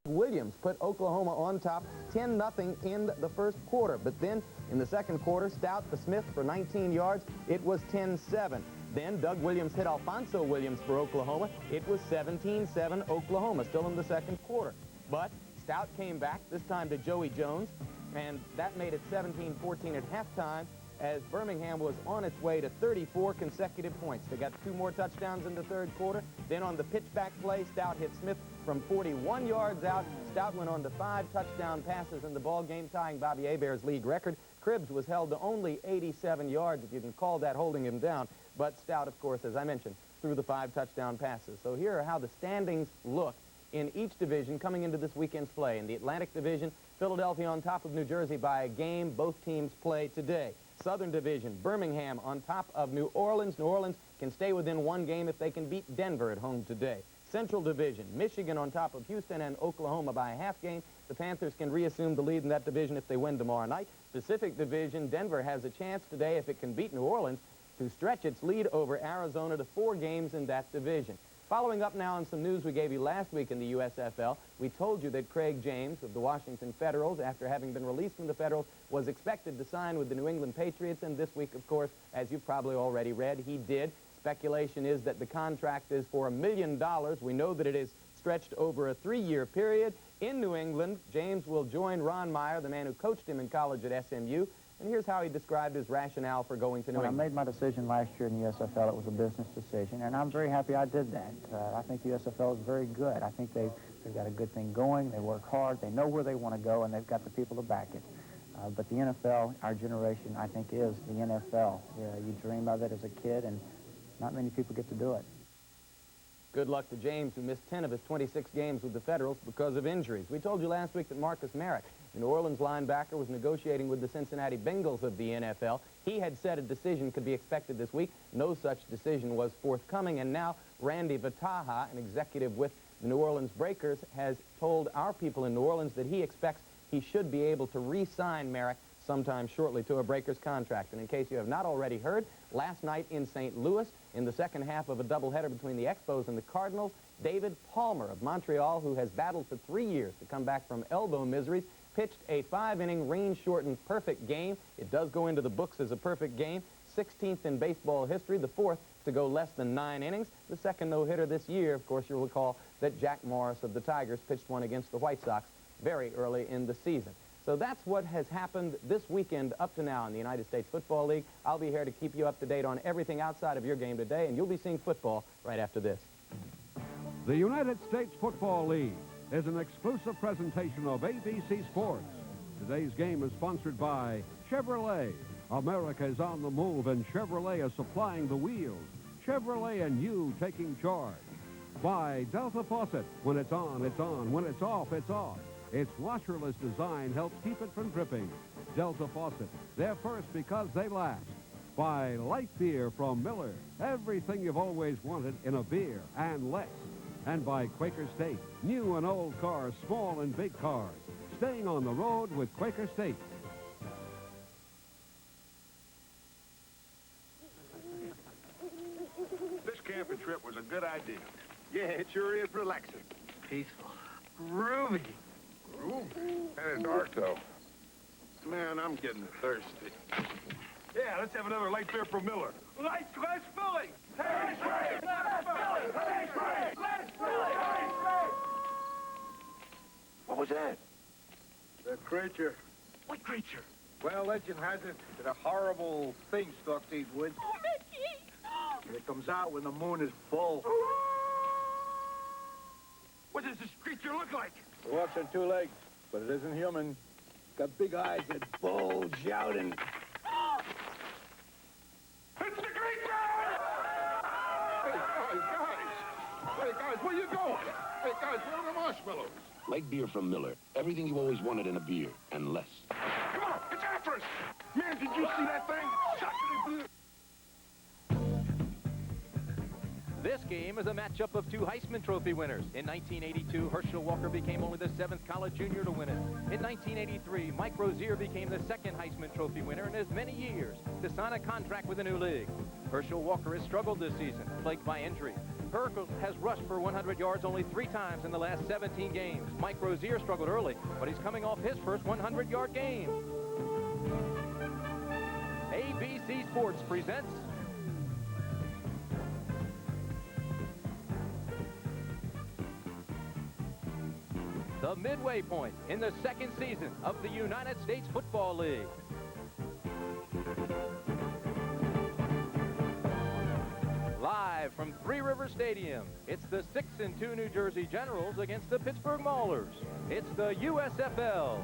Williams put Oklahoma on top 10-0 in the first quarter. But then in the second quarter, Stout the Smith for 19 yards. It was 10-7. Then Doug Williams hit Alfonso Williams for Oklahoma. It was 17-7 Oklahoma, still in the second quarter. But Stout came back, this time to Joey Jones, and that made it 17-14 at halftime as Birmingham was on its way to 34 consecutive points. They got 2 more touchdowns in the third quarter. Then on the pitchback play, Stout hit Smith from 41 yards out. Stout went on to 5 touchdown passes in the ball game, tying Bobby Hebert's league record. Cribbs was held to only 87 yards, if you can call that holding him down. But Stout, of course, as I mentioned, threw the 5 touchdown passes. So here are how the standings look in each division coming into this weekend's play. In the Atlantic Division, Philadelphia on top of New Jersey by a game. Both teams play today. Southern Division, Birmingham on top of New Orleans. New Orleans can stay within 1 game if they can beat Denver at home today. Central Division, Michigan on top of Houston and Oklahoma by a half game. The Panthers can reassume the lead in that division if they win tomorrow night. Pacific Division, Denver has a chance today, if it can beat New Orleans, to stretch its lead over Arizona to 4 games in that division. Following up now on some news we gave you last week in the USFL, we told you that Craig James of the Washington Federals, after having been released from the Federals, was expected to sign with the New England Patriots, and this week, of course, as you've probably already read, he did. Speculation is that the contract is for $1 million. We know that it is stretched over a 3-year period. In New England, James will join Ron Meyer, the man who coached him in college at SMU. And here's how he described his rationale for going to New England. When I made my decision last year in the USFL, it was a business decision, and I'm very happy I did that. I think the USFL is very good. I think they've got a good thing going. They work hard. They know where they want to go, and they've got the people to back it. But the NFL, our generation, I think, is the NFL. You dream of it as a kid, and not many people get to do it. Good luck to James, who missed 10 of his 26 games with the Federals because of injuries. We told you last week that Marcus Merrick, the New Orleans linebacker, was negotiating with the Cincinnati Bengals of the NFL. He had said a decision could be expected this week. No such decision was forthcoming, and now Randy Vataha, an executive with the New Orleans Breakers, has told our people in New Orleans that he expects he should be able to re-sign Merrick sometime shortly to a Breakers contract. And in case you have not already heard, last night in St. Louis, in the second half of a doubleheader between the Expos and the Cardinals, David Palmer of Montreal, who has battled for 3 years to come back from elbow miseries, pitched a 5-inning rain-shortened perfect game. It does go into the books as a perfect game. 16th in baseball history, the 4th to go less than 9 innings. The second no-hitter this year, of course, you'll recall that Jack Morris of the Tigers pitched one against the White Sox very early in the season. So that's what has happened this weekend up to now in the United States Football League. I'll be here to keep you up to date on everything outside of your game today, and you'll be seeing football right after this. The United States Football League is an exclusive presentation of ABC Sports. Today's game is sponsored by Chevrolet. America is on the move, and Chevrolet is supplying the wheels. Chevrolet and you taking charge. By Delta Faucet. When it's on, it's on. When it's off, it's off. Its washerless design helps keep it from dripping. Delta Faucet. They're first because they last. By light beer from Miller. Everything you've always wanted in a beer and less. And by Quaker State. New and old cars, small and big cars. Staying on the road with Quaker State. This camping trip was a good idea. Yeah, it sure is relaxing. Peaceful. Groovy. Groovy? Kind of dark, though. Man, I'm getting thirsty. Yeah, let's have another light beer from Miller. Light filling! Let's What was that? The creature. What creature? Well, legend has it that a horrible thing stalked these woods. Oh, Mickey! And it comes out when the moon is full. What does this creature look like? It walks on 2 legs, but it isn't human. It's got big eyes that bulge out and... It's the creature! Hey, guys, where you going? Hey, guys, where are the marshmallows? Light beer from Miller. Everything you always wanted in a beer, and less. Come on, it's after us! Man, did you see that thing? This game is a matchup of 2 Heisman Trophy winners. In 1982, Herschel Walker became only the 7th college junior to win it. In 1983, Mike Rozier became the 2nd Heisman Trophy winner in as many years to sign a contract with a new league. Herschel Walker has struggled this season, plagued by injury. Pittsburgh has rushed for 100 yards only 3 times in the last 17 games. Mike Rozier struggled early, but he's coming off his first 100-yard game. ABC Sports presents the midway point in the second season of the United States Football League. Live from Three River Stadium, it's the 6-2 New Jersey Generals against the Pittsburgh Maulers. It's the USFL.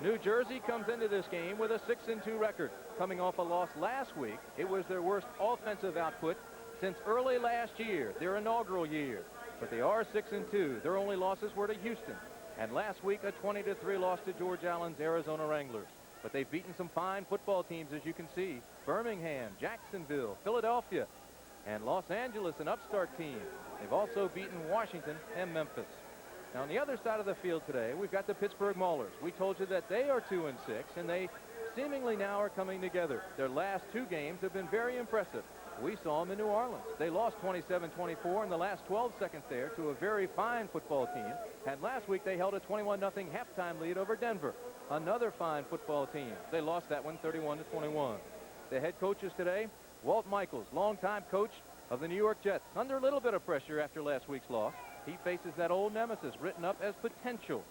New Jersey comes into this game with a 6-2 record. Coming off a loss last week, it was their worst offensive output since early last year, their inaugural year. But they are 6-2. Their only losses were to Houston. And last week, a 20-3 loss to George Allen's Arizona Wranglers. But they've beaten some fine football teams, as you can see. Birmingham, Jacksonville, Philadelphia, and Los Angeles, an upstart team. They've also beaten Washington and Memphis. Now, on the other side of the field today, we've got the Pittsburgh Maulers. We told you that they are 2-6, and they seemingly now are coming together. Their last 2 games have been very impressive. We saw them in New Orleans. They lost 27-24 in the last 12 seconds there to a very fine football team. And last week they held a 21-0 halftime lead over Denver, another fine football team. They lost that one 31-21. The head coaches today, Walt Michaels, longtime coach of the New York Jets, under a little bit of pressure after last week's loss. He faces that old nemesis written up as potential.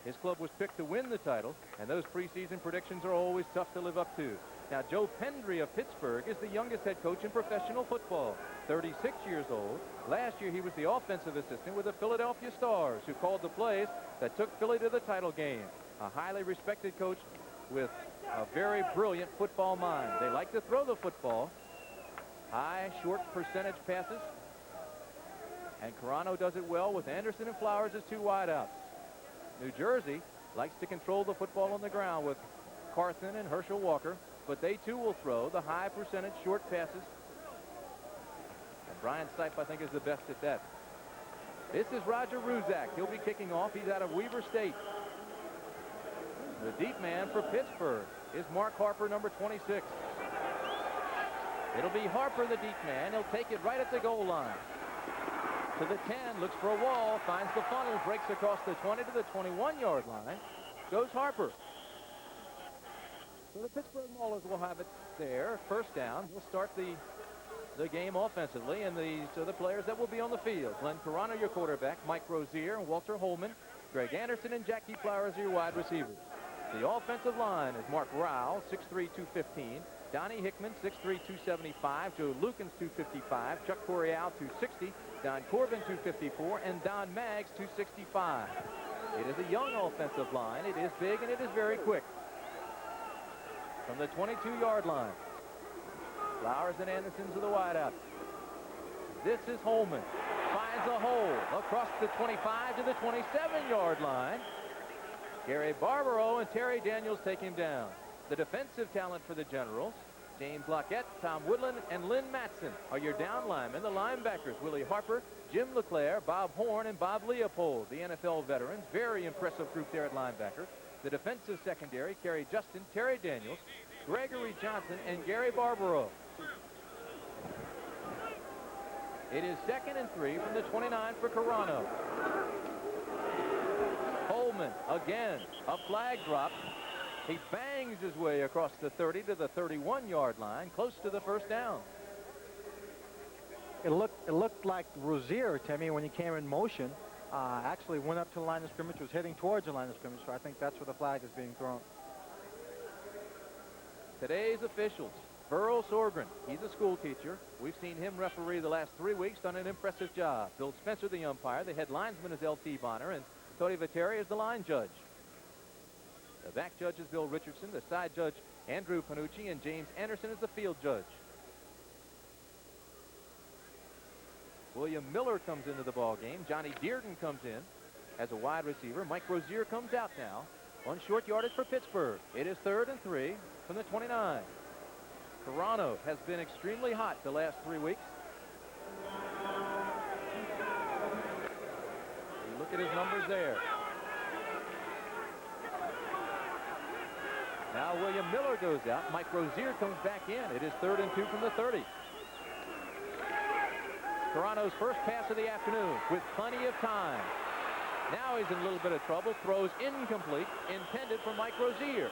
His club was picked to win the title, and those preseason predictions are always tough to live up to. Now, Joe Pendry of Pittsburgh is the youngest head coach in professional football, 36 years old. Last year, he was the offensive assistant with the Philadelphia Stars, who called the plays that took Philly to the title game. A highly respected coach with a very brilliant football mind. They like to throw the football, high, short percentage passes, and Carano does it well with Anderson and Flowers as 2 wideouts. New Jersey likes to control the football on the ground with Carthen and Herschel Walker, but they too will throw the high percentage short passes. And Brian Stipe, I think, is the best at that. This is Roger Ruzak. He'll be kicking off. He's out of Weber State. The deep man for Pittsburgh is Mark Harper, number 26. It'll be Harper, the deep man. He'll take it right at the goal line. To the 10, looks for a wall, finds the funnel, breaks across the 20 to the 21-yard line. Goes Harper. So the Pittsburgh Maulers will have it there. First down. We'll start the game offensively, and these are the players that will be on the field. Glenn Carano, your quarterback. Mike Rozier and Walter Holman. Greg Anderson and Jackie Flowers are your wide receivers. The offensive line is Mark Rowell, 6'3", 215. Donnie Hickman, 6'3", 275. Joe Lukens, 255. Chuck Corial, 260. Don Corbin, 254. And Don Maggs, 265. It is a young offensive line. It is big, and it is very quick. From the 22-yard line, Flowers and Anderson to the wideout. This is Holman. Finds a hole across the 25 to the 27-yard line. Gary Barbaro and Terry Daniels take him down. The defensive talent for the Generals, James Lockett, Tom Woodland, and Lynn Matson are your down linemen. The linebackers, Willie Harper, Jim LeClaire, Bob Horn, and Bob Leopold, the NFL veterans. Very impressive group there at linebacker. The defensive secondary, Kerry Justin, Terry Daniels, Gregory Johnson, and Gary Barbaro. It is 2nd and 3 from the 29 for Carano. Holman again, a flag drop. He bangs his way across the 30 to the 31-yard line, close to the first down. It looked like Rozier, Timmy, when he came in motion, actually went up to the line of scrimmage, was heading towards the line of scrimmage, so I think that's where the flag is being thrown. Today's officials, Burl Sorgren, he's a school teacher. We've seen him referee the last 3 weeks, done an impressive job. Bill Spencer, the umpire. The head linesman is L.T. Bonner, and Tony Viteri is the line judge. The back judge is Bill Richardson. The side judge, Andrew Panucci, and James Anderson is the field judge. William Miller comes into the ball game. Johnny Dearden comes in as a wide receiver. Mike Rozier comes out now on short yardage for Pittsburgh. It is 3rd and 3 from the 29. Carano has been extremely hot the last 3 weeks. You look at his numbers there. Now William Miller goes out. Mike Rozier comes back in. It is 3rd and 2 from the 30. Toronto's first pass of the afternoon with plenty of time. Now he's in a little bit of trouble. Throws incomplete, intended for Mike Rozier.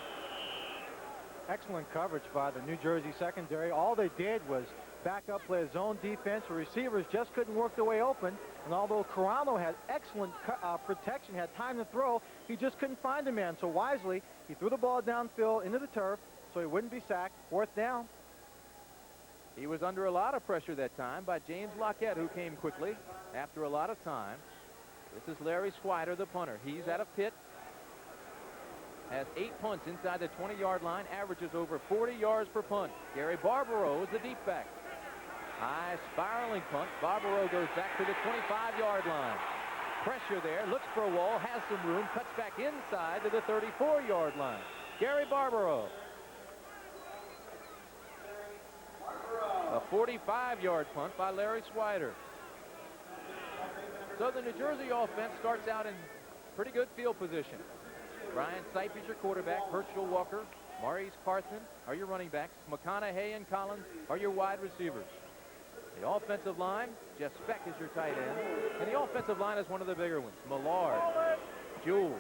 Excellent coverage by the New Jersey secondary. All they did was back up, play a zone defense. The receivers just couldn't work their way open. And although Toronto had excellent protection, had time to throw, he just couldn't find a man. So wisely, he threw the ball downfield into the turf so he wouldn't be sacked. 4th down. He was under a lot of pressure that time by James Lockett, who came quickly after a lot of time. This is Larry Swider, the punter. He's out of Pitt. Has 8 punts inside the 20-yard line, averages over 40 yards per punt. Gary Barbaro is the deep back. High spiraling punt. Barbaro goes back to the 25-yard line. Pressure there, looks for a wall, has some room, cuts back inside to the 34-yard line. Gary Barbaro. A 45-yard punt by Larry Swider. So the New Jersey offense starts out in pretty good field position. Brian Sipe is your quarterback. Herschel Walker, Maurice Carson are your running backs. McConaughey and Collins are your wide receivers. The offensive line, Jeff Speck is your tight end. And the offensive line is one of the bigger ones. Millard, Jewell,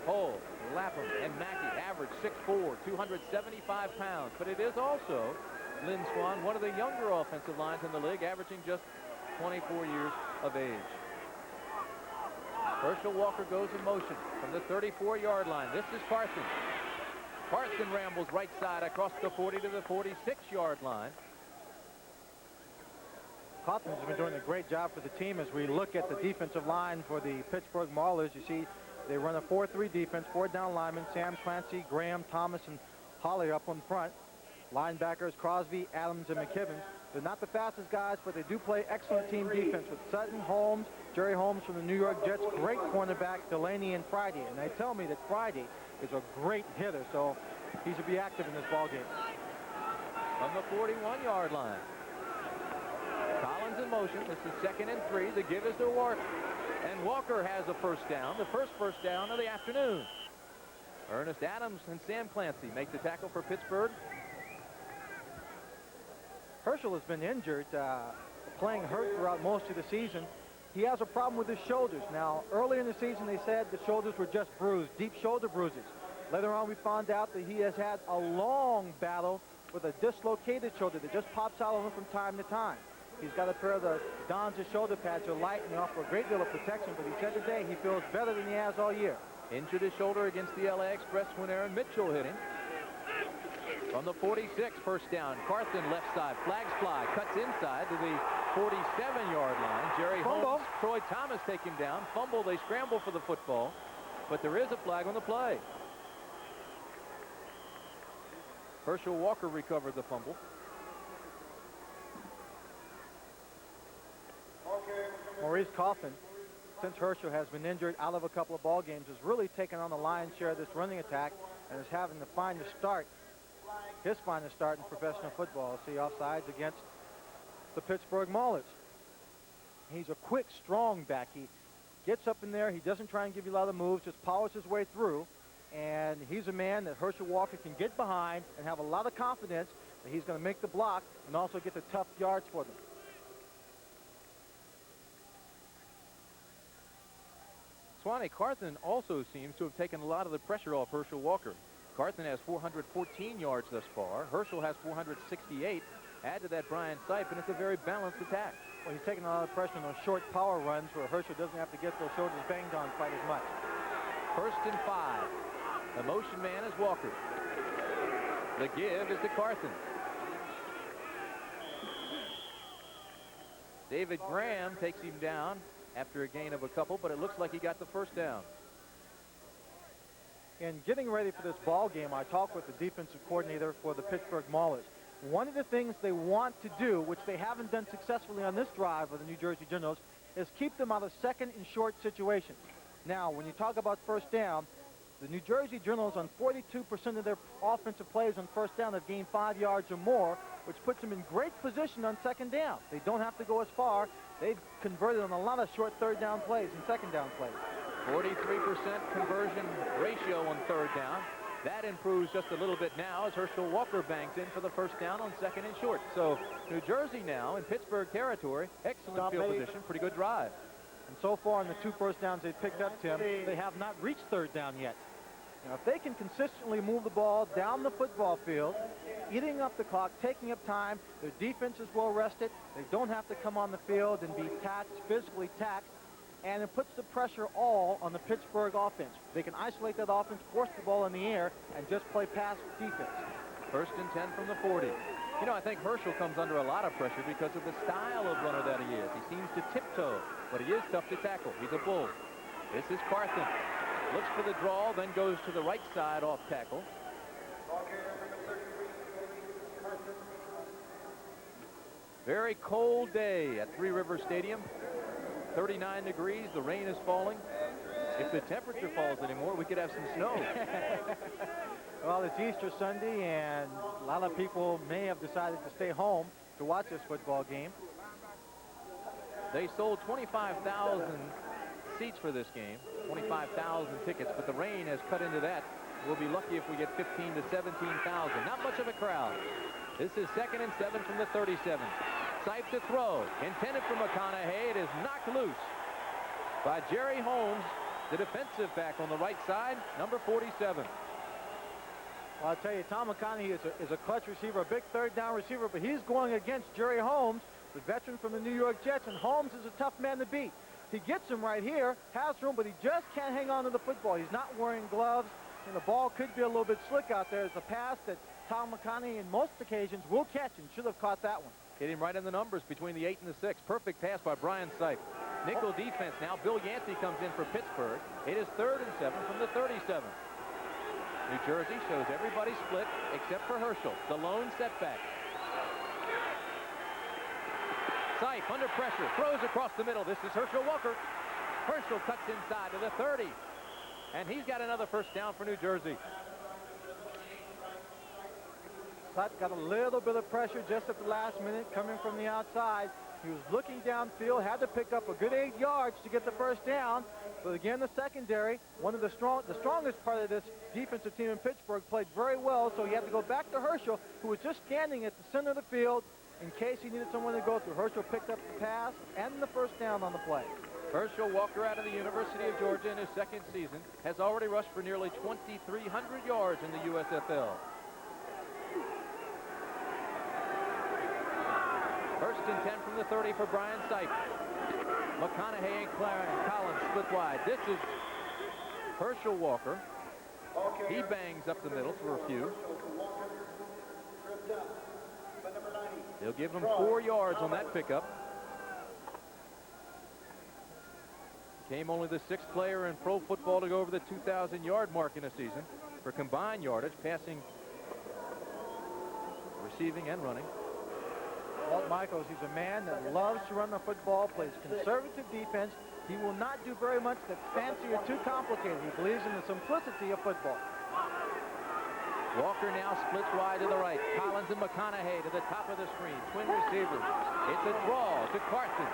Hull, Lapham, and Mackey average 6'4", 275 pounds. But it is also Lynn Swan, one of the younger offensive lines in the league, averaging just 24 years of age. Herschel Walker goes in motion from the 34-yard line. This is Carson. Carson rambles right side across the 40 to the 46-yard line. Kaufman's been doing a great job for the team. As we look at the defensive line for the Pittsburgh Maulers, you see they run a 4-3 defense, 4 down linemen, Sam Clancy, Graham, Thomas, and Holly up on front. Linebackers Crosby, Adams, and McKibbins. They're not the fastest guys, but they do play excellent team defense with Sutton, Holmes, Jerry Holmes from the New York Jets, great cornerback, Delaney, and Friday. And they tell me that Friday is a great hitter, so he should be active in this ball game. From the 41-yard line. Collins in motion. This is 2nd and 3. The give is to Walker. And Walker has a first down, the first first down of the afternoon. Ernest Adams and Sam Clancy make the tackle for Pittsburgh. Herschel has been injured, playing hurt throughout most of the season. He has a problem with his shoulders. Now, early in the season, they said the shoulders were just bruised, deep shoulder bruises. Later on, we found out that he has had a long battle with a dislocated shoulder that just pops out on him from time to time. He's got a pair of the Don's shoulder pads are light and they offer a great deal of protection, but he said today he feels better than he has all year. Injured his shoulder against the LA Express when Aaron Mitchell hit him. From the 46, first down. Carson left side, flags fly, cuts inside to the 47-yard line. Jerry Holmes, Troy Thomas take him down. Fumble, they scramble for the football, but there is a flag on the play. Herschel Walker recovered the fumble. Maurice Coffin, since Herschel has been injured out of a couple of ball games, has really taken on the lion's share of this running attack and is having to find a start. His finest start in professional football. See offsides against the Pittsburgh Maulers. He's a quick, strong back. He gets up in there. He doesn't try and give you a lot of moves, just polishes his way through. And he's a man that Herschel Walker can get behind and have a lot of confidence that he's going to make the block and also get the tough yards for them. Swanee Carthen also seems to have taken a lot of the pressure off Herschel Walker. Carthen has 414 yards thus far. Herschel has 468. Add to that Brian Sipe, and it's a very balanced attack. Well, he's taking a lot of pressure on those short power runs where Herschel doesn't have to get those shoulders banged on quite as much. 1st and 5. The motion man is Walker. The give is to Carthen. David Graham takes him down after a gain of a couple, but it looks like he got the first down. In getting ready for this ball game, I talked with the defensive coordinator for the Pittsburgh Maulers. One of the things they want to do, which they haven't done successfully on this drive of the New Jersey Generals, is keep them out of 2nd and short situations. Now, when you talk about first down, the New Jersey Generals on 42% of their offensive plays on first down have gained 5 yards or more, which puts them in great position on 2nd down. They don't have to go as far. They've converted on a lot of short 3rd down plays and 2nd down plays. 43% conversion ratio on 3rd down. That improves just a little bit now as Herschel Walker bangs in for the first down on 2nd and short. So New Jersey now in Pittsburgh territory. Excellent field position, pretty good drive. And so far in the 2 first downs they picked up, Tim, they have not reached 3rd down yet. Now, if they can consistently move the ball down the football field, eating up the clock, taking up time, their defense is well rested, they don't have to come on the field and be taxed, physically taxed, and it puts the pressure all on the Pittsburgh offense. They can isolate that offense, force the ball in the air, and just play pass defense. 1st and 10 from the 40. You know, I think Herschel comes under a lot of pressure because of the style of runner that he is. He seems to tiptoe, but he is tough to tackle. He's a bull. This is Carthen. Looks for the draw, then goes to the right side off tackle. Very cold day at Three Rivers Stadium. 39 degrees, the rain is falling. If the temperature falls anymore, we could have some snow. Well, it's Easter Sunday, and a lot of people may have decided to stay home to watch this football game. They sold 25,000 seats for this game, 25,000 tickets, but the rain has cut into that. We'll be lucky if we get 15 to 17,000. Not much of a crowd. This is 2nd and 7 from the 37. Sipe to throw, intended for McConaughey. It is knocked loose by Jerry Holmes, the defensive back on the right side, number 47. Well, I'll tell you, Tom McConaughey is a clutch receiver, a big 3rd down receiver, but he's going against Jerry Holmes, the veteran from the New York Jets, and Holmes is a tough man to beat. He gets him right here, has room, but he just can't hang on to the football. He's not wearing gloves, and the ball could be a little bit slick out there. It's a pass that Tom McConaughey, in most occasions, will catch and should have caught that one. Hit him right in the numbers between the 8 and the 6. Perfect pass by Brian Sipe. Nickel defense now. Bill Yancey comes in for Pittsburgh. It is 3rd and 7 from the 37. New Jersey shows everybody split except for Herschel, the lone setback. Sipe under pressure, throws across the middle. This is Herschel Walker. Herschel cuts inside to the 30. And he's got another first down for New Jersey. Sutton got a little bit of pressure just at the last minute coming from the outside. He was looking downfield, had to pick up a good 8 yards to get the first down. But again, the secondary, one of the strongest part of this defensive team in Pittsburgh, played very well. So he had to go back to Herschel, who was just standing at the center of the field in case he needed someone to go through. Herschel picked up the pass and the first down on the play. Herschel Walker out of the University of Georgia in his 2nd season has already rushed for nearly 2,300 yards in the USFL. 1st and 10 from the 30 for Brian Sipe. McConaughey and Collins split wide. This is Herschel Walker. He bangs up the middle for a few. They'll give him 4 yards on that pickup. Came only the 6th player in pro football to go over the 2,000-yard mark in a season for combined yardage, passing, receiving, and running. Walt Michaels, he's a man that loves to run the football, plays conservative defense. He will not do very much that's fancy or too complicated. He believes in the simplicity of football. Walker now splits wide to the right. Collins and McConaughey to the top of the screen. Twin receivers. It's a draw to Carthen.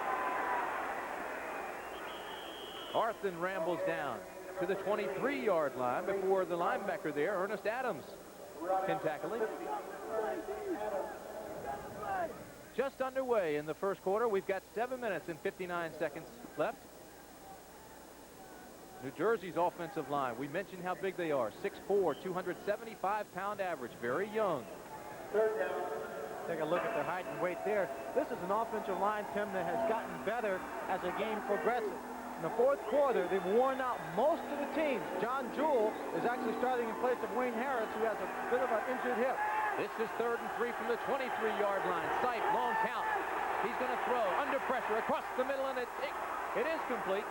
Carthen rambles down to the 23-yard line before the linebacker there, Ernest Adams, can tackle him. Just underway in the first quarter. We've got 7 minutes and 59 seconds left. New Jersey's offensive line, we mentioned how big they are. 6'4", 275-pound average, very young. Take a look at their height and weight there. This is an offensive line, Tim, that has gotten better as the game progresses. In the 4th quarter, they've worn out most of the teams. John Jewell is actually starting in place of Wayne Harris, who has a bit of an injured hip. This is 3rd and 3 from the 23-yard line. Sipe, long count. He's going to throw under pressure across the middle, and it is complete.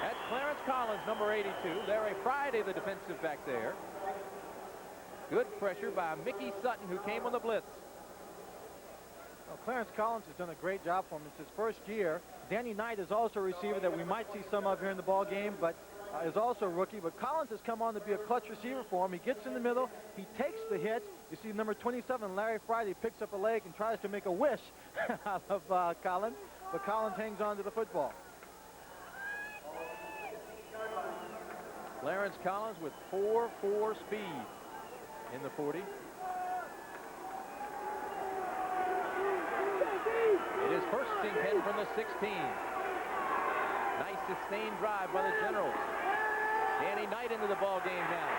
That's Clarence Collins, number 82. Larry Friday, the defensive back there. Good pressure by Mickey Sutton, who came on the blitz. Well, Clarence Collins has done a great job for him. It's his first year. Danny Knight is also a receiver that we might see some of here in the ball game, but is also a rookie. But Collins has come on to be a clutch receiver for him. He gets in the middle. He takes the hit. You see number 27, Larry Friday, picks up a leg and tries to make a wish out of Collins, but Collins hangs on to the football. Clarence Collins with 4.4 speed in the 40. It is first and 10 from the 16. Nice sustained drive by the Generals. Danny Knight into the ball game now.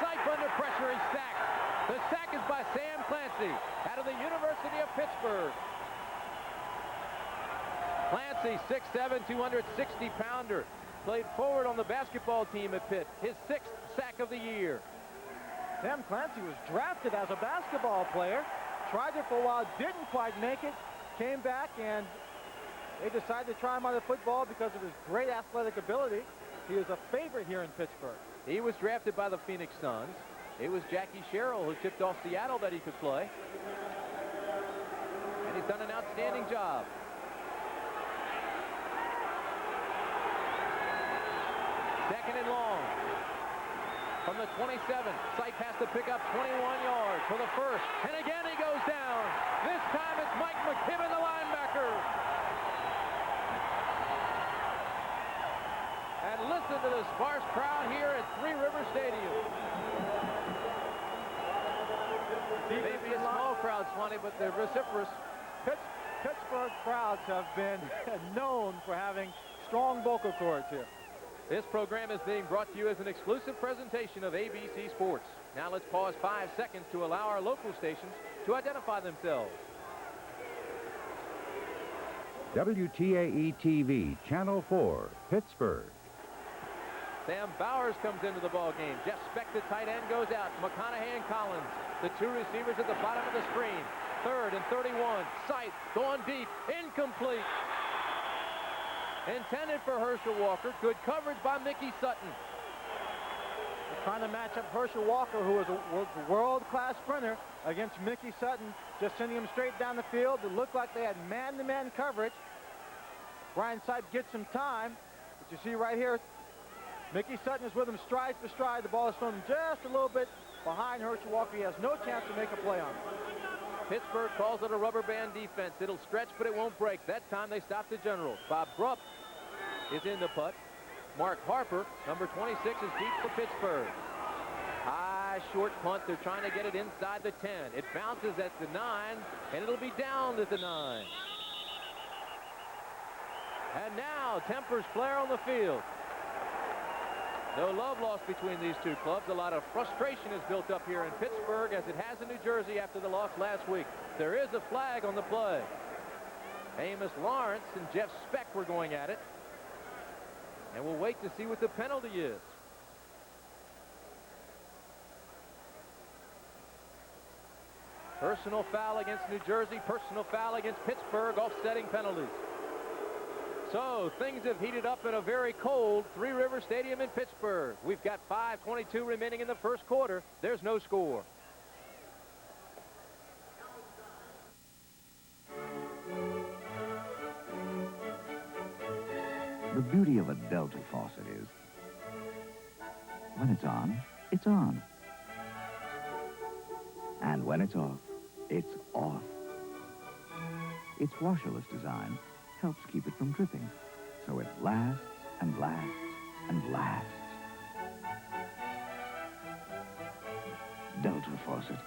Sipe under pressure, he's sacked. The sack is by Sam Clancy out of the University of Pittsburgh. Clancy, 6'7", 260-pounder. Played forward on the basketball team at Pitt. His 6th sack of the year. Sam Clancy was drafted as a basketball player. Tried it for a while, didn't quite make it. Came back, and they decided to try him out of football because of his great athletic ability. He is a favorite here in Pittsburgh. He was drafted by the Phoenix Suns. It was Jackie Sherrill who tipped off Seattle that he could play. And he's done an outstanding job. Second and long. From the 27, Sipe has to pick up 21 yards for the first. And again he goes down. This time it's Mike McKibben, the linebacker. And listen to the sparse crowd here at Three River Stadium. Maybe a small crowd, Swanee, but they're vociferous. Pittsburgh crowds have been known for having strong vocal cords here. This program is being brought to you as an exclusive presentation of ABC Sports. Now let's pause 5 seconds to allow our local stations to identify themselves. WTAE-TV, Channel 4, Pittsburgh. Sam Bowers comes into the ball game. Jeff Speck, the tight end, goes out. McConaughey and Collins, the two receivers at the bottom of the screen. 3rd and 31. Sipe going deep. Incomplete. Intended for Herschel Walker. Good coverage by Mickey Sutton. They're trying to match up Herschel Walker, who is a world-class sprinter, against Mickey Sutton, just sending him straight down the field. It looked like they had man-to-man coverage. Brian Sipe gets some time. But you see right here, Mickey Sutton is with him stride for stride. The ball is thrown just a little bit behind Herschel Walker. He has no chance to make a play on it. Pittsburgh calls it a rubber band defense. It'll stretch, but it won't break. That time they stop the Generals. Bob Brupp is in the putt. Mark Harper, number 26, is deep for Pittsburgh. High, short punt. They're trying to get it inside the 10. It bounces at the 9, and it'll be down at the 9. And now, Tempers Flair on the field. No love lost between these two clubs. A lot of frustration is built up here in Pittsburgh, as it has in New Jersey after the loss last week. There is a flag on the play. Amos Lawrence and Jeff Speck were going at it. And we'll wait to see what the penalty is. Personal foul against New Jersey, personal foul against Pittsburgh, offsetting penalties. So things have heated up in a very cold Three River Stadium in Pittsburgh. We've got 5:22 remaining in the first quarter. There's no score. The beauty of a Delta faucet is, when it's on, it's on. And when it's off, it's off. Its washerless design helps keep it from dripping, so it lasts and lasts and lasts. Delta faucet.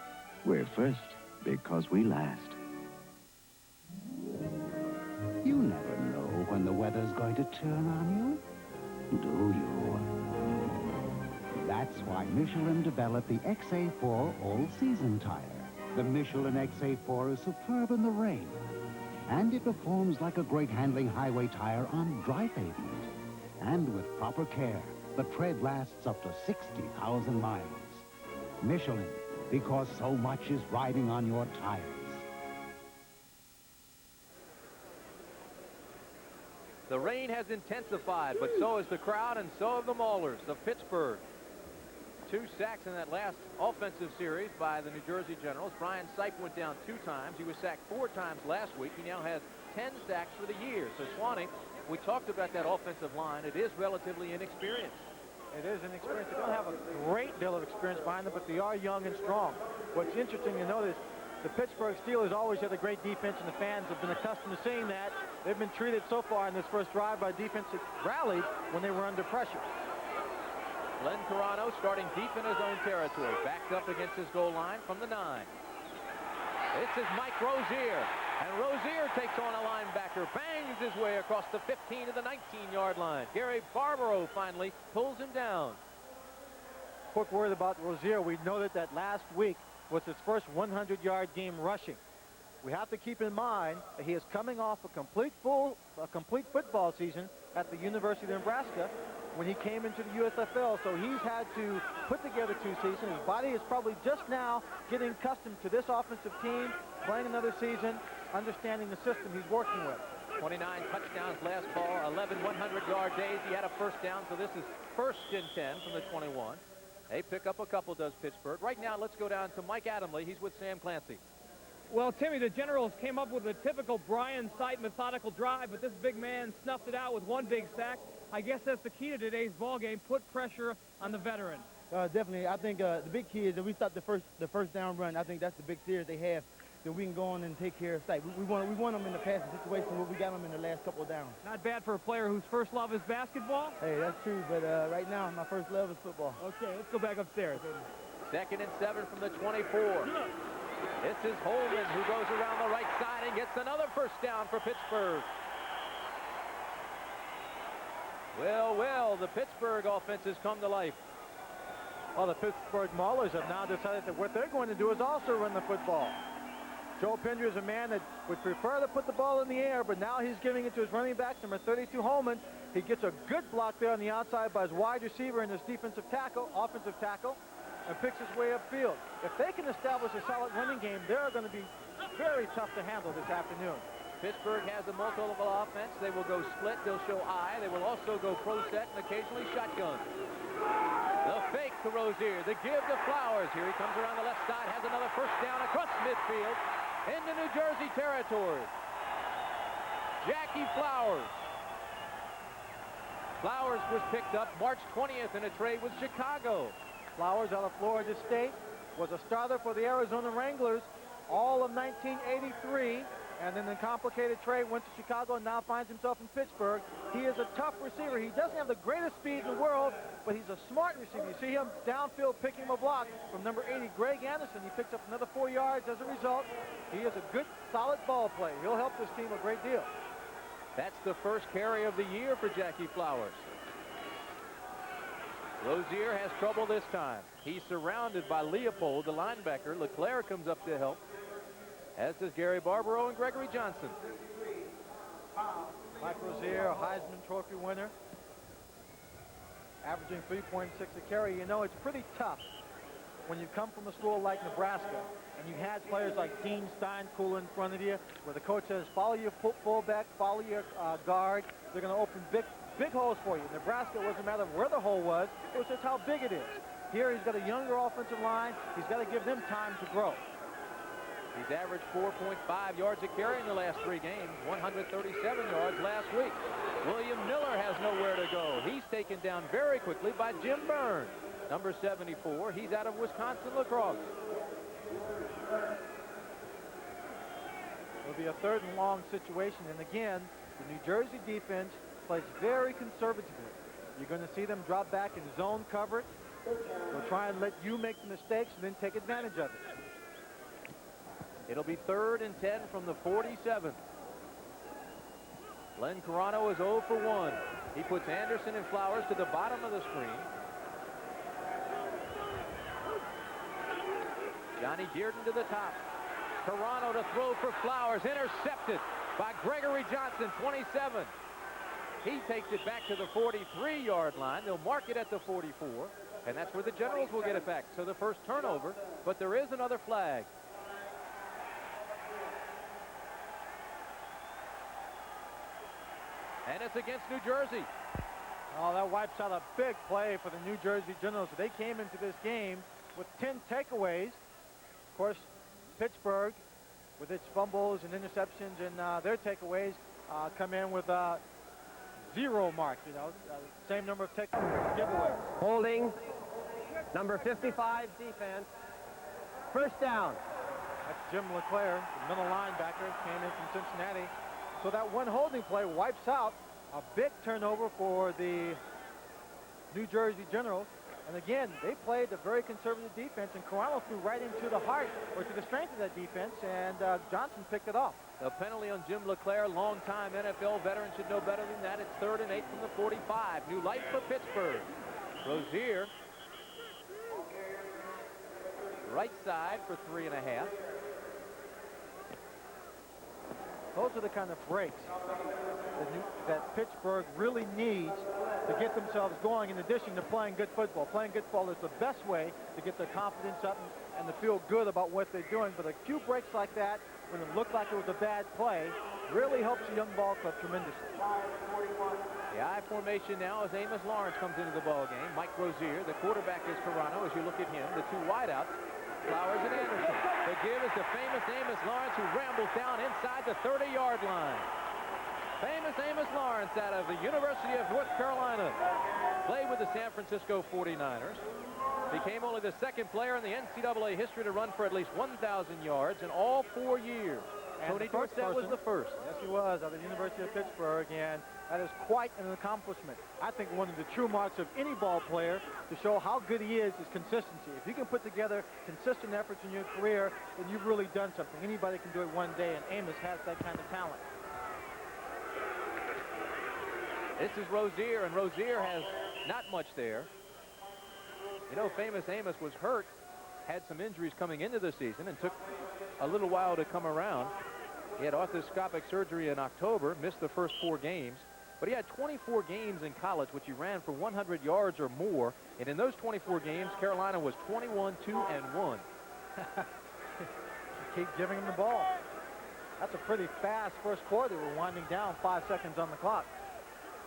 We're first because we last. You never know when the weather's going to turn on you, do you? That's why Michelin developed the XA4 all-season tire. The Michelin XA4 is superb in the rain, and it performs like a great handling highway tire on dry pavement. And with proper care, the tread lasts up to 60,000 miles. Michelin, because so much is riding on your tires. The rain has intensified, but so has the crowd, and so have the Maulers of Pittsburgh. 2 sacks in that last offensive series by the New Jersey Generals. Brian Sipe went down 2 times. He was sacked 4 times last week. He now has 10 sacks for the year. So, Swanee, we talked about that offensive line. It is relatively inexperienced. It is inexperienced. They don't have a great deal of experience behind them, but they are young and strong. What's interesting to notice, the Pittsburgh Steelers always had a great defense, and the fans have been accustomed to seeing that. They've been treated so far in this first drive by defense that rallied when they were under pressure. Len Carano starting deep in his own territory, backed up against his goal line from the 9. This is Mike Rozier, and Rozier takes on a linebacker, bangs his way across the 15 to the 19-yard line. Gary Barbaro finally pulls him down. Quick word about Rozier. We noted that last week was his first 100-yard game rushing. We have to keep in mind that he is coming off a complete football season at the University of Nebraska when he came into the USFL. So he's had to put together 2 seasons. His body is probably just now getting accustomed to this offensive team, playing another season, understanding the system he's working with. 29 touchdowns last ball, 11 100-yard days. He had a first down, so this is 1st and 10 from the 21. They pick up a couple, does Pittsburgh. Right now, let's go down to Mike Adamley. He's with Sam Clancy. Well, Timmy, the Generals came up with a typical Brian Sight methodical drive, but this big man snuffed it out with 1 big sack. I guess that's the key to today's ball game. Put pressure on the veteran. Definitely. I think the big key is that we stop the first down run. I think that's the big series they have, that we can go on and take care of Sight. We want them in the passing situation where we got them in the last couple of downs. Not bad for a player whose first love is basketball. Hey, that's true, but right now my first love is football. Okay, let's go back upstairs. 2nd and 7 from the 24. This is Holman, who goes around the right side and gets another first down for Pittsburgh. Well, the Pittsburgh offense has come to life. Well, the Pittsburgh Maulers have now decided that what they're going to do is also run the football. Joe Pindra is a man that would prefer to put the ball in the air, but now he's giving it to his running back, number 32, Holman. He gets a good block there on the outside by his wide receiver and his offensive tackle, and picks his way upfield. If they can establish a solid running game, they're going to be very tough to handle this afternoon. Pittsburgh has a multi-level offense. They will go split. They'll show I. They will also go pro set and occasionally shotgun. The fake to Rozier. The give to Flowers. Here he comes around the left side. Has another first down across midfield into New Jersey territory. Jackie Flowers. Flowers was picked up March 20th in a trade with Chicago. Flowers out of Florida State was a starter for the Arizona Wranglers all of 1983, and then the complicated trade went to Chicago and now finds himself in Pittsburgh. He is a tough receiver. He doesn't have the greatest speed in the world, but he's a smart receiver. You see him downfield picking him a block from number 80, Greg Anderson. He picks up another 4 yards as a result. He is a good, solid ball player. He'll help this team a great deal. That's the first carry of the year for Jackie Flowers. Rozier has trouble this time. He's surrounded by Leopold, the linebacker. LeClaire comes up to help, as does Gary Barbaro and Gregory Johnson. Mike Rozier, a Heisman Trophy winner, averaging 3.6 a carry. You know, it's pretty tough when you come from a school like Nebraska and you had players like Dean Steinkuhl in front of you, where the coach says, follow your fullback, follow your guard. They're going to open big holes for you. Nebraska, it wasn't a matter of where the hole was, it was just how big it is. Here he's got a younger offensive line. He's got to give them time to grow. He's averaged 4.5 yards a carry in the last 3 games, 137 yards last week. William Miller has nowhere to go. He's taken down very quickly by Jim Burns, number 74. He's out of Wisconsin lacrosse. It'll be a 3rd and long situation, and again, the New Jersey defense plays very conservatively. You're going to see them drop back in zone coverage. They'll try and let you make the mistakes and then take advantage of it. It'll be 3rd and 10 from the 47. Len Carano is 0 for 1. He puts Anderson and Flowers to the bottom of the screen. Johnny Dearden to the top. Carano to throw for Flowers. Intercepted by Gregory Johnson, 27. He takes it back to the 43-yard line. They'll mark it at the 44, and that's where the Generals will get it back. So the first turnover, but there is another flag. And it's against New Jersey. Oh, that wipes out a big play for the New Jersey Generals. They came into this game with 10 takeaways. Of course, Pittsburgh, with its fumbles and interceptions and their takeaways, come in with 0 marks. You know, same number of giveaways. Holding, number 55 defense. First down. That's Jim LeClaire, the middle linebacker, came in from Cincinnati. So that one holding play wipes out a big turnover for the New Jersey Generals. And again, they played a very conservative defense, and Carano threw right into the heart, or to the strength of that defense, and Johnson picked it off. The penalty on Jim LeClaire, longtime NFL veteran, should know better than that. It's 3rd and 8 from the 45. New life for Pittsburgh. Rozier, right side for 3.5. Those are the kind of breaks that Pittsburgh really needs to get themselves going, in addition to playing good football. Playing good football is the best way to get their confidence up and to feel good about what they're doing. But a few breaks like that, when it looked like it was a bad play, really helps the young ball club tremendously. The I formation now as Amos Lawrence comes into the ball game. Mike Rozier, the quarterback is Carano. As you look at him, the two wideouts, Flowers and Anderson. The give is the famous Amos Lawrence, who rambles down inside the 30-yard line. Famous Amos Lawrence out of the University of North Carolina. Played with the San Francisco 49ers. Became only the 2nd player in the NCAA history to run for at least 1,000 yards in all 4 years. And Tony Dorsett was the first. Yes, he was, out of the University of Pittsburgh, and that is quite an accomplishment. I think one of the true marks of any ball player to show how good he is consistency. If you can put together consistent efforts in your career, then you've really done something. Anybody can do it one day, and Amos has that kind of talent. This is Rozier, and Rozier has not much there. You know, famous Amos was hurt, had some injuries coming into the season, and took a little while to come around. He had arthroscopic surgery in October, missed the first 4 games, but he had 24 games in college, which he ran for 100 yards or more, and in those 24 games, Carolina was 21-2-1. Keep giving him the ball. That's a pretty fast first quarter. We're winding down, 5 seconds on the clock.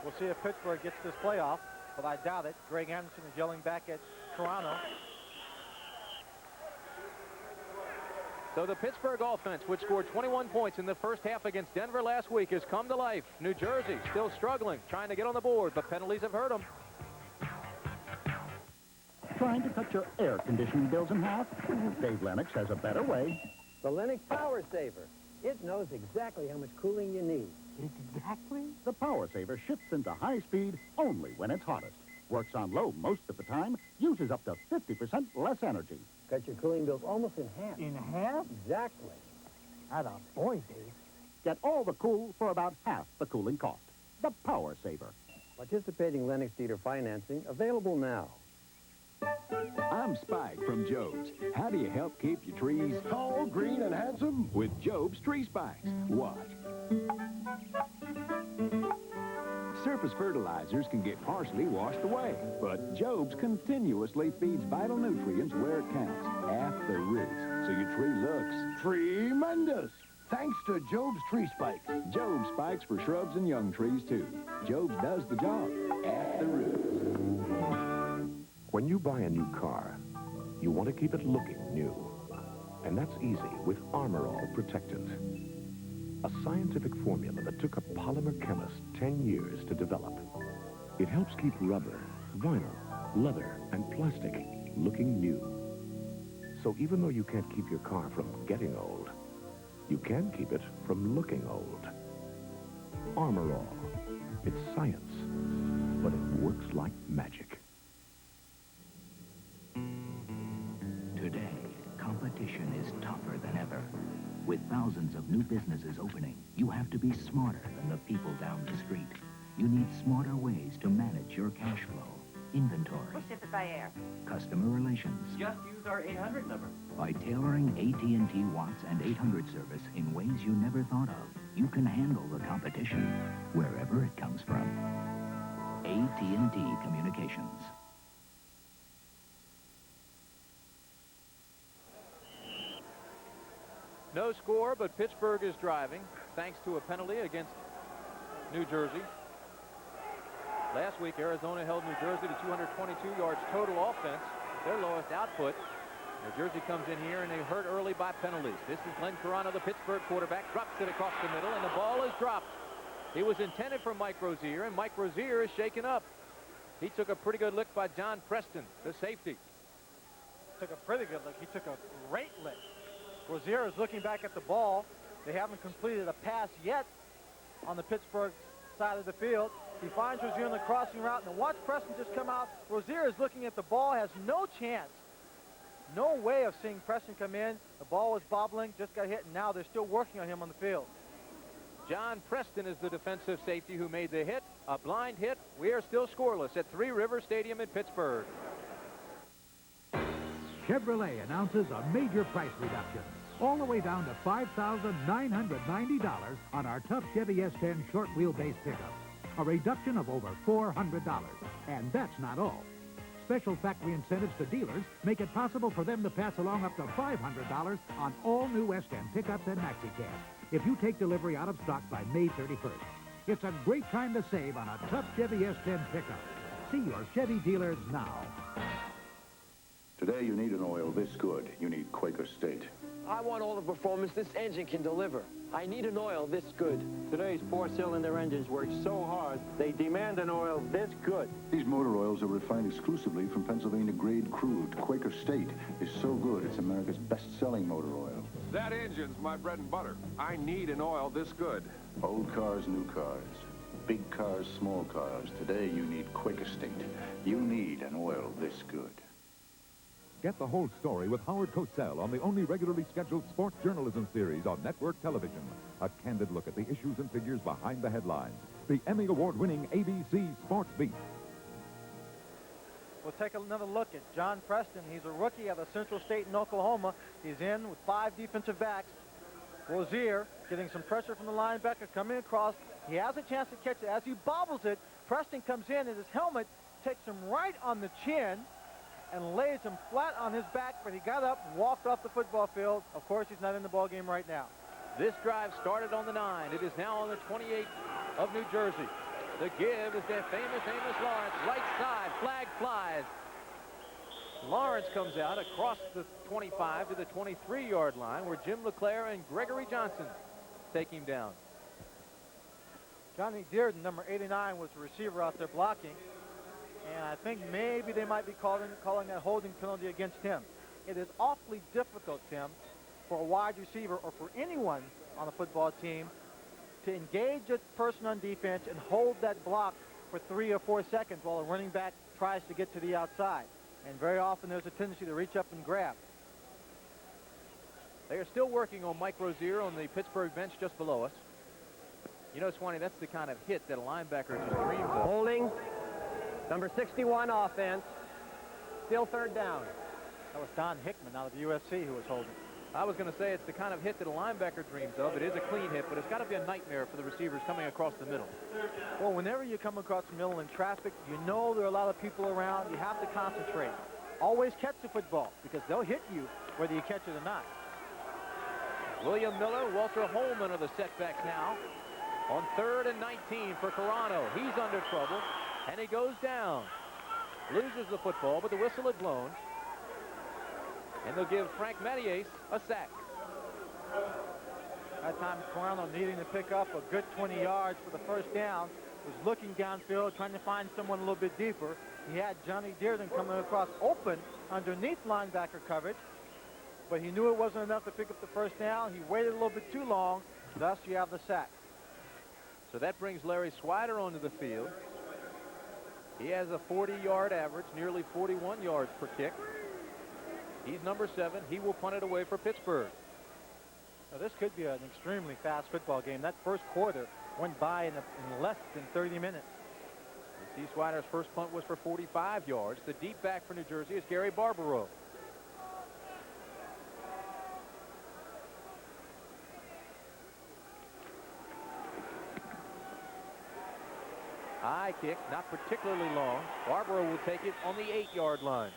We'll see if Pittsburgh gets this play off, but I doubt it. Greg Anderson is yelling back at Carano. So the Pittsburgh offense, which scored 21 points in the first half against Denver last week, has come to life. New Jersey still struggling, trying to get on the board, but penalties have hurt them. Trying to cut your air conditioning bills in half? Dave Lennox has a better way. The Lennox Power Saver. It knows exactly how much cooling you need. Exactly. The Power Saver shifts into high speed only when it's hottest. Works on low most of the time, uses up to 50% less energy. Cut your cooling bills almost in half. In half? Exactly. Atta boy, Dave. Get all the cool for about half the cooling cost. The Power Saver. Participating Lennox dealer financing available now. I'm Spike from Job's. How do you help keep your trees tall, green, and handsome? With Job's Tree Spikes. Watch. Surface fertilizers can get partially washed away, but Job's continuously feeds vital nutrients where it counts, at the roots, so your tree looks tremendous. Thanks to Job's Tree Spikes. Job's Spikes for shrubs and young trees, too. Job's does the job at the roots. When you buy a new car, you want to keep it looking new. And that's easy with Armor All Protectant. A scientific formula that took a polymer chemist 10 years to develop. It helps keep rubber, vinyl, leather, and plastic looking new. So even though you can't keep your car from getting old, you can keep it from looking old. Armor All. It's science, but it works like magic. Today, competition is tougher than ever. With thousands of new businesses opening, you have to be smarter than the people down the street. You need smarter ways to manage your cash flow, inventory, We'll ship it by air. customer relations. Just use our 800 number. By tailoring AT&T Watts and 800 service in ways you never thought of, you can handle the competition wherever it comes from. AT&T Communications. No score, but Pittsburgh is driving, thanks to a penalty against New Jersey. Last week, Arizona held New Jersey to 222 yards total offense, their lowest output. New Jersey comes in here, and they hurt early by penalties. This is Glenn Carano, the Pittsburgh quarterback, drops it across the middle, and the ball is dropped. It was intended for Mike Rozier, and Mike Rozier is shaken up. He took a pretty good lick by John Preston, the safety. Took a pretty good lick. He took a great lick. Rozier is looking back at the ball. They haven't completed a pass yet on the Pittsburgh side of the field. He finds Rozier on the crossing route, and watch Preston just come out. Rozier is looking at the ball, has no chance. No way of seeing Preston come in. The ball was bobbling, just got hit, and now they're still working on him on the field. John Preston is the defensive safety who made the hit, a blind hit. We are still scoreless at Three Rivers Stadium in Pittsburgh. Chevrolet announces a major price reduction, all the way down to $5,990 on our tough Chevy S10 short wheelbase pickups. A reduction of over $400. And that's not all. Special factory incentives to dealers make it possible for them to pass along up to $500 on all new S10 pickups and maxi-cabs if you take delivery out of stock by May 31st. It's a great time to save on a tough Chevy S10 pickup. See your Chevy dealers now. Today you need an oil this good. You need Quaker State. I want all the performance this engine can deliver. I need an oil this good. Today's four-cylinder engines work so hard, they demand an oil this good. These motor oils are refined exclusively from Pennsylvania-grade crude. Quaker State is so good, it's America's best-selling motor oil. That engine's my bread and butter. I need an oil this good. Old cars, new cars. Big cars, small cars. Today you need Quaker State. You need an oil this good. Get the whole story with Howard Cosell on the only regularly scheduled sports journalism series on network television. A candid look at the issues and figures behind the headlines. The Emmy Award-winning ABC Sports Beat. We'll take another look at John Preston. He's a rookie out of Central State in Oklahoma. He's in with 5 defensive backs. Rozier getting some pressure from the linebacker, coming across. He has a chance to catch it. As he bobbles it, Preston comes in and his helmet takes him right on the chin and lays him flat on his back, but he got up and walked off the football field. Of course, he's not in the ball game right now. This drive started on the 9. It is now on the 28 of New Jersey. The give is their famous Amos Lawrence. Right side, flag flies. Lawrence comes out across the 25 to the 23-yard line where Jim LeClaire and Gregory Johnson take him down. Johnny Dearden, number 89, was the receiver out there blocking. And I think maybe they might be calling a holding penalty against him. It is awfully difficult, Tim, for a wide receiver or for anyone on a football team to engage a person on defense and hold that block for 3 or 4 seconds while a running back tries to get to the outside. And very often there's a tendency to reach up and grab. They are still working on Mike Rozier on the Pittsburgh bench just below us. You know, Swanee, that's the kind of hit that a linebacker just dreams of. Holding. Number 61 offense. Still third down. That was Don Hickman out of USC who was holding. I was going to say it's the kind of hit that a linebacker dreams of. It is a clean hit, but it's got to be a nightmare for the receivers coming across the middle. Well, whenever you come across the middle in traffic, you know there are a lot of people around. You have to concentrate. Always catch the football because they'll hit you whether you catch it or not. William Miller, Walter Holman are the setbacks now. On 3rd and 19 for Carano. He's under trouble, and he goes down. Loses the football, but the whistle had blown. And they'll give Frank Mattias a sack. That time, Carano needing to pick up a good 20 yards for the first down. Was looking downfield, trying to find someone a little bit deeper. He had Johnny Dearden coming across open underneath linebacker coverage, but he knew it wasn't enough to pick up the first down. He waited a little bit too long, thus you have the sack. So that brings Larry Swider onto the field. He has a 40-yard average, nearly 41 yards per kick. He's number 7. He will punt it away for Pittsburgh. Now, this could be an extremely fast football game. That first quarter went by in less than 30 minutes. Steve Swider's first punt was for 45 yards. The deep back for New Jersey is Gary Barbaro. High kick, not particularly long. Barbaro will take it on the 8-yard line.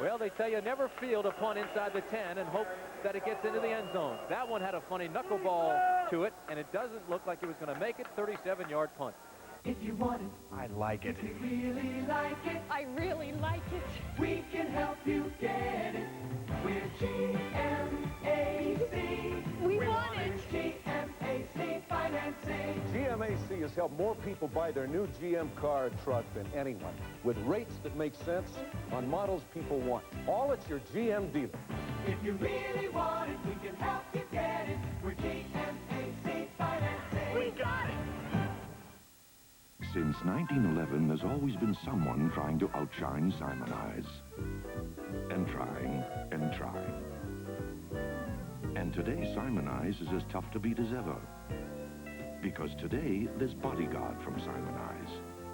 Well, they tell you never field a punt inside the 10 and hope that it gets into the end zone. That one had a funny knuckleball to it, and it doesn't look like it was going to make it. 37-yard punt. If you want it, I like it. if you really like it, I really like it. we can help you get it. We're GMAC. We want it. GMAC Financing. GMAC has helped more people buy their new GM car or truck than anyone, with rates that make sense on models people want. All at your GM dealer. If you really want it, we can help you get it. We're GMAC Financing. We got it. Since 1911, there's always been someone trying to outshine Simon Eyes. And trying, and trying. And today, Simon Eyes is as tough to beat as ever. Because today, there's Bodyguard from Simon Eyes.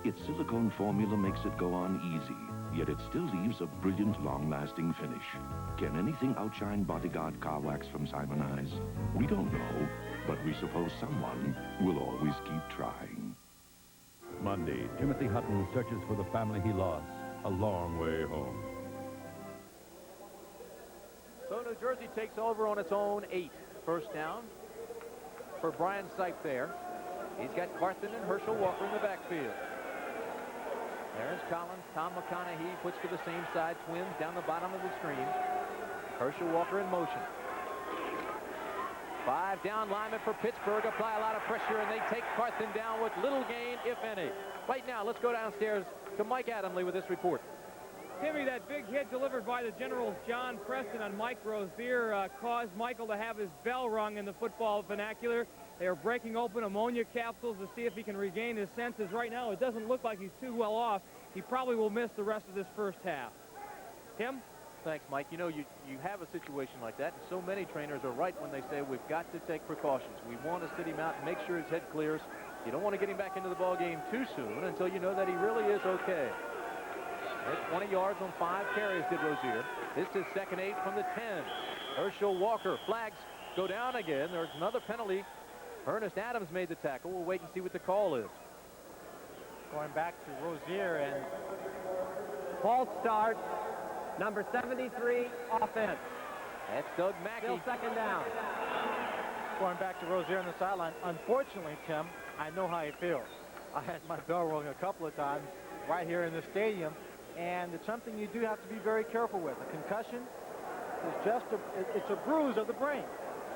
Its silicone formula makes it go on easy, yet it still leaves a brilliant, long-lasting finish. Can anything outshine Bodyguard car wax from Simon Eyes? We don't know, but we suppose someone will always keep trying. Monday, Timothy Hutton searches for the family he lost a long way home. So New Jersey takes over on its own 8. First down for Brian Sipe there. He's got Carthen and Herschel Walker in the backfield. There's Collins. Tom McConaughey puts to the same side. Twins down the bottom of the screen. Herschel Walker in motion. 5 down linemen for Pittsburgh apply a lot of pressure, and they take Carthen down with little gain, if any. Right now, let's go downstairs to Mike Adamley with this report. Timmy, that big hit delivered by the Generals' John Preston on Mike Rozier caused Michael to have his bell rung in the football vernacular. They are breaking open ammonia capsules to see if he can regain his senses. Right now, it doesn't look like he's too well off. He probably will miss the rest of this first half. Tim? Thanks, Mike. You know, you have a situation like that, and so many trainers are right when they say we've got to take precautions. We want to sit him out and make sure his head clears. You don't want to get him back into the ball game too soon until you know that he really is okay. At 20 yards on 5 carries did Rozier. This is second 8 from the 10. Herschel Walker, flags go down again. There's another penalty. Ernest Adams made the tackle. We'll wait and see what the call is. Going back to Rozier, and false start, number 73, offense. That's Doug Mackey. Still second down. Going back to Rozier on the sideline. Unfortunately, Tim, I know how he feels. I had my bell rung a couple of times right here in the stadium, and it's something you do have to be very careful with. A concussion is just it's a bruise of the brain,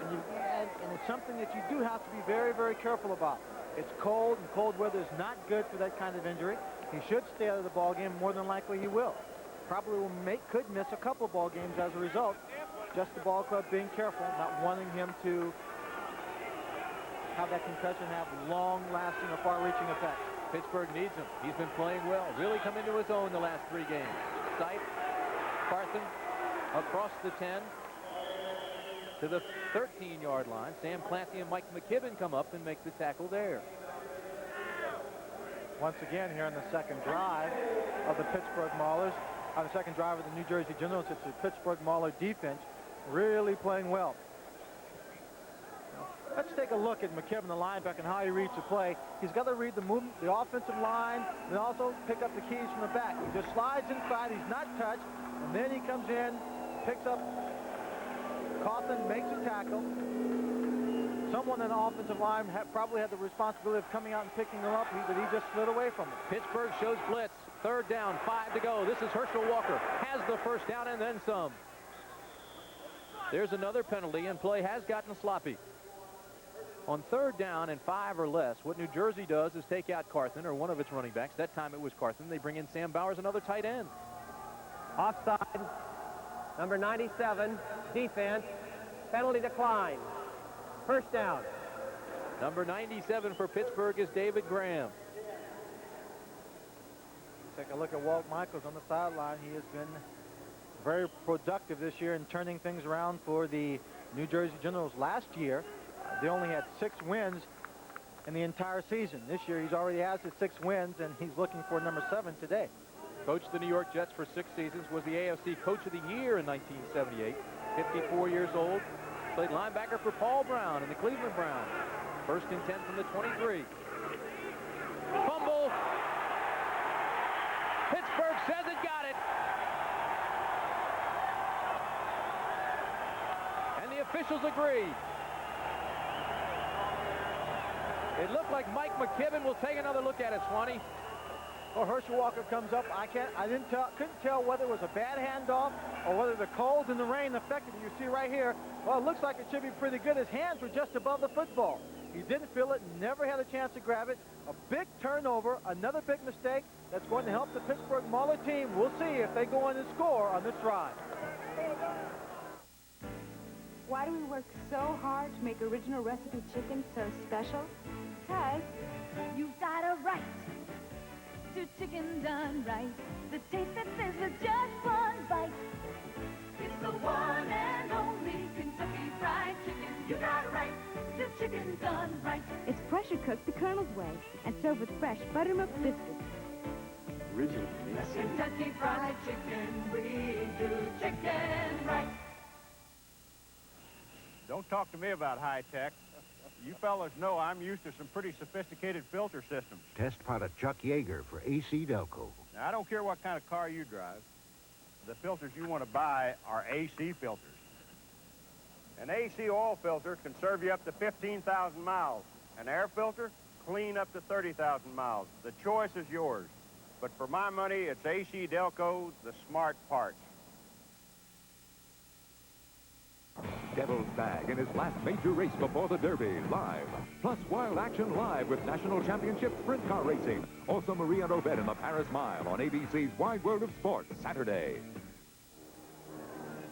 and it's something that you do have to be very, very careful about. It's cold, and cold weather is not good for that kind of injury. He should stay out of the ball game. More than likely he will. Probably could miss a couple of ball games as a result. Just the ball club being careful, not wanting him to have that concussion have long-lasting or far-reaching effects. Pittsburgh needs him. He's been playing well. Really come into his own the last 3 games. Sipe, Carthen across the 10 to the 13-yard line. Sam Clancy and Mike McKibben come up and make the tackle there. Once again, here on the second drive of the Pittsburgh Maulers, on the second drive of the New Jersey Generals, it's the Pittsburgh Mauler defense really playing well. Let's take a look at McKibben, the linebacker, and how he reads the play. He's got to read the movement, the offensive line, and also pick up the keys from the back. He just slides inside. He's not touched, and then he comes in, picks up Carthen, makes a tackle. Someone in the offensive line probably had the responsibility of coming out and picking him up, but he just slid away from him. Pittsburgh shows blitz. 3rd down, 5 to go. This is Herschel Walker. Has the first down and then some. There's another penalty, and play has gotten sloppy. On 3rd down and 5 or less, what New Jersey does is take out Carthen, or one of its running backs. That time it was Carthen. They bring in Sam Bowers, another tight end. Offside, number 97, defense, penalty decline. First down. Number 97 for Pittsburgh is David Graham. Take a look at Walt Michaels on the sideline. He has been very productive this year in turning things around for the New Jersey Generals. Last year, they only had 6 wins in the entire season. This year, he's already has his 6 wins, and he's looking for number 7 today. Coached the New York Jets for 6 seasons, was the AFC Coach of the Year in 1978. 54 years old. Played linebacker for Paul Brown and the Cleveland Browns. 1st and 10 from the 23. Fumble. Pittsburgh says it got it. And the officials agree. It looked like Mike McKibben will take another look at it, Swanee. Well, Herschel Walker comes up. Couldn't tell whether it was a bad handoff or whether the cold and the rain affected it. You see right here, well, it looks like it should be pretty good. His hands were just above the football. He didn't feel it, never had a chance to grab it. A big turnover, another big mistake that's going to help the Pittsburgh Mauler team. We'll see if they go on and score on this drive. Why do we work so hard to make original recipe chicken so special? Because you've got a right. to chicken done right. The taste that says with just one bite. It's the one and only Kentucky Fried Chicken. You got it right. The chicken done right. It's pressure cooked the Colonel's way and served with fresh buttermilk biscuits. Original. Kentucky Fried Chicken, we do chicken right. Don't talk to me about high tech. You fellas know I'm used to some pretty sophisticated filter systems. Test pilot Chuck Yeager for AC Delco. Now, I don't care what kind of car you drive. The filters you want to buy are AC filters. An AC oil filter can serve you up to 15,000 miles. An air filter, clean up to 30,000 miles. The choice is yours. But for my money, it's AC Delco, the smart parts. Devil's Bag in his last major race before the Derby, live. Plus Wild Action Live with National Championship Sprint Car Racing. Also Maria Robet in the Paris Mile on ABC's Wide World of Sports, Saturday.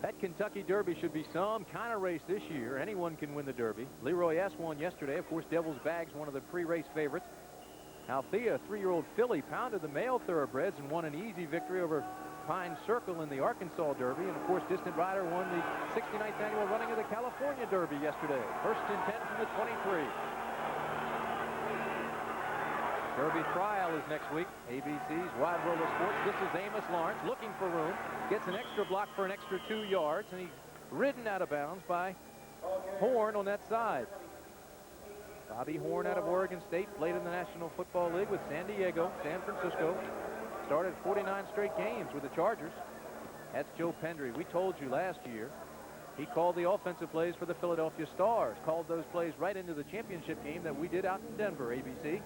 That Kentucky Derby should be some kind of race this year. Anyone can win the Derby. Leroy S. won yesterday. Of course, Devil's Bag's one of the pre-race favorites. Althea, 3-year-old filly, pounded the male thoroughbreds and won an easy victory over Pine Circle in the Arkansas Derby. And, of course, Distant Rider won the 69th annual running of the California Derby yesterday. First and 10 from the 23. Derby trial is next week. ABC's Wide World of Sports. This is Amos Lawrence looking for room. Gets an extra block for an extra 2 yards, and he's ridden out of bounds by Horn on that side. Bobby Horn out of Oregon State, played in the National Football League with San Diego, San Francisco. Started 49 straight games with the Chargers. That's Joe Pendry. We told you last year he called the offensive plays for the Philadelphia Stars. Called those plays right into the championship game that we did out in Denver, ABC.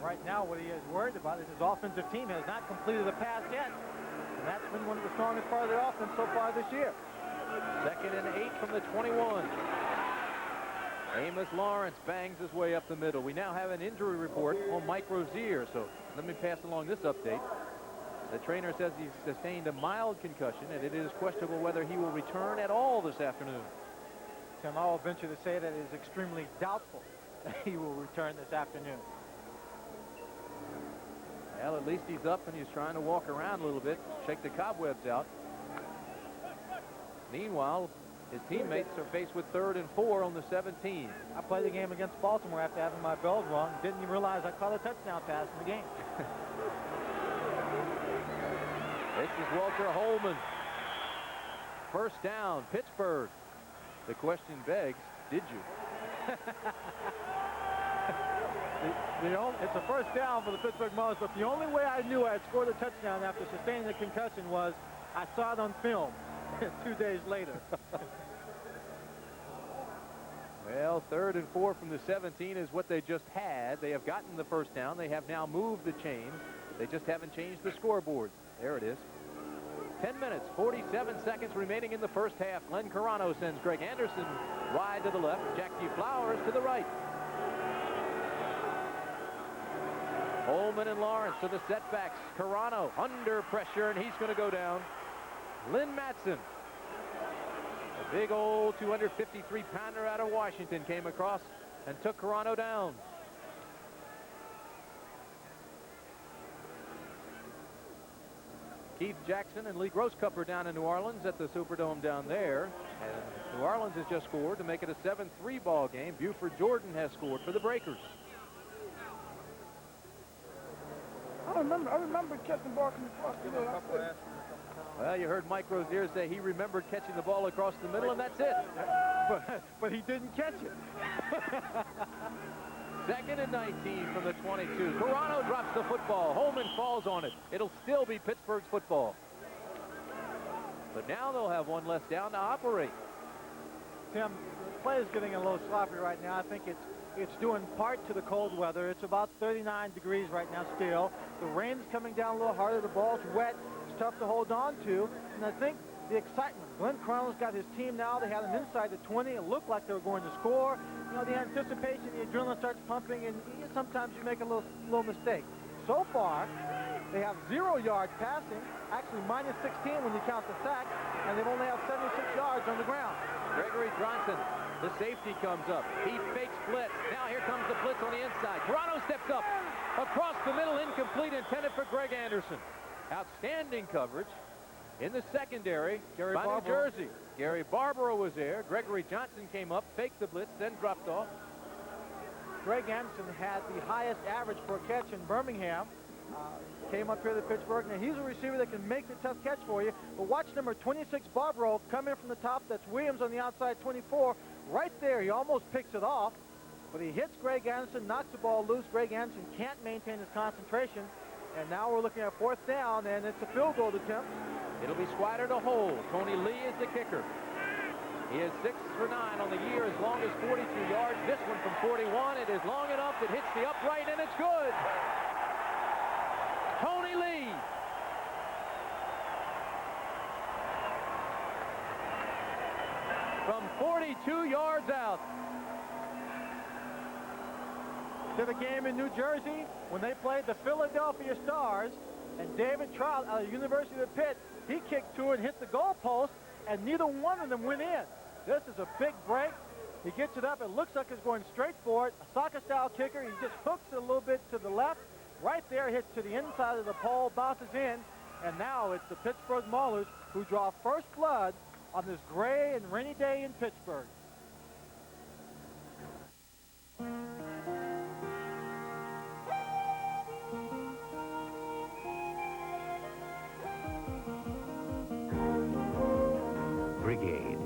Right now, what he is worried about is his offensive team has not completed a pass yet. And that's been one of the strongest part of their offense so far this year. Second and 8 from the 21. Amos Lawrence bangs his way up the middle. We now have an injury report on Mike Rozier, so let me pass along this update. The trainer says he's sustained a mild concussion, and it is questionable whether he will return at all this afternoon. Tim, I will venture to say that it is extremely doubtful that he will return this afternoon. Well, at least he's up and he's trying to walk around a little bit, shake the cobwebs out. Meanwhile, his teammates are faced with 3rd and 4 on the 17. I played the game against Baltimore after having my bells rung. Didn't even realize I caught a touchdown pass in the game. This is Walter Holman. First down, Pittsburgh. The question begs, did you? It's a first down for the Pittsburgh Maulers, but the only way I knew I had scored a touchdown after sustaining a concussion was I saw it on film 2 days later. Well, 3rd and 4 from the 17 is what they just had. They have gotten the first down. They have now moved the chains. They just haven't changed the scoreboard. There it is. 10 minutes, 47 seconds remaining in the first half. Glenn Carano sends Greg Anderson wide to the left. Jackie Flowers to the right. Holman and Lawrence to the setbacks. Carano under pressure, and he's going to go down. Lynn Matson, a big old 253-pounder out of Washington, came across and took Carano down. Keith Jackson and Lee Grosskupper down in New Orleans at the Superdome down there. And New Orleans has just scored to make it a 7-3 ball game. Buford Jordan has scored for the Breakers. I remember catching the ball from across the middle. Well, you heard Mike Rozier say he remembered catching the ball across the middle, and that's it. But he didn't catch it. 2nd and 19 from the 22. Carano drops the football. Holman falls on it. It'll still be Pittsburgh's football. But now they'll have one less down to operate. Tim, the play is getting a little sloppy right now. I think it's due in part to the cold weather. It's about 39 degrees right now still. The rain is coming down a little harder. The ball's wet. It's tough to hold on to. And I think the excitement. Glenn Carano's got his team now. They had him inside the 20. It looked like they were going to score. You know, the anticipation, the adrenaline starts pumping, and sometimes you make a little mistake. So far, they have 0 yards passing, actually minus 16 when you count the sack, and they've only have 76 yards on the ground. Gregory Johnson The safety comes up. He fakes blitz. Now here comes the blitz on the inside. Toronto steps up. Across the middle, incomplete, intended for Greg Anderson. Outstanding coverage in the secondary by New Jersey. Gary Barbaro was there. Gregory Johnson came up, faked the blitz, then dropped off. Greg Anderson had the highest average per catch in Birmingham. Came up here to Pittsburgh. Now, he's a receiver that can make the tough catch for you. But watch number 26, Barbaro, come in from the top. That's Williams on the outside, 24. Right there, he almost picks it off. But he hits Greg Anderson, knocks the ball loose. Greg Anderson can't maintain his concentration. And now we're looking at 4th down, and it's a field goal attempt. It'll be Swider to hold. Tony Lee is the kicker. He is 6 for 9 on the year, as long as 42 yards. This one from 41, it is long enough. It hits the upright, and it's good. Tony Lee. From 42 yards out. To the game in New Jersey when they played the Philadelphia Stars, and David Trout out of the University of Pitt, he kicked 2 and hit the goalpost, and neither one of them went in. This is a big break. He gets it up. It looks like it's going straight for it. A soccer-style kicker. He just hooks it a little bit to the left. Right there, hits to the inside of the pole, bounces in, and now it's the Pittsburgh Maulers who draw first blood on this gray and rainy day in Pittsburgh. Brigade,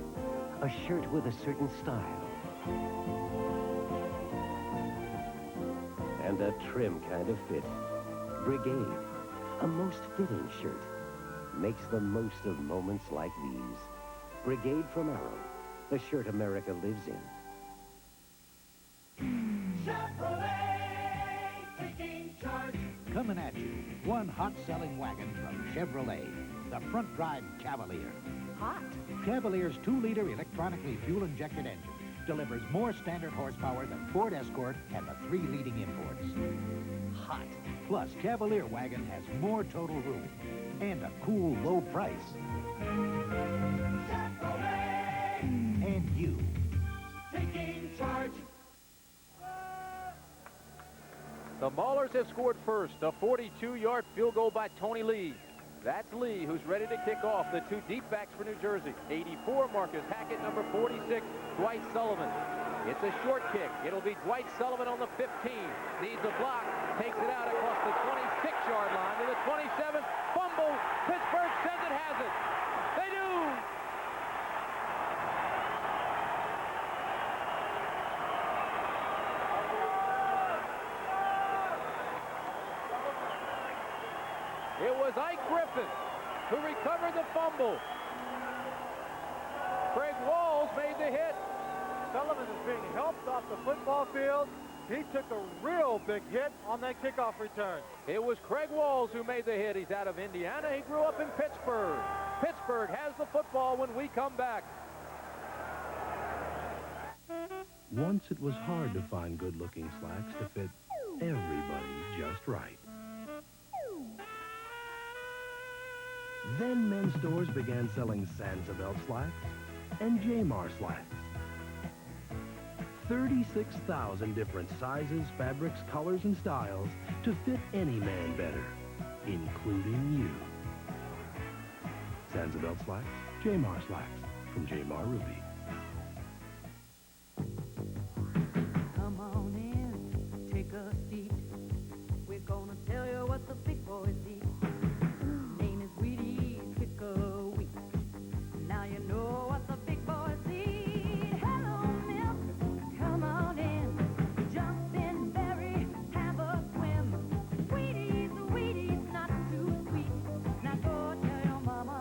a shirt with a certain style. And a trim kind of fit. Brigade, a most fitting shirt. Makes the most of moments like these. Brigade from Arrow, the shirt America lives in. Chevrolet, taking charge. Coming at you, one hot-selling wagon from Chevrolet, the front-drive Cavalier. Hot. Cavalier's 2-liter electronically fuel-injected engine delivers more standard horsepower than Ford Escort and the 3 leading imports. Hot. Plus, Cavalier wagon has more total room and a cool, low price. Chevrolet. And you. Taking charge. The Maulers have scored first. A 42-yard field goal by Tony Lee. That's Lee, who's ready to kick off. The 2 deep backs for New Jersey. 84, Marcus Hackett. Number 46, Dwight Sullivan. It's a short kick. It'll be Dwight Sullivan on the 15. Needs a block. Takes it out across the 26-yard line to the 27. Fumble. Pittsburgh says it has it. They do. It was Ike Griffin who recovered the fumble. Craig Walls made the hit. Sullivan is being helped off the football field. He took a real big hit on that kickoff return. It was Craig Walls who made the hit. He's out of Indiana. He grew up in Pittsburgh. Pittsburgh has the football when we come back. Once it was hard to find good-looking slacks to fit everybody just right. Then men's stores began selling Sansevelt slacks and Jamar slacks. 36,000 different sizes, fabrics, colors, and styles to fit any man better, including you. Sansevelt slacks, Jamar slacks, from Jamar Ruby. Come on in, take a seat. We're gonna tell you what the big boys eat. Name is Wheaties, pick a week. Now you know what the big boys eat. Hello, milk, come on in. Jump in, berry, have a swim. Wheaties, Wheaties, not too sweet. Now go tell your mama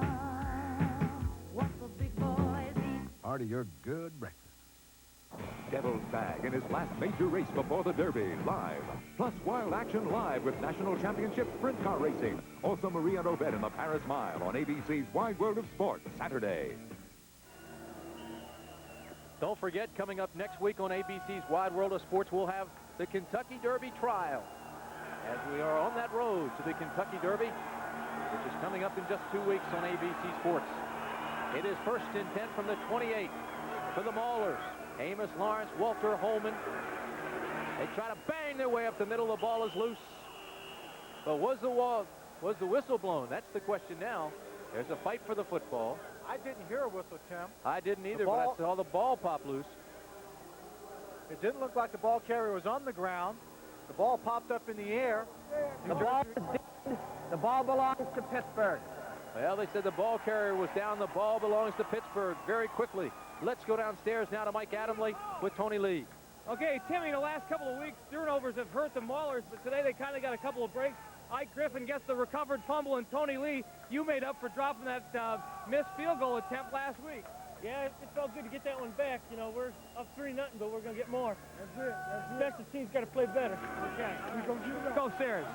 what the big boys eat. Part of your good breakfast. Devil's Bag in his last major race before the Derby, live. Plus Wild Action Live with National Championship Sprint Car Racing. Also Maria Robet in the Paris Mile on ABC's Wide World of Sport, Saturday. Don't forget, coming up next week on ABC's Wide World of Sports, we'll have the Kentucky Derby trial. As we are on that road to the Kentucky Derby, which is coming up in just 2 weeks on ABC Sports. It is 1st and 10 from the 28 for the Maulers. Amos Lawrence, Walter Holman. They try to bang their way up the middle. The ball is loose. But was the whistle blown? That's the question now. There's a fight for the football. I didn't hear a whistle, Tim. I didn't either, but I saw the ball pop loose. It didn't look like the ball carrier was on the ground. The ball popped up in the air. The ball is dead. The ball belongs to Pittsburgh. Well, they said the ball carrier was down. The ball belongs to Pittsburgh very quickly. Let's go downstairs now to Mike Adamle with Tony Lee. Okay, Timmy, the last couple of weeks, turnovers have hurt the Maulers, but today they kind of got a couple of breaks. Ike Griffin gets the recovered fumble, and Tony Lee, you made up for dropping that missed field goal attempt last week. Yeah, it felt good to get that one back. You know, we're up 3-0, but we're going to get more. That's it. Special team's got to play better. Okay. Go Sayers.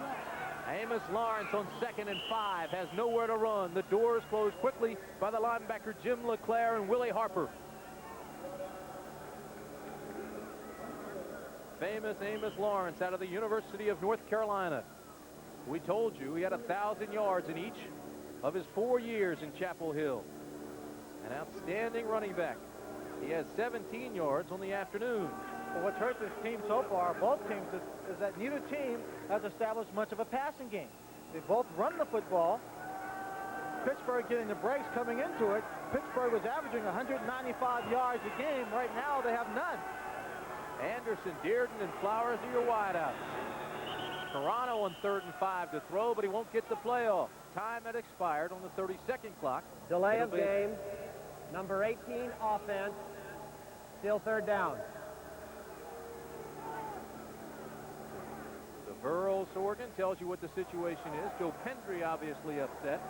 Amos Lawrence on 2nd and 5 has nowhere to run. The doors closed quickly by the linebacker Jim LeClaire and Willie Harper. Famous Amos Lawrence out of the University of North Carolina. We told you he had 1,000 yards in each of his 4 years in Chapel Hill. An outstanding running back. He has 17 yards on the afternoon. Well, what's hurt this team so far, both teams, is that neither team has established much of a passing game. They both run the football. Pittsburgh getting the breaks coming into it. Pittsburgh was averaging 195 yards a game. Right now, they have none. Anderson, Dearden, and Flowers are your wideouts. Toronto on 3rd and 5 to throw, but he won't get the playoff. Time had expired on the 32nd clock. Delay of game. Number 18 offense. Still 3rd down. The Burroughs organ tells you what the situation is. Joe Pendry obviously upset.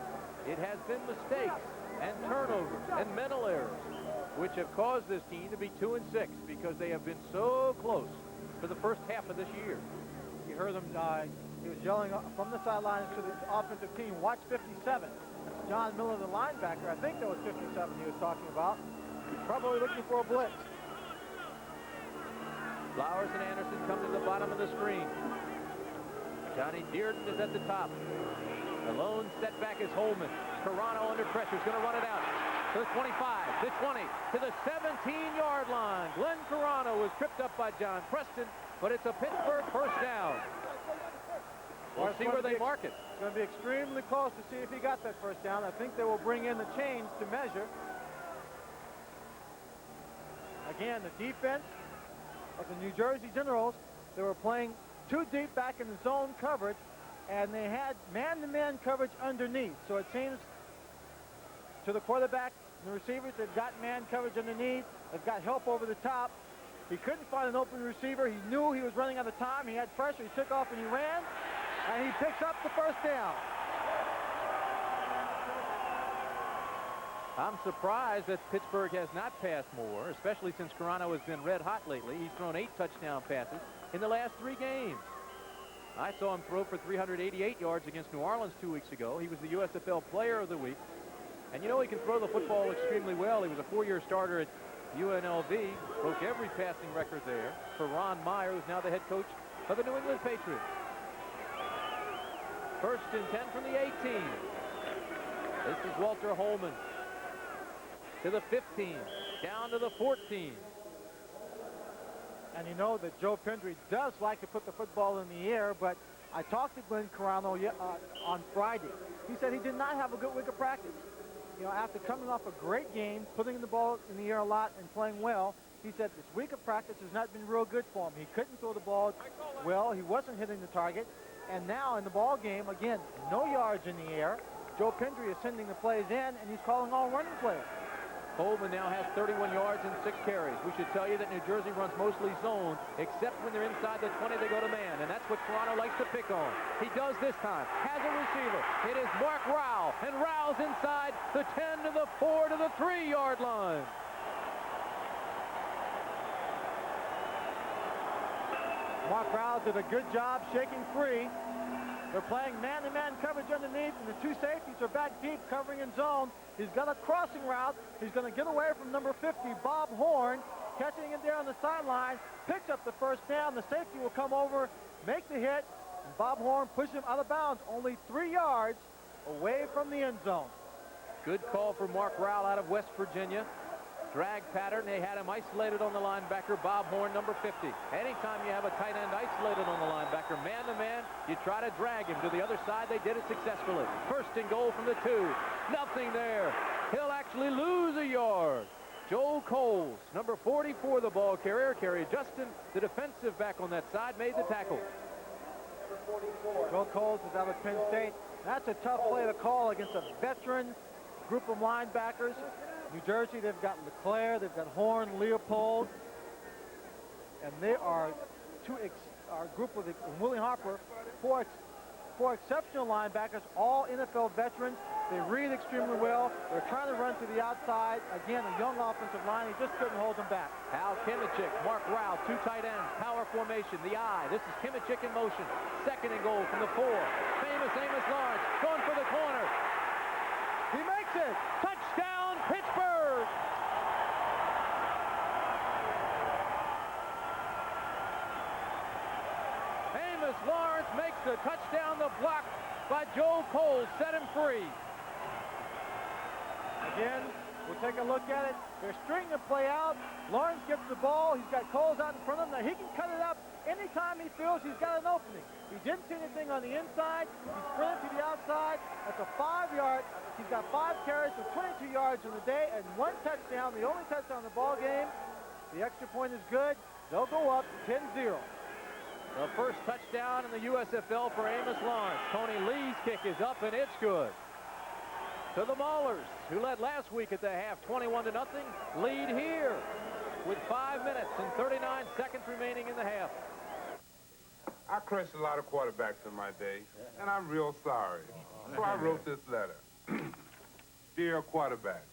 It has been mistakes and turnovers and mental errors which have caused this team to be 2-6 because they have been so close for the first half of this year. You heard him, he was yelling from the sidelines to the offensive team, watch 57. That's John Miller, the linebacker. I think that was 57 he was talking about. He's probably looking for a blitz. Flowers and Anderson come to the bottom of the screen. Johnny Dearden is at the top. The lone setback is Holman. Toronto under pressure is going to run it out. To the 25, the 20, to the 17-yard line. Glenn Toronto was tripped up by John Preston, but it's a Pittsburgh first down. We'll see where they mark it. It's going to be extremely close to see if he got that first down. I think they will bring in the chains to measure. Again, the defense of the New Jersey Generals, they were playing too deep back in the zone coverage, and they had man-to-man coverage underneath. So it seems to the quarterback and the receivers, they've got man coverage underneath. They've got help over the top. He couldn't find an open receiver. He knew he was running out of time. He had pressure. He took off and he ran, and he picks up the first down. I'm surprised that Pittsburgh has not passed more, especially since Toronto has been red hot lately. He's thrown 8 touchdown passes in the last 3 games. I saw him throw for 388 yards against New Orleans 2 weeks ago. He was the USFL Player of the Week. And you know he can throw the football extremely well. He was a 4-year starter at UNLV, broke every passing record there for Ron Meyer, who's now the head coach of the New England Patriots. 1st and 10 from the 18. This is Walter Holman. To the 15, down to the 14. And you know that Joe Pendry does like to put the football in the air, but I talked to Glenn Toronto on Friday. He said he did not have a good week of practice. You know, after coming off a great game, putting the ball in the air a lot and playing well, he said this week of practice has not been real good for him. He couldn't throw the ball well. He wasn't hitting the target. And now in the ball game, again, no yards in the air. Joe Pendry is sending the plays in, and he's calling all running plays. Holman now has 31 yards and 6 carries. We should tell you that New Jersey runs mostly zone, except when they're inside the 20, they go to man, and that's what Toronto likes to pick on. He does this time, has a receiver. It is Mark Rowell, and Rowell's inside the 10 to the 4 to the 3-yard line. Mark Rowell did a good job shaking free. They're playing man-to-man coverage underneath, and the 2 safeties are back deep covering in zone. He's got a crossing route. He's going to get away from number 50, Bob Horn, catching it there on the sideline, picks up the first down. The safety will come over, make the hit, and Bob Horn pushes him out of bounds, only 3 yards away from the end zone. Good call for Mark Rowell out of West Virginia. Drag pattern, they had him isolated on the linebacker, Bob Horn, number 50. Anytime you have a tight end isolated on the linebacker, man-to-man, you try to drag him to the other side. They did it successfully. First and goal from the 2. Nothing there. He'll actually lose a yard. Joe Coles, number 44, the ball carrier. Kerry Justin, the defensive back on that side, made the tackle. Joe Coles is out of Penn State. That's a tough play to call against a veteran group of linebackers. New Jersey, they've got LeClaire, they've got Horn, Leopold, and they are our group of Willie Harper, four exceptional linebackers, all NFL veterans. They read extremely well. They're trying to run to the outside. Again, a young offensive line. He just couldn't hold them back. Hal Kimichik, Mark Rowell, 2 tight ends, power formation, the I. This is Kimichik in motion. Second and goal from the 4. Famous Amos Lawrence going for the corner. He makes it. Touchdown, Pittsburgh! Amos Lawrence makes the touchdown. The block by Joe Coles set him free. Again, we'll take a look at it. They're stringing the play out. Lawrence gets the ball. He's got Coles out in front of him. Now, he can cut it up anytime he feels he's got an opening. He didn't see anything on the inside. He sprinted to the outside. That's a 5-yard. He's got 5 carries for 22 yards in the day and 1 touchdown, the only touchdown in the ball game. The extra point is good. They'll go up 10-0. The first touchdown in the USFL for Amos Lawrence. Tony Lee's kick is up, and it's good. To the Maulers, who led last week at the half, 21-0, lead here with 5 minutes and 39 seconds remaining in the half. I crushed a lot of quarterbacks in my day, and I'm real sorry. So I wrote this letter. Dear quarterback,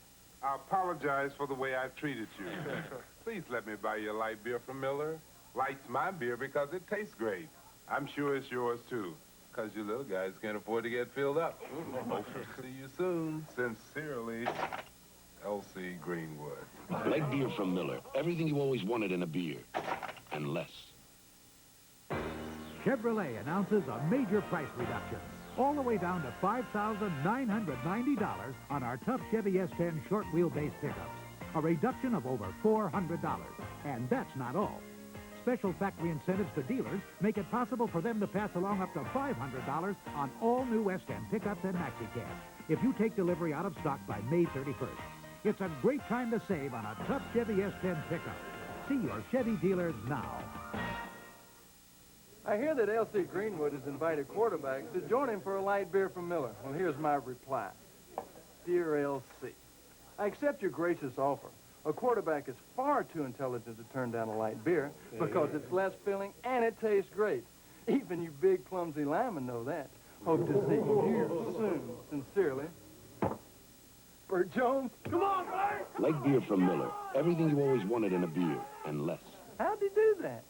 I apologize for the way I treated you. Please let me buy you a light beer from Miller. Light's my beer because it tastes great. I'm sure it's yours, too, because you little guys can't afford to get filled up. Hope to see you soon. Sincerely, L.C. Greenwood. Light beer from Miller. Everything you always wanted in a beer, and less. Chevrolet announces a major price reduction, all the way down to $5,990 on our tough Chevy S10 short wheelbase pickups. A reduction of over $400. And that's not all. Special factory incentives to dealers make it possible for them to pass along up to $500 on all new S10 pickups and maxi-cabs if you take delivery out of stock by May 31st. It's a great time to save on a tough Chevy S10 pickup. See your Chevy dealers now. I hear that L.C. Greenwood has invited quarterbacks to join him for a light beer from Miller. Well, here's my reply. Dear L.C., I accept your gracious offer. A quarterback is far too intelligent to turn down a light beer because it's less filling and it tastes great. Even you big, clumsy linemen know that. Hope to see you here soon. Sincerely, Bert Jones. Come on, Bert! Light beer from Miller. Everything you always wanted in a beer, and less. How'd he do that?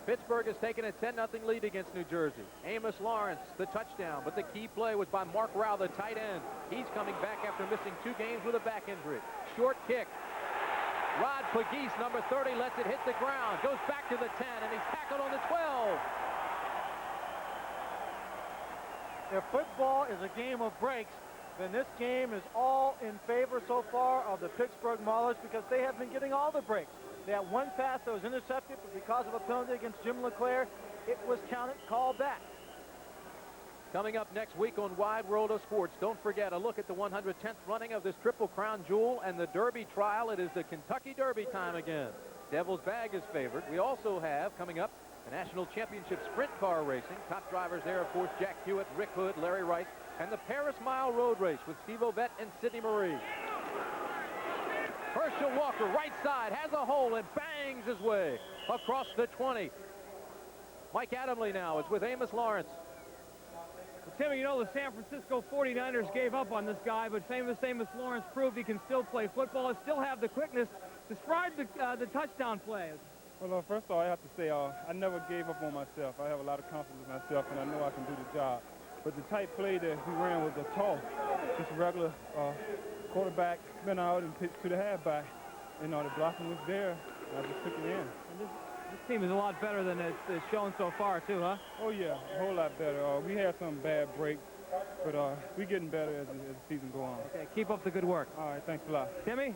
Pittsburgh has taken a 10-0 lead against New Jersey. Amos Lawrence, the touchdown, but the key play was by Mark Rowell, the tight end. He's coming back after missing 2 games with a back injury. Short kick. Rod Pagese, number 30, lets it hit the ground. Goes back to the 10, and he's tackled on the 12. If football is a game of breaks, then this game is all in favor so far of the Pittsburgh Maulers because they have been getting all the breaks. They had 1 pass that was intercepted, but because of a penalty against Jim LeClaire, it was called back. Coming up next week on Wide World of Sports, don't forget a look at the 110th running of this Triple Crown Jewel and the Derby trial. It is the Kentucky Derby time again. Devil's Bag is favored. We also have, coming up, the National Championship Sprint Car Racing. Top drivers there, of course, Jack Hewitt, Rick Hood, Larry Rice, and the Paris Mile Road Race with Steve Ovett and Sidney Marie. Herschel Walker, right side, has a hole and bangs his way across the 20. Mike Adamle now is with Amos Lawrence. Well, Timmy, you know the San Francisco 49ers gave up on this guy, but famous Amos Lawrence proved he can still play football and still have the quickness. Describe the touchdown play. Well, first of all, I have to say I never gave up on myself. I have a lot of confidence in myself, and I know I can do the job. But the tight play that he ran was a toss. Just a regular quarterback spin out and pitch to the halfback. You know, the blocking was there. I just took it in. And this team is a lot better than it's shown so far, too, huh? Oh, yeah, a whole lot better. We had some bad breaks. But we're getting better as the season goes on. Okay, keep up the good work. All right, thanks a lot. Timmy?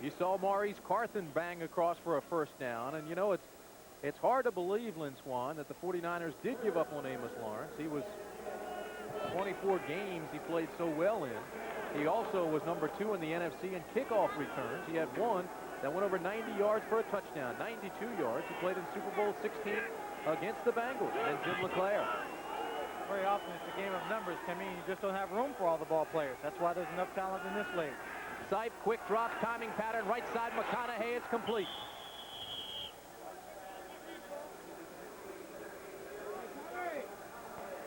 You saw Maurice Carthen bang across for a first down, and you know it's hard to believe, Lynn Swan, that the 49ers did give up on Amos Lawrence. He was 24 games he played so well in. He also was number 2 in the NFC in kickoff returns. He had one that went over 90 yards for a touchdown, 92 yards. He played in Super Bowl 16 against the Bengals and Jim LeClaire. Very often it's a game of numbers, Timmy. You just don't have room for all the ball players. That's why there's enough talent in this league. Sipe, quick drop, timing pattern, right side, McConaughey, it's complete.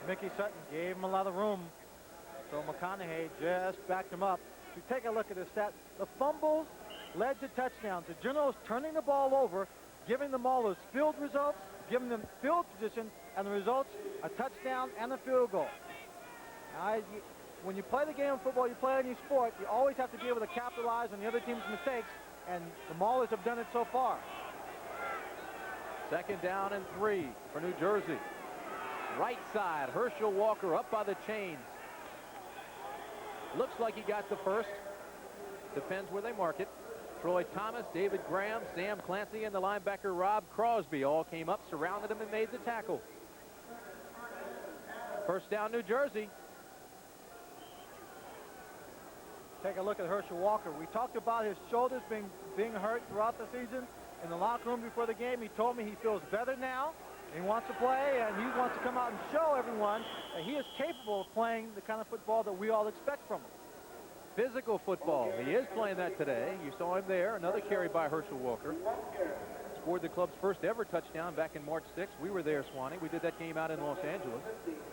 Mickey Sutton gave him a lot of room, so McConaughey just backed him up. If you take a look at his stats, the fumbles led to touchdowns. The Generals turning the ball over, giving the Maulers field results, giving them field position, and the results, a touchdown and a field goal. Now, when you play the game of football, you play any sport, you always have to be able to capitalize on the other team's mistakes, and the Maulers have done it so far. 2nd down and 3 for New Jersey. Right side, Herschel Walker up by the chains. Looks like he got the first. Depends where they mark it. Troy Thomas, David Graham, Sam Clancy, and the linebacker Rob Crosby all came up, surrounded him, and made the tackle. First down, New Jersey. Take a look at Herschel Walker. We talked about his shoulders being hurt throughout the season. In the locker room before the game, he told me he feels better now. He wants to play, and he wants to come out and show everyone that he is capable of playing the kind of football that we all expect from him. Physical football. He is playing that today. You saw him there. Another carry by Herschel Walker. Scored the club's first ever touchdown back in March 6th. We were there, Swanee. We did that game out in Los Angeles.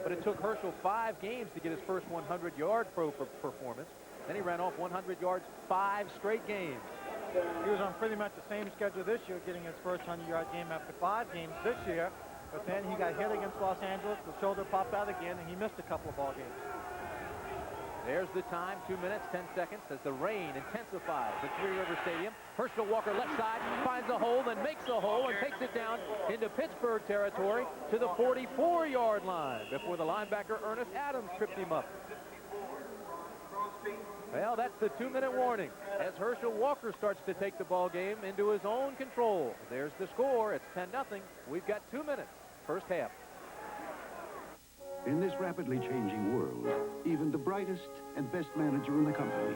But it took Herschel 5 games to get his first 100-yard pro performance. Then he ran off 100 yards 5 straight games. He was on pretty much the same schedule this year, getting his first 100-yard game after 5 games this year. But then he got hit against Los Angeles. The shoulder popped out again, and he missed a couple of ball games. There's the time, 2 minutes, 10 seconds, as the rain intensifies at Three River Stadium. Herschel Walker left side, finds a hole, then makes a hole, and takes it down into Pittsburgh territory to the 44-yard line before the linebacker Ernest Adams tripped him up. Well, that's the 2-minute warning as Herschel Walker starts to take the ball game into his own control. There's the score. It's 10-0. We've got 2 minutes, first half. In this rapidly changing world, even the brightest and best manager in the company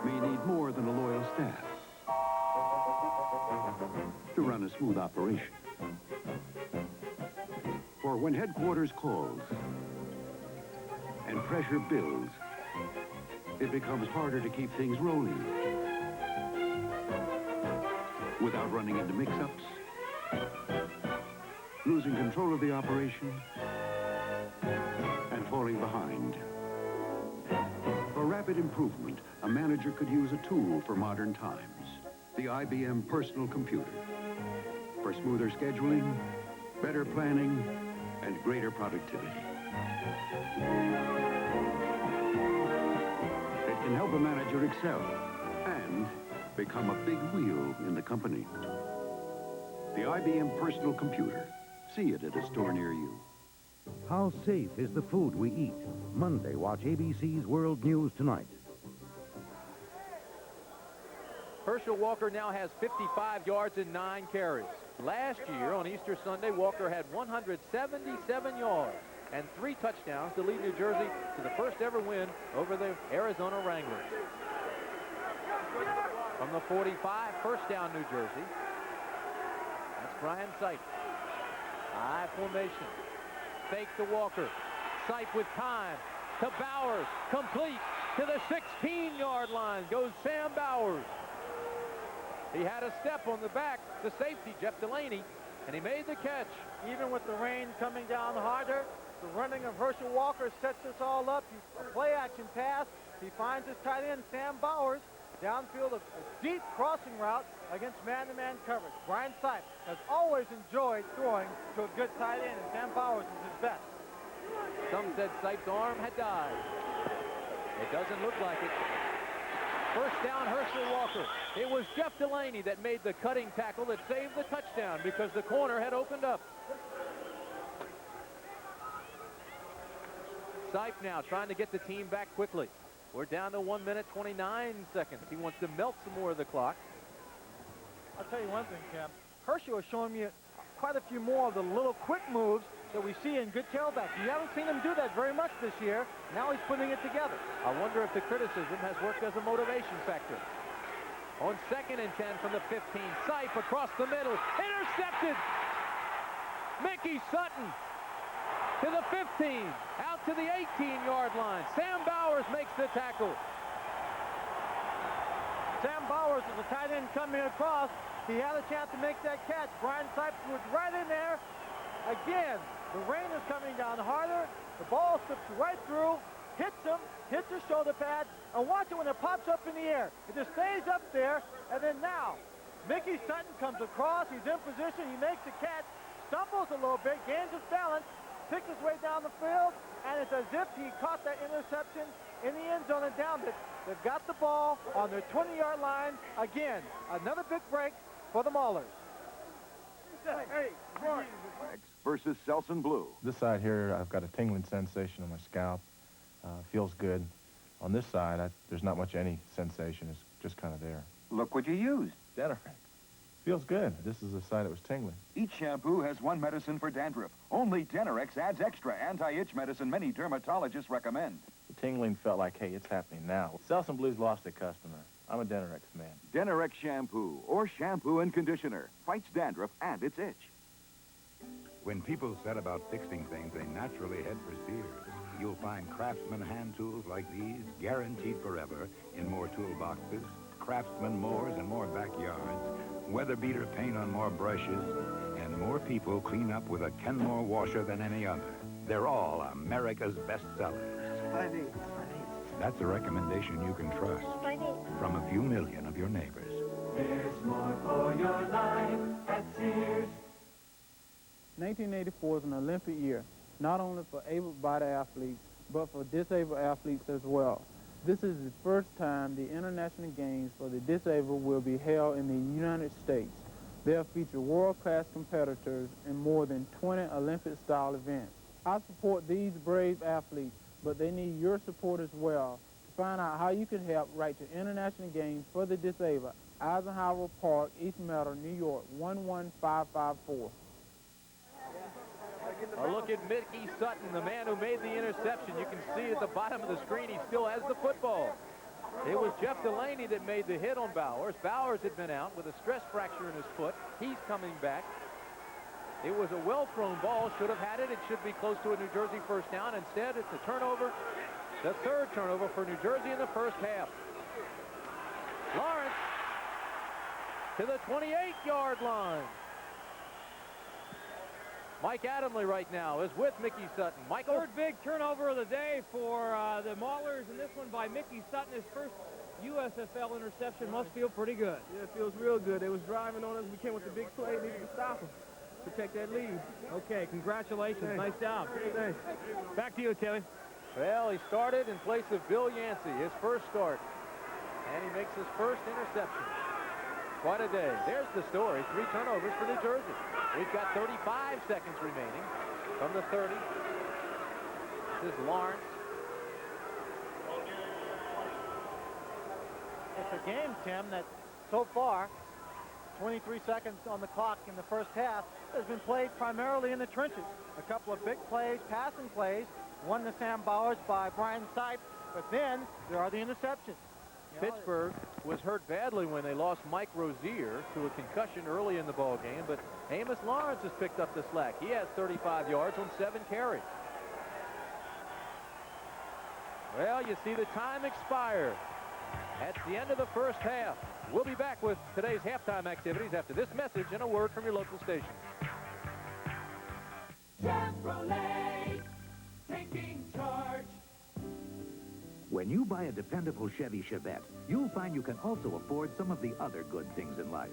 may need more than a loyal staff to run a smooth operation. For when headquarters calls and pressure builds, it becomes harder to keep things rolling without running into mix-ups, losing control of the operation, and falling behind. For rapid improvement, a manager could use a tool for modern times, the IBM personal computer, for smoother scheduling, better planning, and greater productivity. It can help a manager excel and become a big wheel in the company. The IBM personal computer. See it at a store near you. How safe is the food we eat? Monday, watch ABC's World News Tonight. Herschel Walker now has 55 yards and 9 carries. Last year, on Easter Sunday, Walker had 177 yards and 3 touchdowns to lead New Jersey to the first ever win over the Arizona Wranglers. From the 45, first down, New Jersey. That's Brian Sipe. High formation. Fake to Walker. Sipe with time to Bowers. Complete to the 16-yard line goes Sam Bowers. He had a step on the back, the safety, Jeff Delaney, and he made the catch. Even with the rain coming down harder, the running of Herschel Walker sets this all up. A play-action pass. He finds his tight end, Sam Bowers, downfield, a deep crossing route against man-to-man coverage. Brian Sipe has always enjoyed throwing to a good tight end, and Sam Bowers is his best. Some said Sipe's arm had died. It doesn't look like it. First down, Herschel Walker. It was Jeff Delaney that made the cutting tackle that saved the touchdown because the corner had opened up. Sipe now trying to get the team back quickly. We're down to 1 minute, 29 seconds. He wants to melt some more of the clock. I'll tell you one thing, Tim. Herschel is showing me quite a few more of the little quick moves that we see in good tailbacks. You haven't seen him do that very much this year. Now he's putting it together. I wonder if the criticism has worked as a motivation factor. On 2nd and 10 from the 15, Sipe across the middle, intercepted. Mickey Sutton to the 15, out to the 18-yard line. Sam Bowers makes the tackle. Sam Bowers is a tight end coming across. He had a chance to make that catch. Brian Sipes was right in there. Again, the rain is coming down harder. The ball slips right through, hits him, hits his shoulder pad, and watch it when it pops up in the air. It just stays up there, and then now, Mickey Sutton comes across. He's in position. He makes the catch, stumbles a little bit, gains his balance, picks his way down the field, and it's as if he caught that interception in the end zone and downed it. They've got the ball on their 20-yard line. Again, another big break for the Maulers. Hey, Versus Selsun Blue. This side here, I've got a tingling sensation on my scalp. Feels good. On this side, there's not much any sensation. It's just kind of there. Look what you used. Denafric. Feels good. This is the side that was tingling. Each shampoo has one medicine for dandruff. Only Denerex adds extra anti-itch medicine many dermatologists recommend. The tingling felt like, hey, it's happening now. Selsun Blue's lost a customer. I'm a Denerex man. Denerex shampoo, or shampoo and conditioner, fights dandruff and its itch. When people set about fixing things, they naturally head for Sears. You'll find Craftsman hand tools like these, guaranteed forever, in more toolboxes, Craftsman mowers in more backyards, weather beater paint on more brushes, and more people clean up with a Kenmore washer than any other. They're all America's best sellers. Funny. That's a recommendation you can trust from a few million of your neighbors. There's more for your life at Sears. 1984 is an Olympic year, not only for able-bodied athletes, but for disabled athletes as well. This is the first time the International Games for the Disabled will be held in the United States. They'll feature world-class competitors in more than 20 Olympic-style events. I support these brave athletes, but they need your support as well. To find out how you can help, write to International Games for the Disabled, Eisenhower Park, East Meadow, New York, 11554. A look at Mickey Sutton, the man who made the interception. You can see at the bottom of the screen he still has the football. It was Jeff Delaney that made the hit on Bowers. Bowers had been out with a stress fracture in his foot. He's coming back. It was a well-thrown ball. Should have had it. It should be close to a New Jersey first down. Instead, it's a turnover. The third turnover for New Jersey in the first half. Lawrence to the 28-yard line. Mike Adamley right now is with Mickey Sutton. Michael? Third big turnover of the day for the Maulers, and this one by Mickey Sutton, his first USFL interception. Must feel pretty good. Yeah, it feels real good. They was driving on us. We came with the big play, needed to stop them to take that lead. Okay, congratulations. Thanks. Nice job. Thanks. Back to you, Timmy. Well, he started in place of Bill Yancey, his first start, and he makes his first interception. Quite a day. There's the story. 3 turnovers for New Jersey. We've got 35 seconds remaining from the 30. This is Lawrence. It's a game, Tim, that so far, 23 seconds on the clock in the first half, has been played primarily in the trenches. A couple of big plays, passing plays, one to Sam Bowers by Brian Sipe, but then there are the interceptions. Pittsburgh was hurt badly when they lost Mike Rozier to a concussion early in the ball game, but Amos Lawrence has picked up the slack. He has 35 yards on 7 carries. Well, you see the time expire at the end of the first half. We'll be back with today's halftime activities after this message and a word from your local station. Chevrolet, taking charge. When you buy a dependable Chevy Chevette, you'll find you can also afford some of the other good things in life.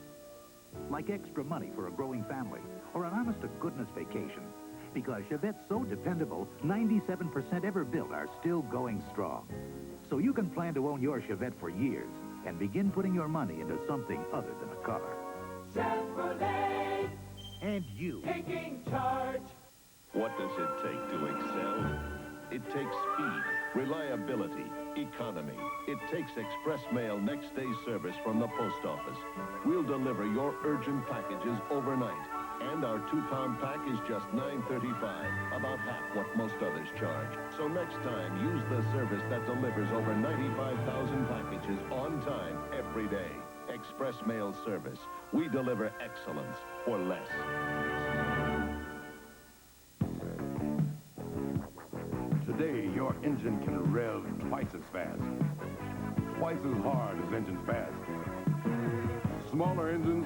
Like extra money for a growing family, or an honest-to-goodness vacation. Because Chevette's so dependable, 97% ever built are still going strong. So you can plan to own your Chevette for years and begin putting your money into something other than a car. Chevrolet, And you. taking charge. What does it take to excel? It takes speed, reliability, economy. It takes express mail next day service from the post office. We'll deliver your urgent packages overnight. And our 2-pound pack is just $9.35, about half what most others charge. So next time, use the service that delivers over 95,000 packages on time every day. Express mail service. We deliver excellence for less. Today, your engine can rev twice as fast, twice as hard as engines fast. Smaller engines,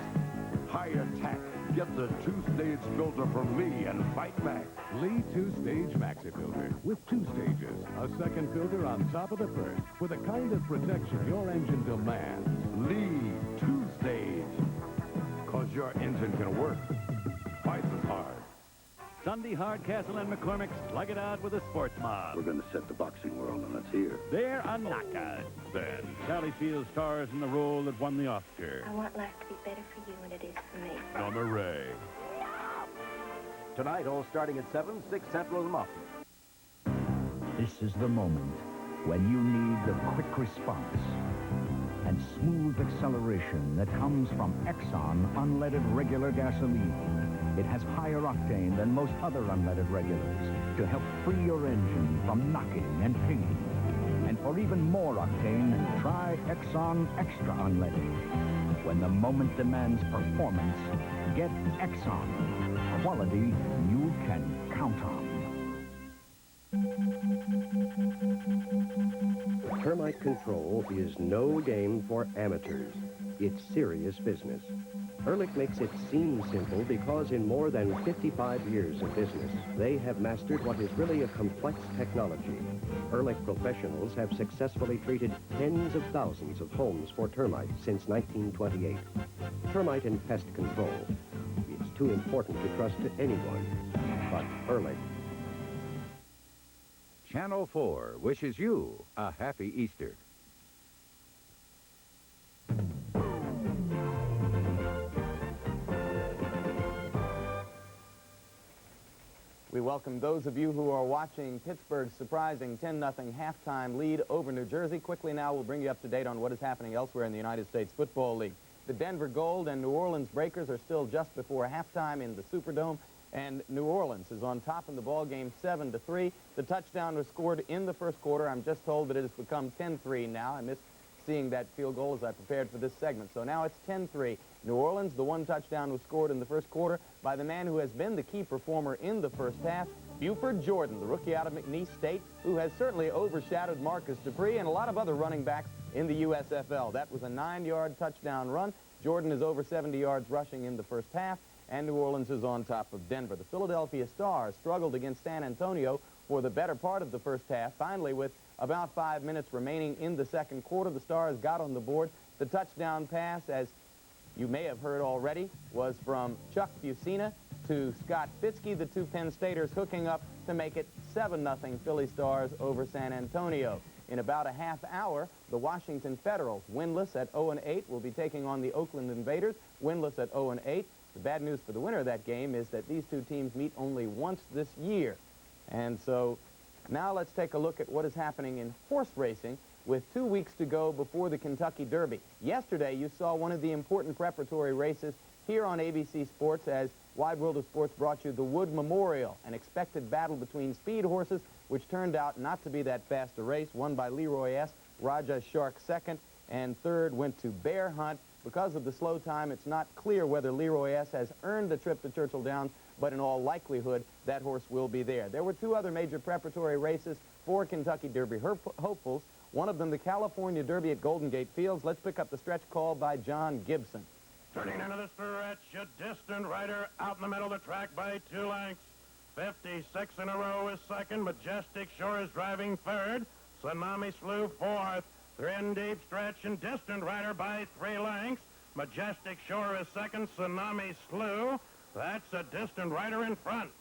higher tack. Get the 2-stage filter from Lee and fight back. Lee 2-stage Maxi filter with 2 stages. A second filter on top of the first for the kind of protection your engine demands. Lee 2-stage. Cause your engine can work twice as hard. Sunday, Hardcastle and McCormick slug it out with a sports mob. We're going to set the boxing world on its ear. They're a knockout. Then, Sally Field stars in the role that won the Oscar. I want life to be better for you than it is for me. Norma Ray. Tonight, all starting at 7, 6 Central and Muffin. This is the moment when you need the quick response and smooth acceleration that comes from Exxon unleaded regular gasoline. It has higher octane than most other unleaded regulars to help free your engine from knocking and pinging. And for even more octane, try Exxon Extra Unleaded. When the moment demands performance, get Exxon. Quality you can count on. Termite control is no game for amateurs. It's serious business. Ehrlich makes it seem simple because in more than 55 years of business, they have mastered what is really a complex technology. Ehrlich professionals have successfully treated tens of thousands of homes for termites since 1928. Termite and pest control. It's too important to trust to anyone but Ehrlich. Channel 4 wishes you a happy Easter. We welcome those of you who are watching Pittsburgh's surprising 10-0 halftime lead over New Jersey. Quickly now, we'll bring you up to date on what is happening elsewhere in the United States Football League. The Denver Gold and New Orleans Breakers are still just before halftime in the Superdome, and New Orleans is on top in the ball game 7-3. The touchdown was scored in the first quarter. I'm just told that it has become 10-3 now. I missed seeing that field goal as I prepared for this segment. So now it's 10-3. New Orleans, the one touchdown was scored in the first quarter by the man who has been the key performer in the first half, Buford Jordan, the rookie out of McNeese State, who has certainly overshadowed Marcus Dupree and a lot of other running backs in the USFL. That was a 9-yard touchdown run. Jordan is over 70 yards rushing in the first half, and New Orleans is on top of Denver. The Philadelphia Stars struggled against San Antonio for the better part of the first half. Finally, with about 5 minutes remaining in the second quarter, the Stars got on the board. The touchdown pass, as you may have heard already, was from Chuck Fusina to Scott Fitzke, the two Penn Staters hooking up to make it 7-0 Philly Stars over San Antonio. In about a half hour, the Washington Federals, winless at 0-8, will be taking on the Oakland Invaders, winless at 0-8. The bad news for the winner of that game is that these two teams meet only once this year. And so now let's take a look at what is happening in horse racing with 2 weeks to go before the Kentucky Derby. Yesterday, you saw one of the important preparatory races here on ABC Sports as Wide World of Sports brought you the Wood Memorial, an expected battle between speed horses, which turned out not to be that fast a race, won by Leroy S., Raja Shark second, and third went to Bear Hunt. Because of the slow time, it's not clear whether Leroy S. has earned the trip to Churchill Downs, but in all likelihood, that horse will be there. There were two other major preparatory races for Kentucky Derby hopefuls. One of them, the California Derby at Golden Gate Fields. Let's pick up the stretch called by John Gibson. Turning into the stretch, a distant rider out in the middle of the track by 2 lengths. 56 in a row is second. Majestic Shore is driving third. Tsunami Slew fourth. They're in deep stretch and distant rider by 3 lengths. Majestic Shore is second. Tsunami Slew. That's a distant rider in front.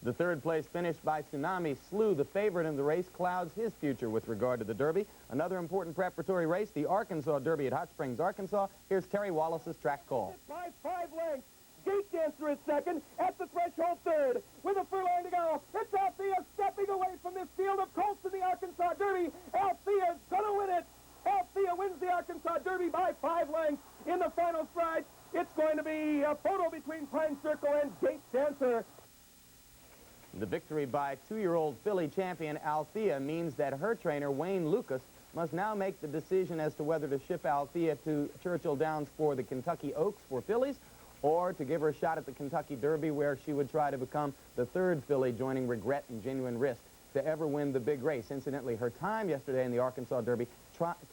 The third place finish by Tsunami Slew, the favorite in the race, clouds his future with regard to the Derby. Another important preparatory race, the Arkansas Derby at Hot Springs, Arkansas. Here's Terry Wallace's track call. By 5 lengths. Gate Dancer is second. At the threshold, third. With a furlong to go, it's Althea stepping away from this field of colts in the Arkansas Derby. Althea's going to win it. Althea wins the Arkansas Derby by 5 lengths. In the final stride, it's going to be a photo between Pine Circle and Gate Dancer. The victory by 2-year-old filly champion Althea means that her trainer, Wayne Lucas, must now make the decision as to whether to ship Althea to Churchill Downs for the Kentucky Oaks for fillies or to give her a shot at the Kentucky Derby, where she would try to become the 3rd filly, joining Regret and Genuine Risk, to ever win the big race. Incidentally, her time yesterday in the Arkansas Derby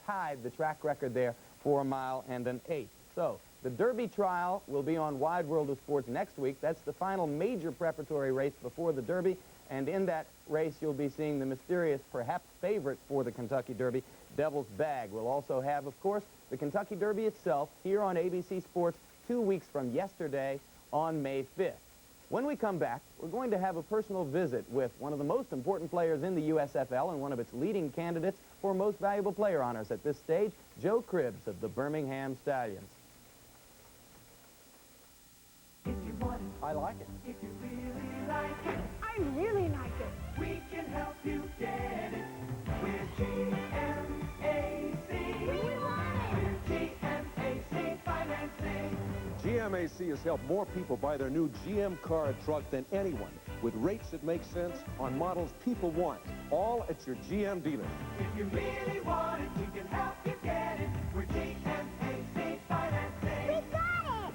tied the track record there for 1 mile and an 1/8. So the Derby trial will be on Wide World of Sports next week. That's the final major preparatory race before the Derby. And in that race, you'll be seeing the mysterious, perhaps favorite for the Kentucky Derby, Devil's Bag. We'll also have, of course, the Kentucky Derby itself here on ABC Sports 2 weeks from yesterday on May 5th. When we come back, we're going to have a personal visit with one of the most important players in the USFL and one of its leading candidates for Most Valuable Player honors at this stage, Joe Cribbs of the Birmingham Stallions. I like it. If you really like it, I really like it. We can help you get it. We're GMAC. We want it. We're GMAC Financing. GMAC has helped more people buy their new GM car or truck than anyone, with rates that make sense on models people want, all at your GM dealer. If you really want it, we can help you get it. We're GMAC Financing. We got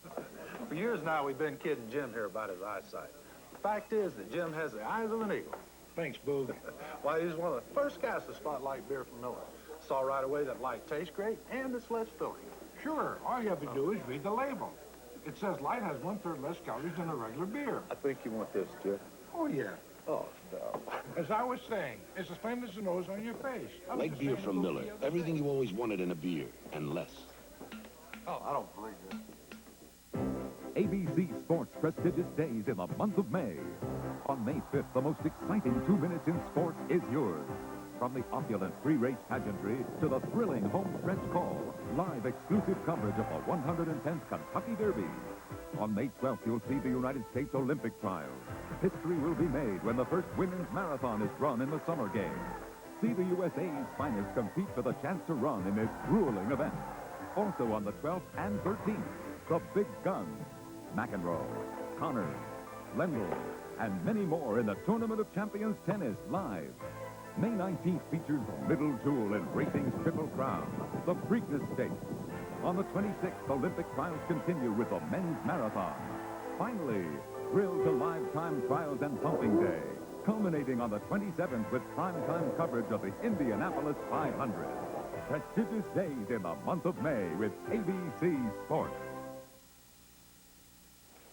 it! For years now, we've been kidding Jim here about his eyesight. The fact is that Jim has the eyes of an eagle. Thanks, Boog. Why, he's one of the first guys to spot light beer from Miller. Saw right away that light tastes great and it's less filling. Sure, all you have to do is read the label. It says light has 1/3 less calories than a regular beer. I think you want this, Jim. Oh, yeah. Oh, no. As I was saying, it's the same as the nose on your face. Like beer from Miller, everything you always wanted in a beer, and less. Oh, I don't believe this. ABC Sports prestigious days in the month of May. On May 5th, the most exciting 2 minutes in sports is yours. From the opulent pre-race pageantry to the thrilling home stretch call, live exclusive coverage of the 110th Kentucky Derby. On May 12th, you'll see the United States Olympic trials. History will be made when the first women's marathon is run in the Summer Games. See the USA's finest compete for the chance to run in this grueling event. Also on the 12th and 13th, the big guns, McEnroe, Connors, Lendl, and many more in the Tournament of Champions Tennis live. May 19th features the middle jewel in racing's Triple Crown, the Preakness Stakes. On the 26th, Olympic trials continue with the men's marathon. Finally, thrill to live time trials and pumping day, culminating on the 27th with prime-time coverage of the Indianapolis 500. Prestigious days in the month of May with ABC Sports.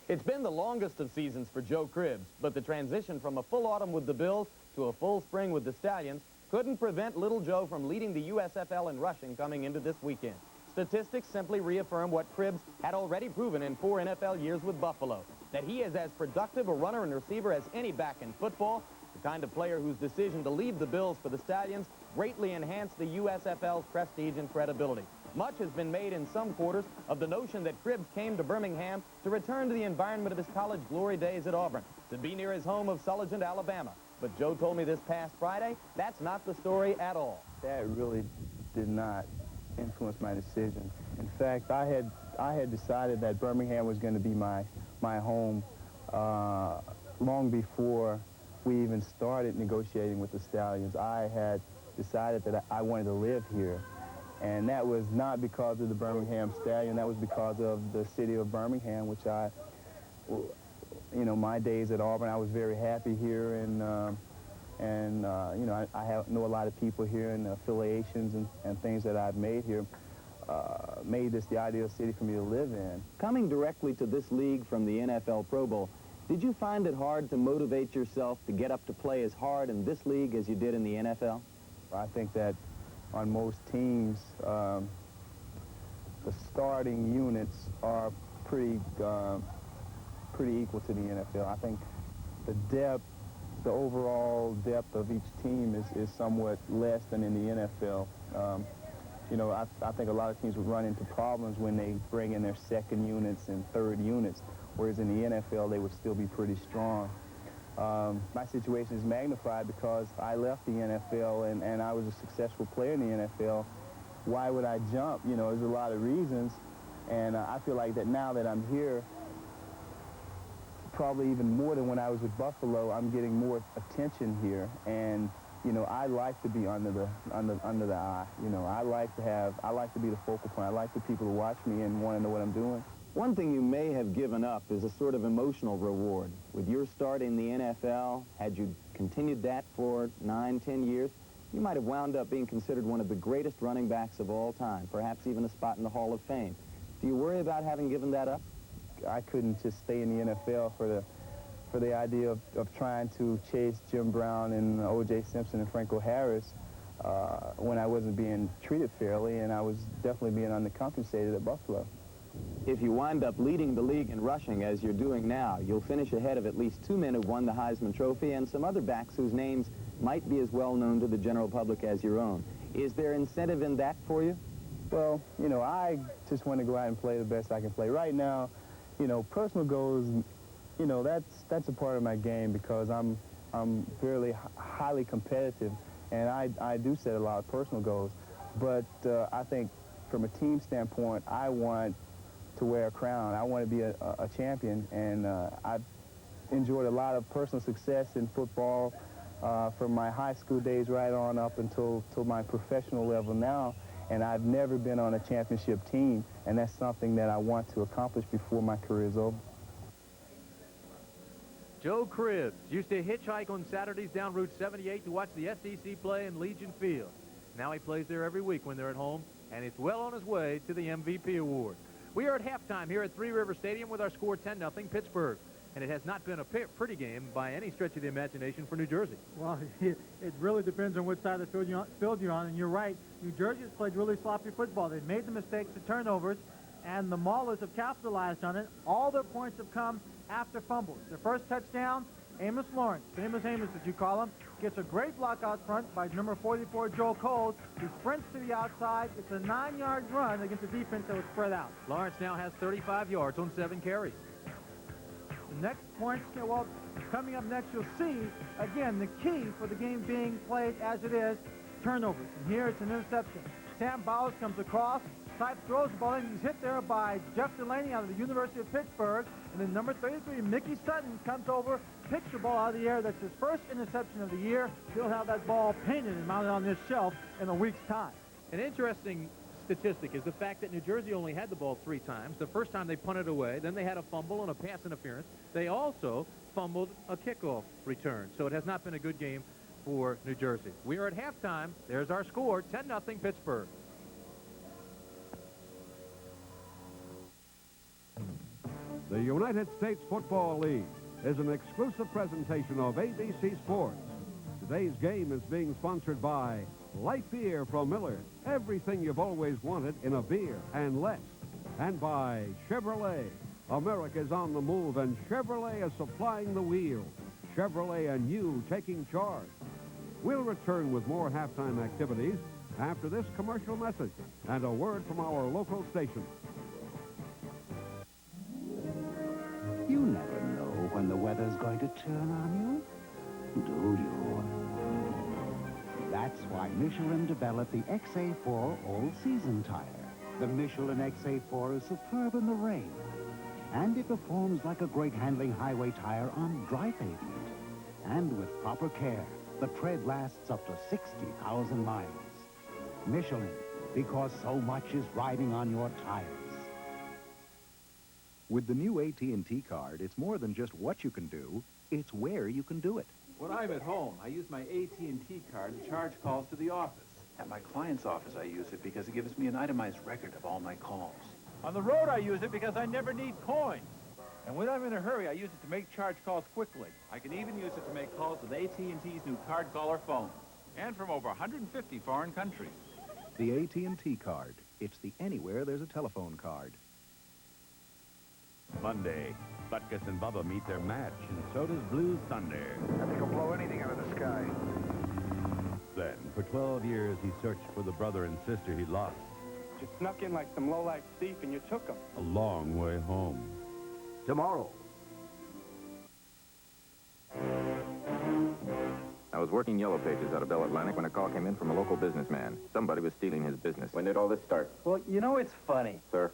It's been the longest of seasons for Joe Cribbs, but the transition from a full autumn with the Bills to a full spring with the Stallions couldn't prevent little Joe from leading the USFL in rushing coming into this weekend. Statistics simply reaffirm what Cribbs had already proven in 4 NFL years with Buffalo, that he is as productive a runner and receiver as any back in football, the kind of player whose decision to leave the Bills for the Stallions greatly enhanced the USFL's prestige and credibility. Much has been made in some quarters of the notion that Cribbs came to Birmingham to return to the environment of his college glory days at Auburn, to be near his home of Sulligent, Alabama. But Joe told me this past Friday, that's not the story at all. That really did not influence my decision. In fact, I had decided that Birmingham was going to be my home long before we even started negotiating with the Stallions. I had decided that I wanted to live here. And that was not because of the Birmingham Stallion. That was because of the city of Birmingham, which my days at Auburn, I was very happy here. And I know a lot of people here, and affiliations and things that I've made here made this the ideal city for me to live in. Coming directly to this league from the NFL Pro Bowl, did you find it hard to motivate yourself to get up to play as hard in this league as you did in the NFL? I think that on most teams, the starting units are pretty equal to the NFL. I think the overall depth of each team is somewhat less than in the NFL. you know, I think a lot of teams would run into problems when they bring in their second units and third units, whereas in the NFL, they would still be pretty strong. My situation is magnified because I left the NFL and I was a successful player in the NFL. Why would I jump? You know, there's a lot of reasons, and I feel like that now that I'm here, probably even more than when I was with Buffalo, I'm getting more attention here, and you know, I like to be under the eye. You know, I like to be the focal point. I like the people to watch me and want to know what I'm doing. One thing you may have given up is a sort of emotional reward. With your start in the NFL, had you continued that for 9, 10 years, you might have wound up being considered one of the greatest running backs of all time, perhaps even a spot in the Hall of Fame. Do you worry about having given that up? I couldn't just stay in the NFL for the idea of trying to chase Jim Brown and O.J. Simpson and Franco Harris when I wasn't being treated fairly, and I was definitely being undercompensated at Buffalo. If you wind up leading the league in rushing, as you're doing now, you'll finish ahead of at least 2 men who've won the Heisman Trophy and some other backs whose names might be as well known to the general public as your own. Is there incentive in that for you? Well, you know, I just want to go out and play the best I can play. Right now, you know, personal goals, you know, that's a part of my game because I'm fairly highly competitive, and I do set a lot of personal goals. But I think from a team standpoint, I want to wear a crown. I want to be a champion, and I've enjoyed a lot of personal success in football from my high school days right on up until my professional level now, and I've never been on a championship team, and that's something that I want to accomplish before my career is over. Joe Cribbs used to hitchhike on Saturdays down Route 78 to watch the SEC play in Legion Field. Now he plays there every week when they're at home, and it's well on his way to the MVP award. We are at halftime here at Three River Stadium with our score 10-0 Pittsburgh. And it has not been a pretty game by any stretch of the imagination for New Jersey. Well, it really depends on which side of the field you're on, and you're right. New Jersey has played really sloppy football. They've made the mistakes, the turnovers, and the Maulers have capitalized on it. All their points have come after fumbles. Their first touchdown, Amos Lawrence, famous Amos as you call him, gets a great block out front by number 44, Joel Coles, who sprints to the outside. It's a 9-yard run against a defense that was spread out. Lawrence now has 35 yards on 7 carries. The next point, well, coming up next, you'll see, again, the key for the game being played as it is, turnovers. And here it's an interception. Sam Bowles comes across, Stipe throws the ball in. He's hit there by Jeff Delaney out of the University of Pittsburgh. And then number 33, Mickey Sutton, comes over, picks the ball out of the air. That's his first interception of the year. He'll have that ball painted and mounted on this shelf in a week's time. An interesting statistic is the fact that New Jersey only had the ball 3 times. The first time they punted away, then they had a fumble and a pass interference. They also fumbled a kickoff return. So it has not been a good game for New Jersey. We are at halftime. There's our score, 10-0 Pittsburgh. The United States Football League is an exclusive presentation of ABC Sports. Today's game is being sponsored by Light Beer from Miller. Everything you've always wanted in a beer and less. And by Chevrolet. America's on the move, and Chevrolet is supplying the wheel. Chevrolet and you taking charge. We'll return with more halftime activities after this commercial message and a word from our local station. You never know when the weather's going to turn on you, do you? That's why Michelin developed the XA4 all-season tire. The Michelin XA4 is superb in the rain, and it performs like a great handling highway tire on dry pavement. And with proper care, the tread lasts up to 60,000 miles. Michelin, because so much is riding on your tires. With the new AT&T card, it's more than just what you can do, it's where you can do it. When I'm at home, I use my AT&T card to charge calls to the office. At my client's office, I use it because it gives me an itemized record of all my calls. On the road, I use it because I never need coins. And when I'm in a hurry, I use it to make charge calls quickly. I can even use it to make calls with AT&T's new card caller phone. And from over 150 foreign countries. The AT&T card. It's the anywhere there's a telephone card. Monday, Butkus and Bubba meet their match, and so does Blue Thunder. I think I'll blow anything out of the sky. Then, for 12 years, he searched for the brother and sister he lost. You snuck in like some low-life thief and you took them. A long way home. Tomorrow. I was working Yellow Pages out of Bell Atlantic when a call came in from a local businessman. Somebody was stealing his business. When did all this start? Well, you know, it's funny. Sir?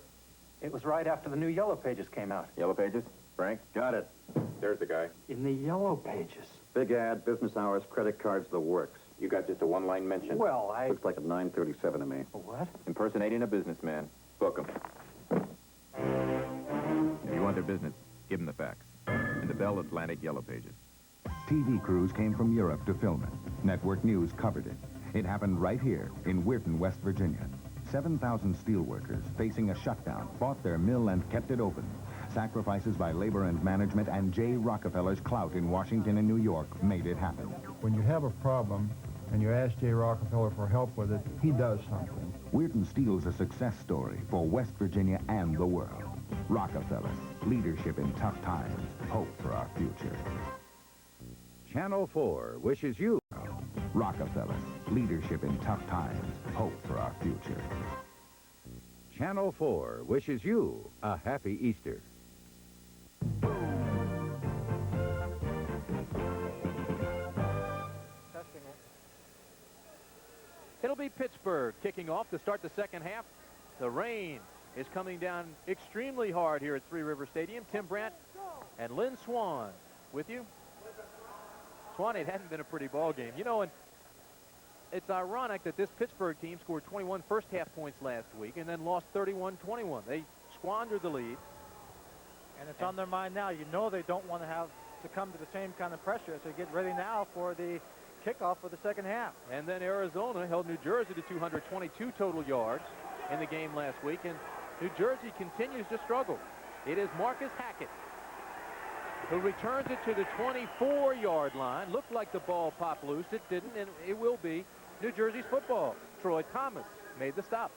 It was right after the new Yellow Pages came out. Yellow Pages? Frank? Got it. There's the guy. In the Yellow Pages. Big ad, business hours, credit cards, the works. You got just a one-line mention. Well, Looks like a 937 to me. What? Impersonating a businessman. Book him. If you want their business, give them the facts. In the Bell Atlantic Yellow Pages. TV crews came from Europe to film it. Network News covered it. It happened right here in Weirton, West Virginia. 7,000 steelworkers facing a shutdown fought their mill and kept it open. Sacrifices by labor and management and J. Rockefeller's clout in Washington and New York made it happen. When you have a problem and you ask J. Rockefeller for help with it, he does something. Weirton Steel's a success story for West Virginia and the world. Rockefeller, leadership in tough times, hope for our future. Channel 4 wishes you... Rockefeller, leadership in tough times, hope for our future. Channel 4 wishes you a happy Easter. It'll be Pittsburgh kicking off to start the second half. The rain is coming down extremely hard here at Three River Stadium. Tim Brandt and Lynn Swan with you. Swan, it hadn't been a pretty ball game. You know, and it's ironic that this Pittsburgh team scored 21 first-half points last week and then lost 31-21. They squandered the lead. And it's on their mind now. You know they don't want to have succumb to the same kind of pressure as they get ready now for the kickoff for the second half. And then Arizona held New Jersey to 222 total yards in the game last week, and New Jersey continues to struggle. It is Marcus Hackett who returns it to the 24-yard line. Looked like the ball popped loose. It didn't, and it will be New Jersey's football. Troy Thomas made the stop.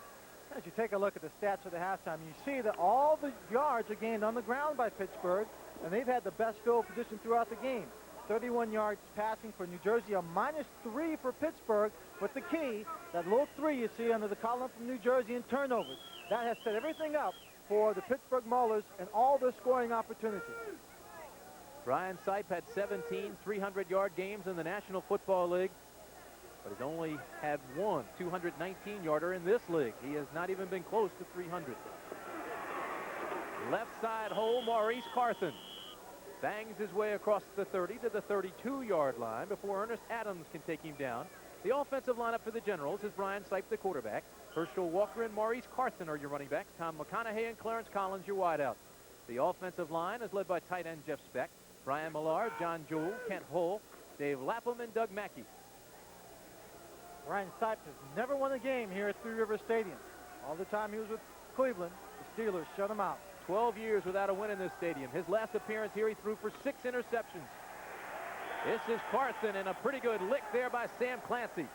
As you take a look at the stats of the halftime, you see that all the yards are gained on the ground by Pittsburgh, and they've had the best field position throughout the game. 31 yards passing for New Jersey, a -3 for Pittsburgh, with the key, that little 3 you see under the column from New Jersey in turnovers. That has set everything up for the Pittsburgh Maulers and all their scoring opportunities. Brian Sipe had 17 300-yard games in the National Football League, but he's only had one 219-yarder in this league. He has not even been close to 300. Left side hole, Maurice Carthen bangs his way across the 30 to the 32-yard line before Ernest Adams can take him down. The offensive lineup for the Generals is Brian Sipe, the quarterback. Herschel Walker and Maurice Carthen are your running backs. Tom McConaughey and Clarence Collins, your wideouts. The offensive line is led by tight end Jeff Speck, Brian Millard, John Jewell, Kent Hull, Dave Lapham, and Doug Mackey. Brian Sipe has never won a game here at Three River Stadium. All the time he was with Cleveland, the Steelers shut him out. 12 years without a win in this stadium. His last appearance here, he threw for 6 interceptions. This is Carthen, and a pretty good lick there by Sam Clancy,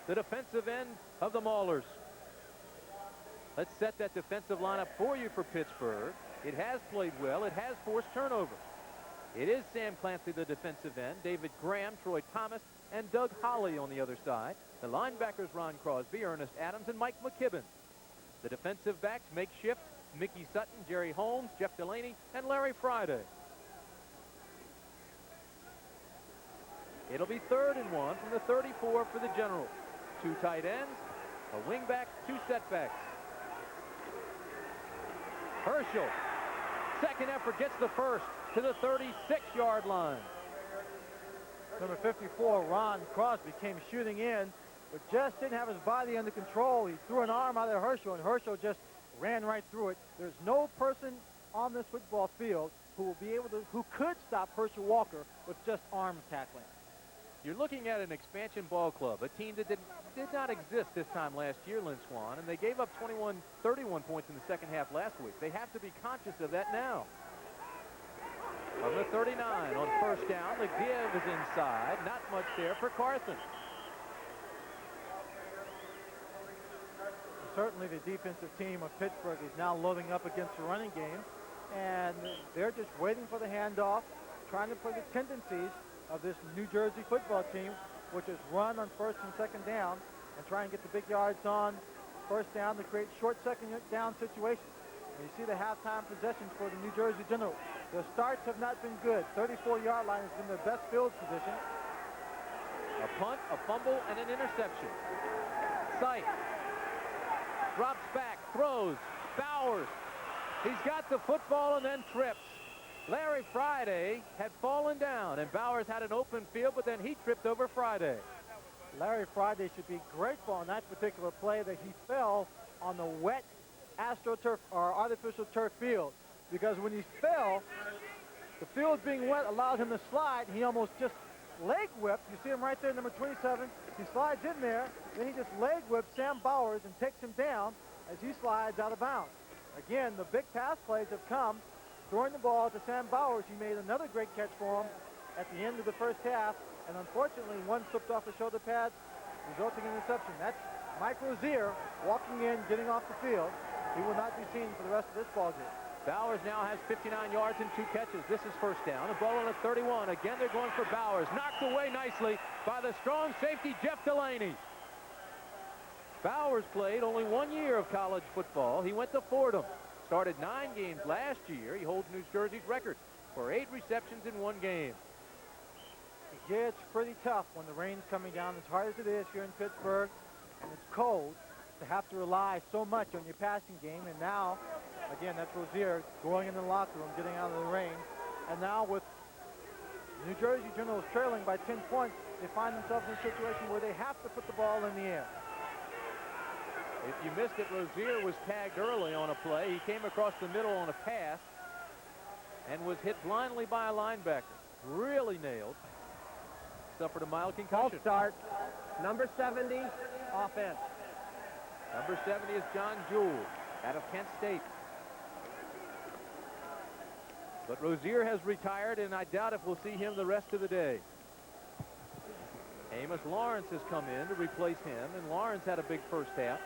the defensive end of the Maulers. Let's set that defensive lineup for you for Pittsburgh. It has played well. It has forced turnovers. It is Sam Clancy, the defensive end, David Graham, Troy Thomas, and Doug Holly on the other side. The linebackers, Ron Crosby, Ernest Adams, and Mike McKibben. The defensive backs, makeshift, Mickey Sutton, Jerry Holmes, Jeff Delaney, and Larry Friday. It'll be 3rd and 1 from the 34 for the Generals. 2 tight ends, a wingback, 2 setbacks. Herschel, second effort, gets the first to the 36-yard line. Number 54, Ron Crosby, came shooting in, but just didn't have his body under control. He threw an arm out of Herschel, and Herschel just ran right through it. There's no person on this football field who could stop Herschel Walker with just arm tackling. You're looking at an expansion ball club, a team that did not exist this time last year, Lynn Swan, and they gave up 31 points in the second half last week. They have to be conscious of that now. From the 39 on first down, the give is inside. Not much there for Carthen. Certainly the defensive team of Pittsburgh is now loading up against the running game, and they're just waiting for the handoff, trying to play the tendencies of this New Jersey football team, which is run on first and second down and try and get the big yards on first down to create short second down situations. And you see the halftime possessions for the New Jersey Generals. Their starts have not been good. 34-yard line has been their best field position. A punt, a fumble, and an interception. Sight drops back, throws. Bowers. He's got the football and then trips. Larry Friday had fallen down, and Bowers had an open field, but then he tripped over Friday. Larry Friday should be grateful on that particular play that he fell on the wet AstroTurf or artificial turf field, because when he fell, the field being wet allowed him to slide. He almost just leg whipped. You see him right there, number 27. He slides in there, then he just leg whips Sam Bowers and takes him down as he slides out of bounds. Again, the big pass plays have come. Throwing the ball to Sam Bowers, he made another great catch for him at the end of the first half, and unfortunately one slipped off the shoulder pad, resulting in an interception. That's Mike Rozier walking in, getting off the field. He will not be seen for the rest of this ball game. Bowers now has 59 yards and 2 catches. This is first down. The ball on the 31. Again, they're going for Bowers. Knocked away nicely by the strong safety, Jeff Delaney. Bowers played only 1 year of college football. He went to Fordham. Started 9 games last year. He holds New Jersey's record for 8 receptions in 1 game. Yeah, it's pretty tough when the rain's coming down, as hard as it is here in Pittsburgh, and it's cold, to have to rely so much on your passing game. And now, again, that's Rozier going in the locker room, getting out of the rain. And now with New Jersey Generals trailing by 10 points, they find themselves in a situation where they have to put the ball in the air. If you missed it, Rozier was tagged early on a play. He came across the middle on a pass and was hit blindly by a linebacker. Really nailed. Suffered a mild concussion. False start. Number 70, offense. Number 70 is John Jewell out of Kent State. But Rozier has retired, and I doubt if we'll see him the rest of the day. Amos Lawrence has come in to replace him, and Lawrence had a big first half.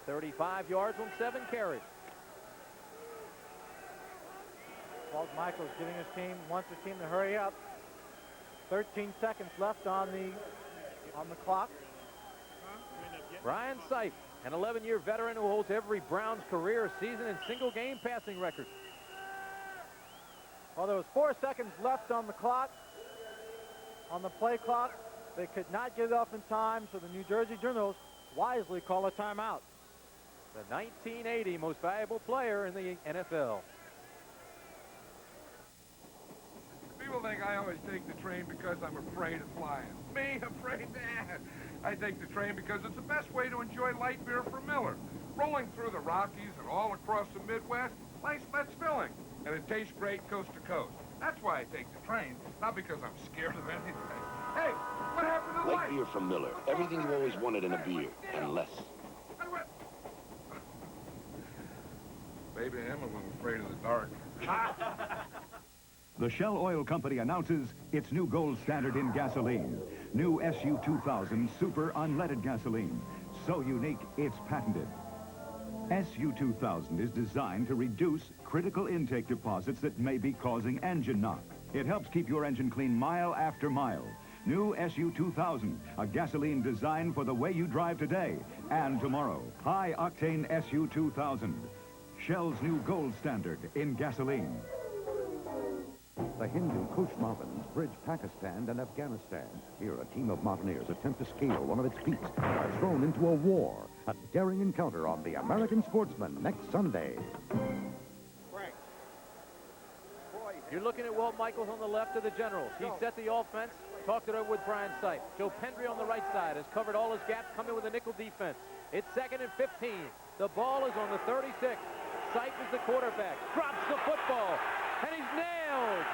35 yards on 7 carries. Walt Michaels giving his team, wants his team to hurry up. 13 seconds left on the clock. Brian Sipe, an 11-year veteran who holds every Browns career season and single-game passing record. Well, there was 4 seconds left on the clock, on the play clock. They could not get it off in time, so the New Jersey Generals wisely call a timeout. The 1980 most valuable player in the NFL. People think I always take the train because I'm afraid of flying. Me, afraid? Nah. I take the train because it's the best way to enjoy light beer from Miller. Rolling through the Rockies and all across the Midwest, nice that's filling. And it tastes great coast to coast. That's why I take the train, not because I'm scared of anything. Hey, what happened to Light beer from Miller. Everything you always wanted in a beer, and less. Maybe I am a little afraid of the dark. The Shell Oil Company announces its new gold standard in gasoline. New SU-2000 Super Unleaded Gasoline. So unique, it's patented. SU-2000 is designed to reduce critical intake deposits that may be causing engine knock. It helps keep your engine clean mile after mile. New SU-2000, a gasoline designed for the way you drive today and tomorrow. High-octane SU-2000. Shell's new gold standard in gasoline. The Hindu Kush Mountains bridge Pakistan and Afghanistan. Here, a team of mountaineers attempt to scale one of its peaks and are thrown into a war. A daring encounter on the American Sportsman next Sunday. You're looking at Walt Michaels on the left of the Generals. He set the offense, talked it over with Brian Sipe. Joe Pendry on the right side has covered all his gaps, coming with a nickel defense. It's 2nd and 15. The ball is on the 36. Sipe is the quarterback. Drops the football, and he's nailed.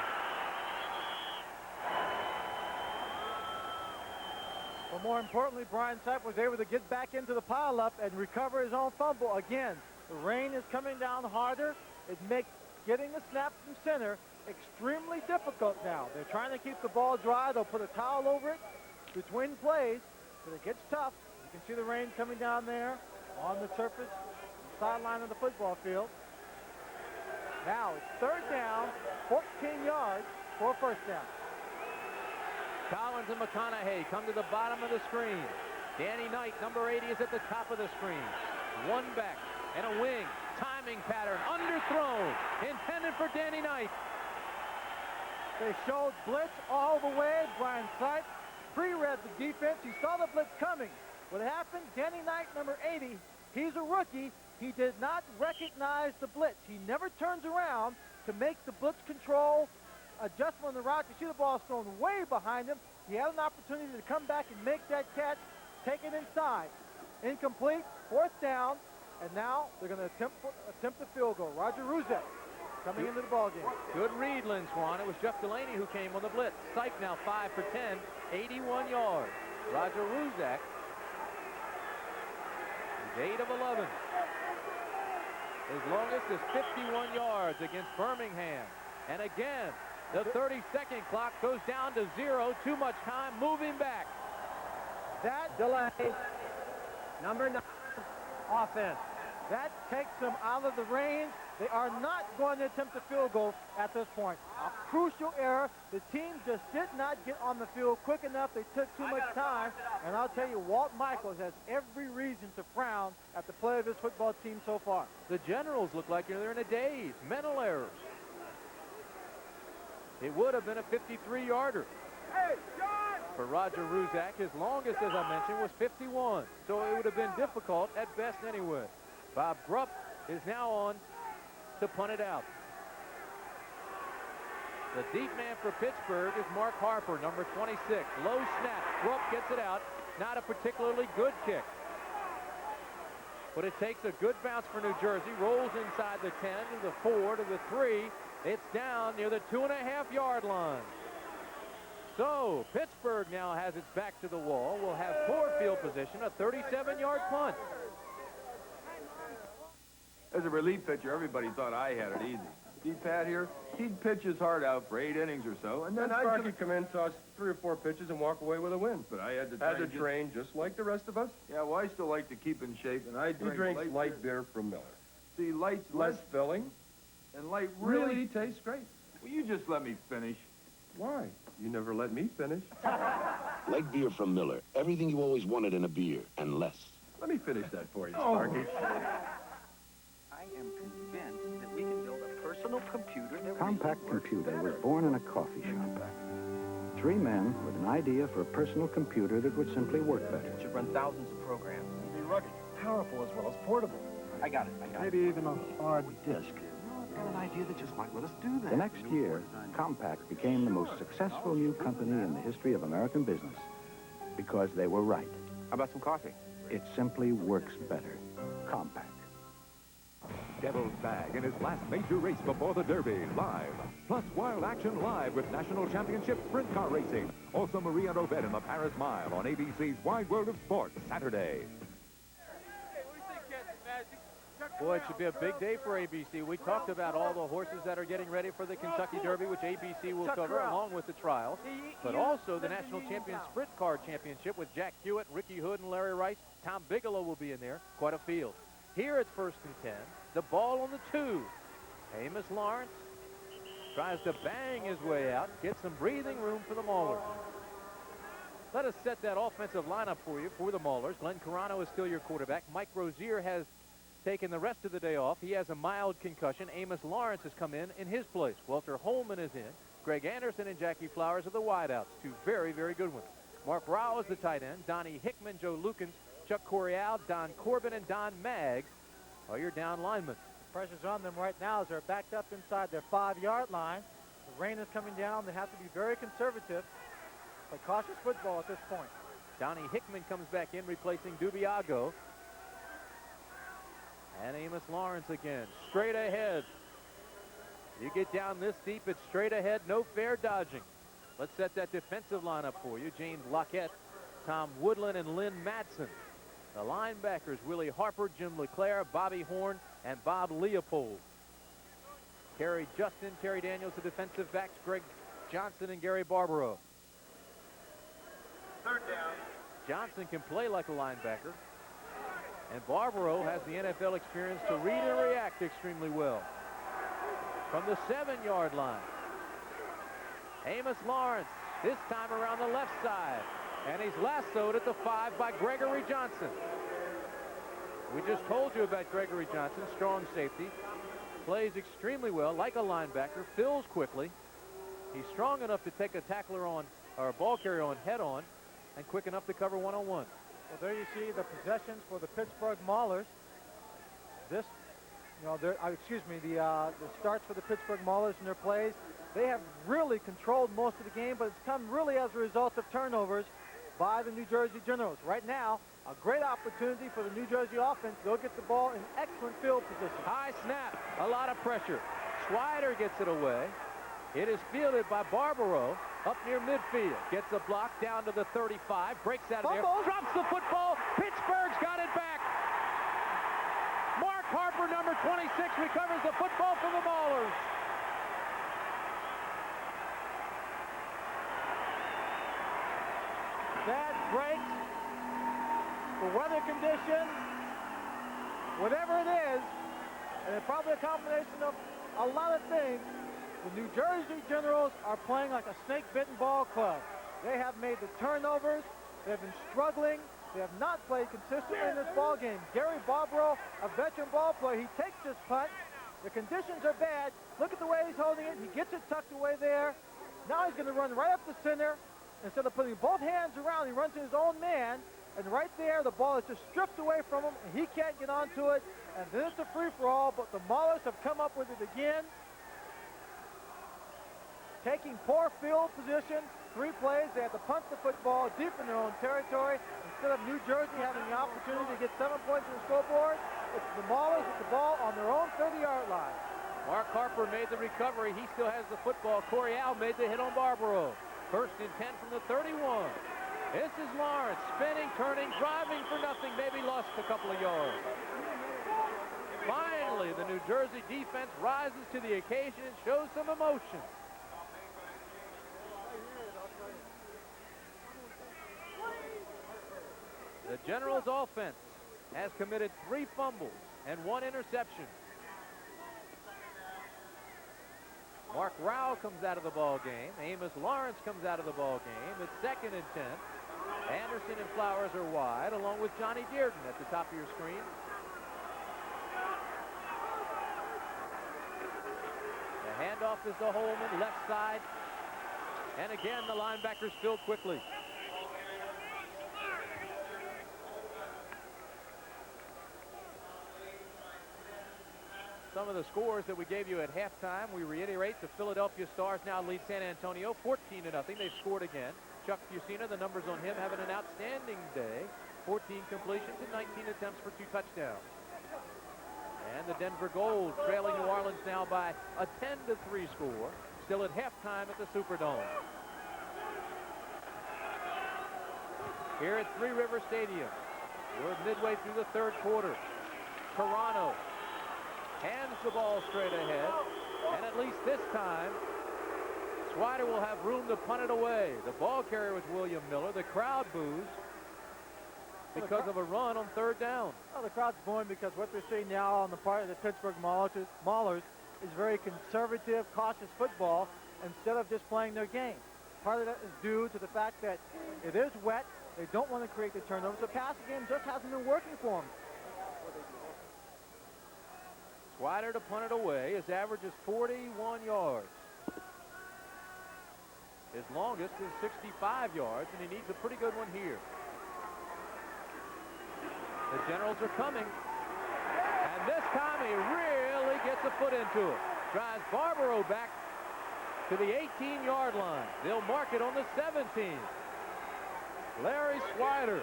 But more importantly, Brian Sipe was able to get back into the pileup and recover his own fumble. Again, the rain is coming down harder. It makes getting the snap from center extremely difficult now. They're trying to keep the ball dry. They'll put a towel over it between plays, but it gets tough. You can see the rain coming down there on the surface, the sideline of the football field. Now it's 3rd down, 14 yards for a first down. Collins and McConaughey come to the bottom of the screen. Danny Knight, number 80, is at the top of the screen. One back and a wing. Timing pattern, underthrown, intended for Danny Knight. They showed blitz all the way. Brian Sykes pre-read the defense. He saw the blitz coming. What happened, Danny Knight, number 80, he's a rookie. He did not recognize the blitz. He never turns around to make the blitz control adjustment on the route. You see the ball thrown way behind him. He had an opportunity to come back and make that catch, take it inside. Incomplete, fourth down, and now they're going to attempt the field goal. Roger Ruzek coming into the ballgame. Good read, Lynn Swan. It was Jeff Delaney who came on the blitz. Syke now 5 for 10, 81 yards. Roger Ruzek is 8 of 11. His longest is 51 yards against Birmingham. And again, the 30-second clock goes down to 0. Too much time moving back. That delay. Number 9, offense. That takes them out of the range. They are not going to attempt a field goal at this point. A crucial error. The team just did not get on the field quick enough. They took too much time. And I'll tell you, Walt Michaels has every reason to frown at the play of his football team so far. The Generals look like they're in a daze. Mental errors. It would have been a 53-yarder. For Roger Ruzek. His longest, as I mentioned, was 51. So it would have been difficult at best anyway. Bob Grupp is now on to punt it out. The deep man for Pittsburgh is Mark Harper, number 26. Low snap. Grupp gets it out. Not a particularly good kick. But it takes a good bounce for New Jersey. Rolls inside the 10 to the 4 to the 3. It's down near the 2.5-yard line. So Pittsburgh now has its back to the wall. Will have poor field position, a 37-yard punt. As a relief pitcher, everybody thought I had it easy. See Pat here? He'd pitch his heart out for 8 innings or so, and then Sparky come in, toss 3 or 4 pitches, and walk away with a win. But I had to train just like the rest of us. Yeah, well, I still like to keep in shape, and I He drink drinks light beer from Miller. See, light's Less filling. and light Really tastes great. Will you just let me finish? Why? You never let me finish. Light beer from Miller. Everything you always wanted in a beer, and less. Let me finish that for you, Sparky. I am convinced that we can build a personal computer that Compact Computer was born in a coffee shop. 3 men with an idea for a personal computer that would simply work better. It should run thousands of programs and be rugged, powerful as well as portable. I got it. Maybe even a hard disk. I've got an idea that just might let us do that. The next year, Compaq became the most successful new company in the history of American business because they were right. How about some coffee? It simply works better. Compaq. Devil's Bag in his last major race before the Derby, live. Plus Wild Action Live with National Championship Sprint Car Racing. Also Marie Antoinette in the Paris Mile on ABC's Wide World of Sports, Saturday. Boy, it should be a big day for ABC. We talked about all the horses that are getting ready for the Kentucky Derby, which ABC will cover along with the trials, but also the National Champion Sprint Car Championship with Jack Hewitt, Ricky Hood, and Larry Rice. Tom Bigelow will be in there. Quite a field. Here it's 1st and 10. The ball on the 2. Amos Lawrence tries to bang his way out, get some breathing room for the Maulers. Let us set that offensive lineup for you for the Maulers. Glenn Carano is still your quarterback. Mike Rozier has taken the rest of the day off. He has a mild concussion. Amos Lawrence has come in his place. Walter Holman is in. Greg Anderson and Jackie Flowers are the wideouts. 2 very, very good ones. Mark Rao is the tight end. Donnie Hickman, Joe Lukens, Chuck Corial, Don Corbin, and Don Maggs are your down linemen. Pressure's on them right now as they're backed up inside their 5-yard line. The rain is coming down. They have to be very conservative, but cautious football at this point. Donnie Hickman comes back in, replacing Dubiago. And Amos Lawrence again, straight ahead. You get down this deep, it's straight ahead, no fair dodging. Let's set that defensive lineup for you. James Lockett, Tom Woodland, and Lynn Matson. The linebackers, Willie Harper, Jim LeClaire, Bobby Horn, and Bob Leopold. Kerry Justin, Terry Daniels, the defensive backs, Greg Johnson and Gary Barbaro. 3rd down. Johnson can play like a linebacker. And Barbaro has the NFL experience to read and react extremely well. From the 7-yard line, Amos Lawrence this time around the left side. And he's lassoed at the 5 by Gregory Johnson. We just told you about Gregory Johnson, strong safety. Plays extremely well, like a linebacker, fills quickly. He's strong enough to take a tackler on, or a ball carrier on head on, and quick enough to cover one-on-one. Well, there you see the possessions for the Pittsburgh Maulers. This, you know, the starts for the Pittsburgh Maulers in their plays. They have really controlled most of the game, but it's come really as a result of turnovers by the New Jersey Generals. Right now, a great opportunity for the New Jersey offense. They'll get the ball in excellent field position. High snap, a lot of pressure. Swider gets it away. It is fielded by Barbaro up near midfield. Gets a block down to the 35, breaks out of there, drops the football. Pittsburgh's got it back. Mark Harper, number 26, recovers the football for the Maulers. That breaks, the weather condition, whatever it is, and it's probably a combination of a lot of things. The New Jersey Generals are playing like a snake-bitten ball club. They have made the turnovers. They've been struggling. They have not played consistently in this ball game. Gary Barbaro, a veteran ball player, he takes this punt. The conditions are bad. Look at the way he's holding it. He gets it tucked away there. Now he's going to run right up the center. Instead of putting both hands around, he runs to his own man. And right there, the ball is just stripped away from him, and he can't get onto it. And then it's a free-for-all, but the Maulers have come up with it again. Taking poor field position, 3 plays, they had to punt the football deep in their own territory. Instead of New Jersey having the opportunity to get 7 points on the scoreboard, it's the Maulers with the ball on their own 30-yard line. Mark Harper made the recovery. He still has the football. Coryell made the hit on Barbaro. First and 10 from the 31. This is Lawrence, spinning, turning, driving for nothing. Maybe lost a couple of yards. Finally, the New Jersey defense rises to the occasion and shows some emotion. The Generals offense has committed 3 fumbles and 1 interception. Mark Rao comes out of the ball game. Amos Lawrence comes out of the ball game. It's 2nd and 10. Anderson and Flowers are wide, along with Johnny Dearden at the top of your screen. The handoff is to Holman, left side. And again, the linebackers fill quickly. Some of the scores that we gave you at halftime, we reiterate. The Philadelphia Stars now lead San Antonio 14-0. They've scored again. Chuck Fusina, the numbers on him, having an outstanding day. 14 completions and 19 attempts for 2 touchdowns. And the Denver Gold trailing New Orleans now by a 10-3 score. Still at halftime at the Superdome. Here at Three River Stadium, we're midway through the 3rd quarter. Toronto hands the ball straight ahead, and at least this time, Swider will have room to punt it away. The ball carrier was William Miller. The crowd boos because of a run on 3rd down. Well, the crowd's booing because what they're seeing now on the part of the Pittsburgh Maulers is very conservative, cautious football instead of just playing their game. Part of that is due to the fact that it is wet. They don't want to create the turnovers. The passing game just hasn't been working for them. Swider to punt it away. His average is 41 yards. His longest is 65 yards, and he needs a pretty good one here. The Generals are coming. And this time he really gets a foot into it. Drives Barbaro back to the 18-yard line. They'll mark it on the 17. Larry Swider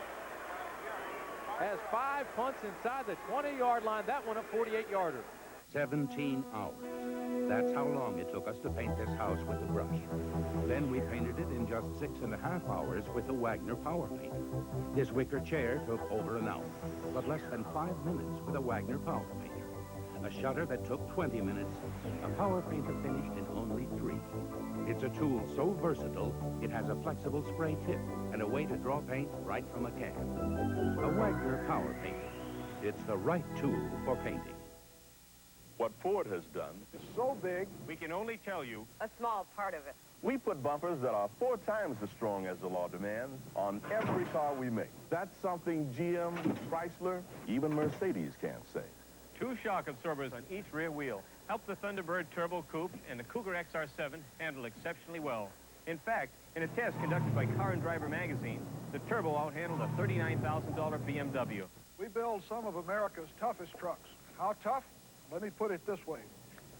has 5 punts inside the 20-yard line. That one a 48-yarder. 17 hours. That's how long it took us to paint this house with the brush. Then we painted it in just 6.5 hours with the Wagner Power Painter. This wicker chair took over an hour, but less than 5 minutes with a Wagner Power Painter. A shutter that took 20 minutes, a Power Painter finished in only 3. It's a tool so versatile, it has a flexible spray tip and a way to draw paint right from a can. A Wagner Power Painter. It's the right tool for painting. What Ford has done is so big, we can only tell you a small part of it. We put bumpers that are 4 times as strong as the law demands on every car we make. That's something GM, Chrysler, even Mercedes can't say. 2 shock absorbers on each rear wheel help the Thunderbird Turbo Coupe and the Cougar XR7 handle exceptionally well. In fact, in a test conducted by Car and Driver magazine, the Turbo outhandled a $39,000 BMW. We build some of America's toughest trucks. How tough? Let me put it this way.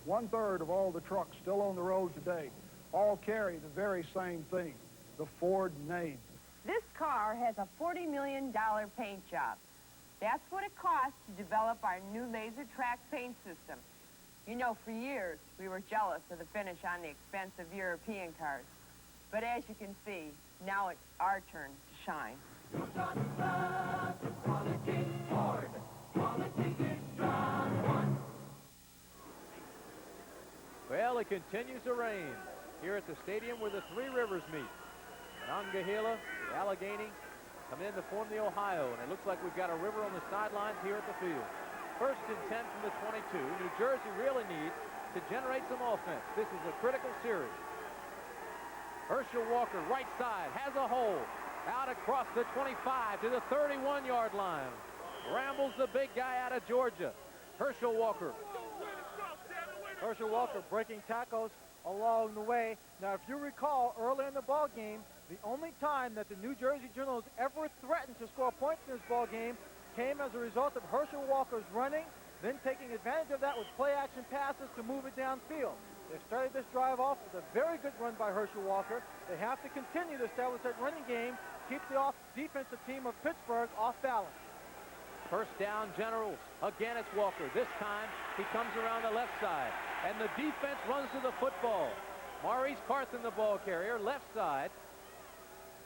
1/3 of all the trucks still on the road today all carry the very same thing, the Ford name. This car has a $40 million paint job. That's what it costs to develop our new laser track paint system. You know, for years, we were jealous of the finish on the expensive European cars. But as you can see, now it's our turn to shine. Well, it continues to rain here at the stadium where the Three Rivers meet. Monongahela, the Allegheny, come in to form the Ohio, and it looks like we've got a river on the sidelines here at the field. 1st and 10 from the 22. New Jersey really needs to generate some offense. This is a critical series. Herschel Walker, right side, has a hole. Out across the 25 to the 31-yard line. Rambles the big guy out of Georgia. Herschel Walker. Herschel Walker breaking tackles along the way. Now, if you recall, early in the ball game, the only time that the New Jersey Generals ever threatened to score points in this ball game came as a result of Herschel Walker's running, then taking advantage of that with play-action passes to move it downfield. They started this drive off with a very good run by Herschel Walker. They have to continue to establish that running game, keep the defensive team of Pittsburgh off balance. 1st down, Generals. Again, it's Walker. This time, he comes around the left side, and the defense runs to the football. Maurice Carthen, the ball carrier, left side.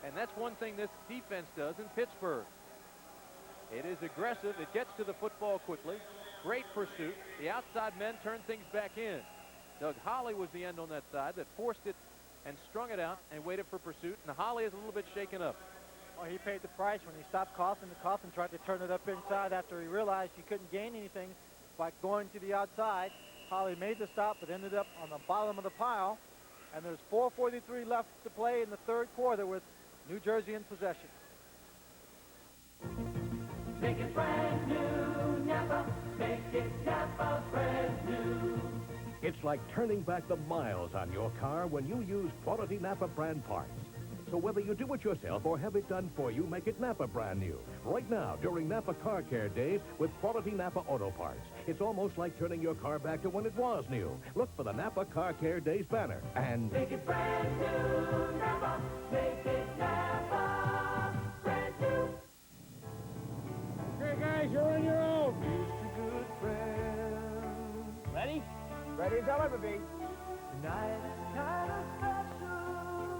And that's one thing this defense does in Pittsburgh. It is aggressive. It gets to the football quickly. Great pursuit. The outside men turn things back in. Doug Holly was the end on that side that forced it and strung it out and waited for pursuit. And Holly is a little bit shaken up. Well, he paid the price when he stopped Coughlin. Coughlin tried to turn it up inside after he realized he couldn't gain anything by going to the outside. Holly made the stop, but ended up on the bottom of the pile. And there's 4:43 left to play in the 3rd quarter with New Jersey in possession. Make it brand new, Napa. Make it Napa brand new. It's like turning back the miles on your car when you use quality Napa brand parts. So whether you do it yourself or have it done for you, make it Napa brand new. Right now, during Napa Car Care Days with quality Napa Auto Parts. It's almost like turning your car back to when it was new. Look for the Napa Car Care Days banner and... Make it brand new, Napa. Make it Napa brand new. Okay, guys, you're on your own. Good friends. Ready? Ready as I'll ever be. Tonight is kind of special.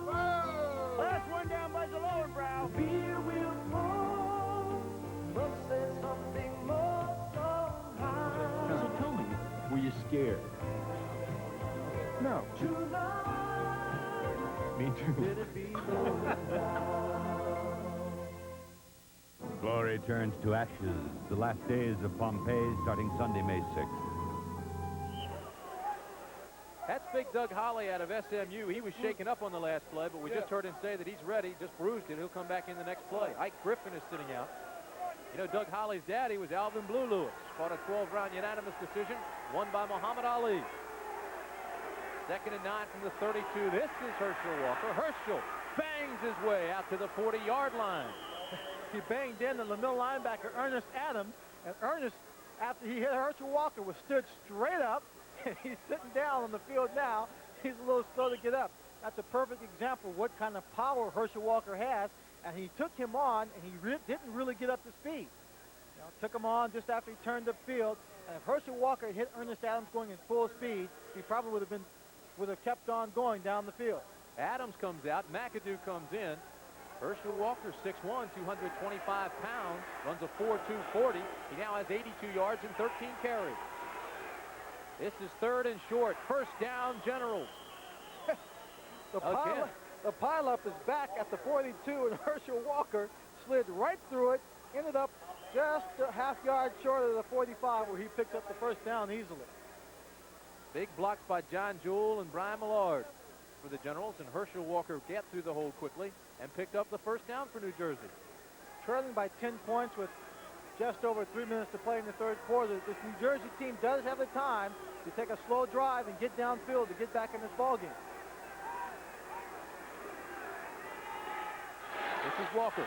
Whoa! Last one down by the lower brow. Beer will pour. Must say something more somehow. Now, so tell me, were you scared? No. Tonight. Me too. Let it be Glory turns to ashes. The last days of Pompeii starting Sunday, May 6th. That's big Doug Holly out of SMU. He was shaken up on the last play, but we just heard him say that he's ready, just bruised it. He'll come back in the next play. Ike Griffin is sitting out. You know, Doug Holly's daddy was Alvin Blue Lewis. Fought a 12-round unanimous decision, won by Muhammad Ali. 2nd and 9 from the 32. This is Herschel Walker. Herschel bangs his way out to the 40-yard line. He banged in the middle linebacker, Ernest Adams, and Ernest, after he hit Herschel Walker, was stood straight up. He's sitting down on the field now. He's a little slow to get up. That's a perfect example of what kind of power Herschel Walker has, and he took him on, and he didn't really get up to speed. You know, took him on just after he turned upfield, and if Herschel Walker had hit Ernest Adams going at full speed, he probably would have kept on going down the field. Adams comes out. McAdoo comes in. Herschel Walker, 6'1", 225 pounds, runs a 4.240. He now has 82 yards and 13 carries. This is 3rd and short. 1st down, Generals. The pileup is back at the 42, and Herschel Walker slid right through it, ended up just a half yard short of the 45, where he picks up the 1st down easily. Big blocks by John Jewell and Brian Millard. for the Generals, and Herschel Walker got through the hole quickly and picked up the first down for New Jersey. Trailing by 10 points with just over 3 minutes to play in the third quarter. This New Jersey team does have the time to take a slow drive and get downfield to get back in this ballgame. This is Walker.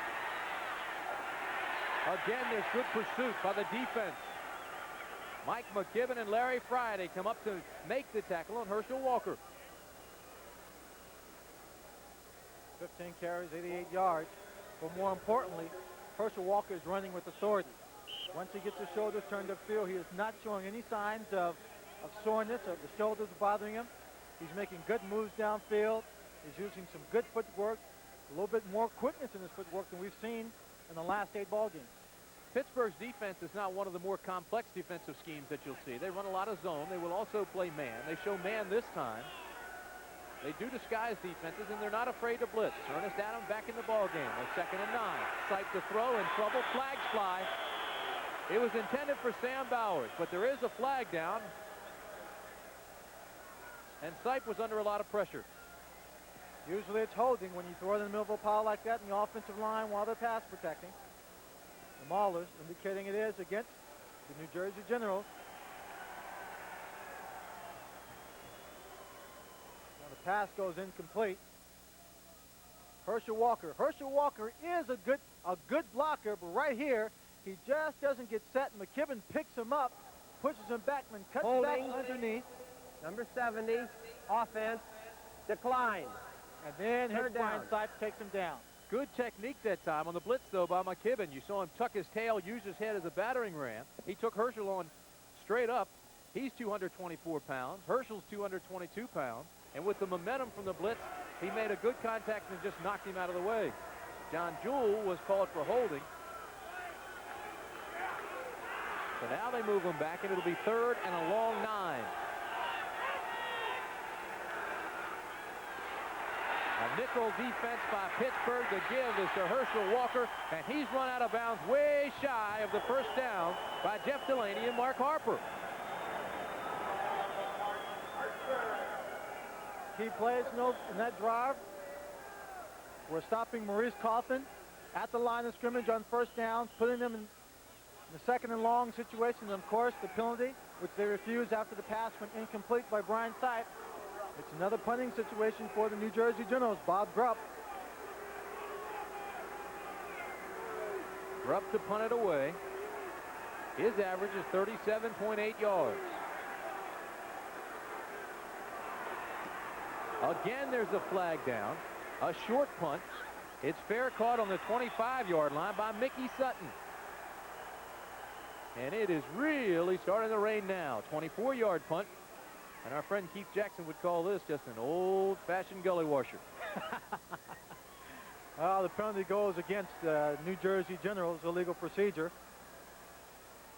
Again, there's good pursuit by the defense. Mike McKibben and Larry Friday come up to make the tackle on Herschel Walker. 15 carries, 88 yards. But more importantly, Herschel Walker is running with authority. Once he gets his shoulders turned upfield, he is not showing any signs of soreness, of the shoulders bothering him. He's making good moves downfield. He's using some good footwork, a little bit more quickness in his footwork than we've seen in the last 8 ball games. Pittsburgh's defense is not one of the more complex defensive schemes that you'll see. They run a lot of zone. They will also play man. They show man this time. They do disguise defenses, and they're not afraid to blitz. Ernest Adams back in the ballgame. A 2nd and 9. Sipe to throw, in trouble. Flags fly. It was intended for Sam Bowers, but there is a flag down. And Sipe was under a lot of pressure. Usually it's holding when you throw it in the middle of a pile like that in the offensive line while they're pass protecting. The Maulers indicating it is against the New Jersey Generals. Now the pass goes incomplete. Herschel Walker. Herschel Walker is a good blocker, but right here he just doesn't get set. McKibben picks him up, pushes him back, and cuts back underneath. Number 70, offense, decline. And then his Brian Sipe takes him down. Good technique that time on the blitz, though, by McKibben. You saw him tuck his tail, use his head as a battering ram. He took Herschel on straight up. He's 224 pounds. Herschel's 222 pounds. And with the momentum from the blitz, he made a good contact and just knocked him out of the way. John Jewell was called for holding. So now they move him back, and it'll be 3rd and a long 9. A nickel defense by Pittsburgh. The give is to Herschel Walker, and he's run out of bounds way shy of the first down by Jeff Delaney and Mark Harper. Key plays in that drive. We're stopping Maurice Coffin at the line of scrimmage on first downs, putting them in the 2nd and long situation. And of course, the penalty, which they refused after the pass went incomplete by Brian Sipe. It's another punting situation for the New Jersey Generals. Bob Grupp. Grupp to punt it away. His average is 37.8 yards. Again, there's a flag down. A short punt. It's fair caught on the 25-yard line by Mickey Sutton. And it is really starting to rain now. 24-yard punt. And our friend Keith Jackson would call this just an old-fashioned gully washer. Well, the penalty goes against New Jersey Generals' illegal procedure.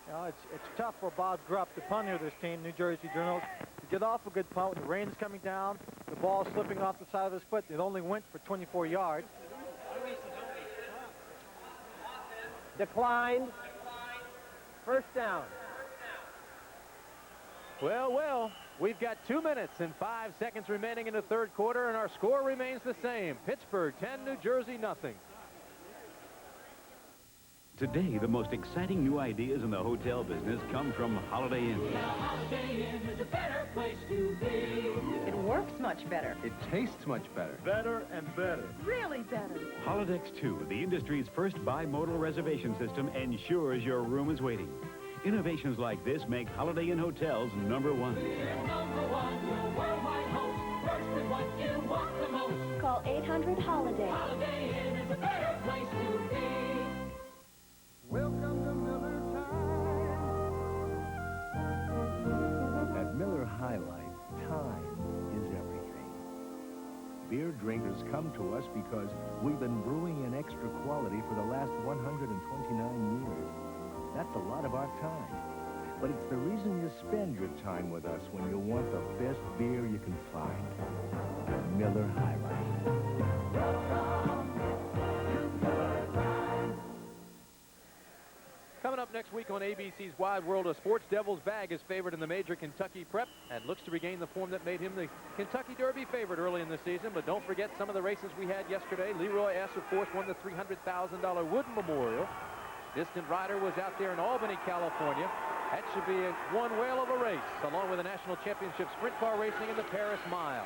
You know, it's tough for Bob Grupp, the punter of this team, New Jersey Generals, to get off a good punt when the rain is coming down, the ball slipping off the side of his foot. It only went for 24 yards. Declined. First down. Well, we've got 2 minutes and 5 seconds remaining in the third quarter, and our score remains the same. Pittsburgh 10, New Jersey nothing. Today, the most exciting new ideas in the hotel business come from Holiday Inn. Holiday Inn is a better place to be. It works much better. It tastes much better. Better and better. Really better. Holodex 2, the industry's first bimodal reservation system, ensures your room is waiting. Innovations like this make Holiday Inn Hotels #1. Number one, your worldwide host. First with what you want the most. Call 800-HOLIDAY. Holiday Inn is a better place to be. Welcome to Miller Time. At Miller High Life, time is everything. Beer drinkers come to us because we've been brewing in extra quality for the last 129 years. That's a lot of our time. But it's the reason you spend your time with us when you want the best beer you can find. Miller High Life. Coming up next. next week on ABC's Wide World of Sports. Devil's Bag is favored in the major Kentucky Prep and looks to regain the form that made him the Kentucky Derby favorite early in the season. But don't forget some of the races we had yesterday. Leroy S., of course, won the $300,000 Wooden Memorial. Distant Rider was out there in Albany, California. That should be one whale of a race, along with the National Championship Sprint Car Racing in the Paris Mile.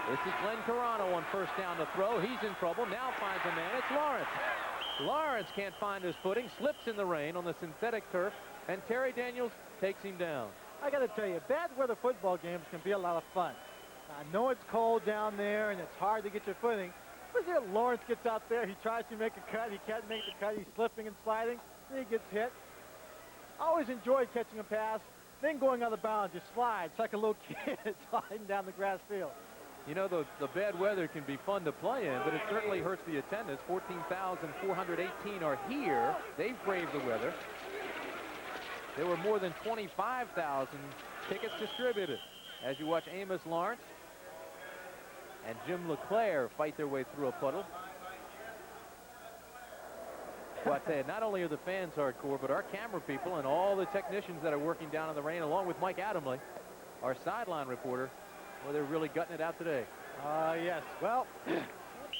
This is Glenn Carano on first down to throw. He's in trouble. Now finds a man. It's Lawrence. Lawrence can't find his footing, slips in the rain on the synthetic turf, and Terry Daniels takes him down. I got to tell you, bad weather football games can be a lot of fun. I know it's cold down there and it's hard to get your footing, but there Lawrence gets out there, he tries to make a cut, he can't make the cut, he's slipping and sliding, then he gets hit. I always enjoyed catching a pass, then going out of bounds, you slide. It's like a little kid sliding down the grass field. You know, the bad weather can be fun to play in, but it certainly hurts the attendance. 14,418 are here. They've braved the weather. There were more than 25,000 tickets distributed. As you watch Amos Lawrence and Jim LeClaire fight their way through a puddle. Well, I tell you, not only are the fans hardcore, but our camera people and all the technicians that are working down in the rain, along with Mike Adamley, our sideline reporter, well, they're really gutting it out today. Yes. Well, of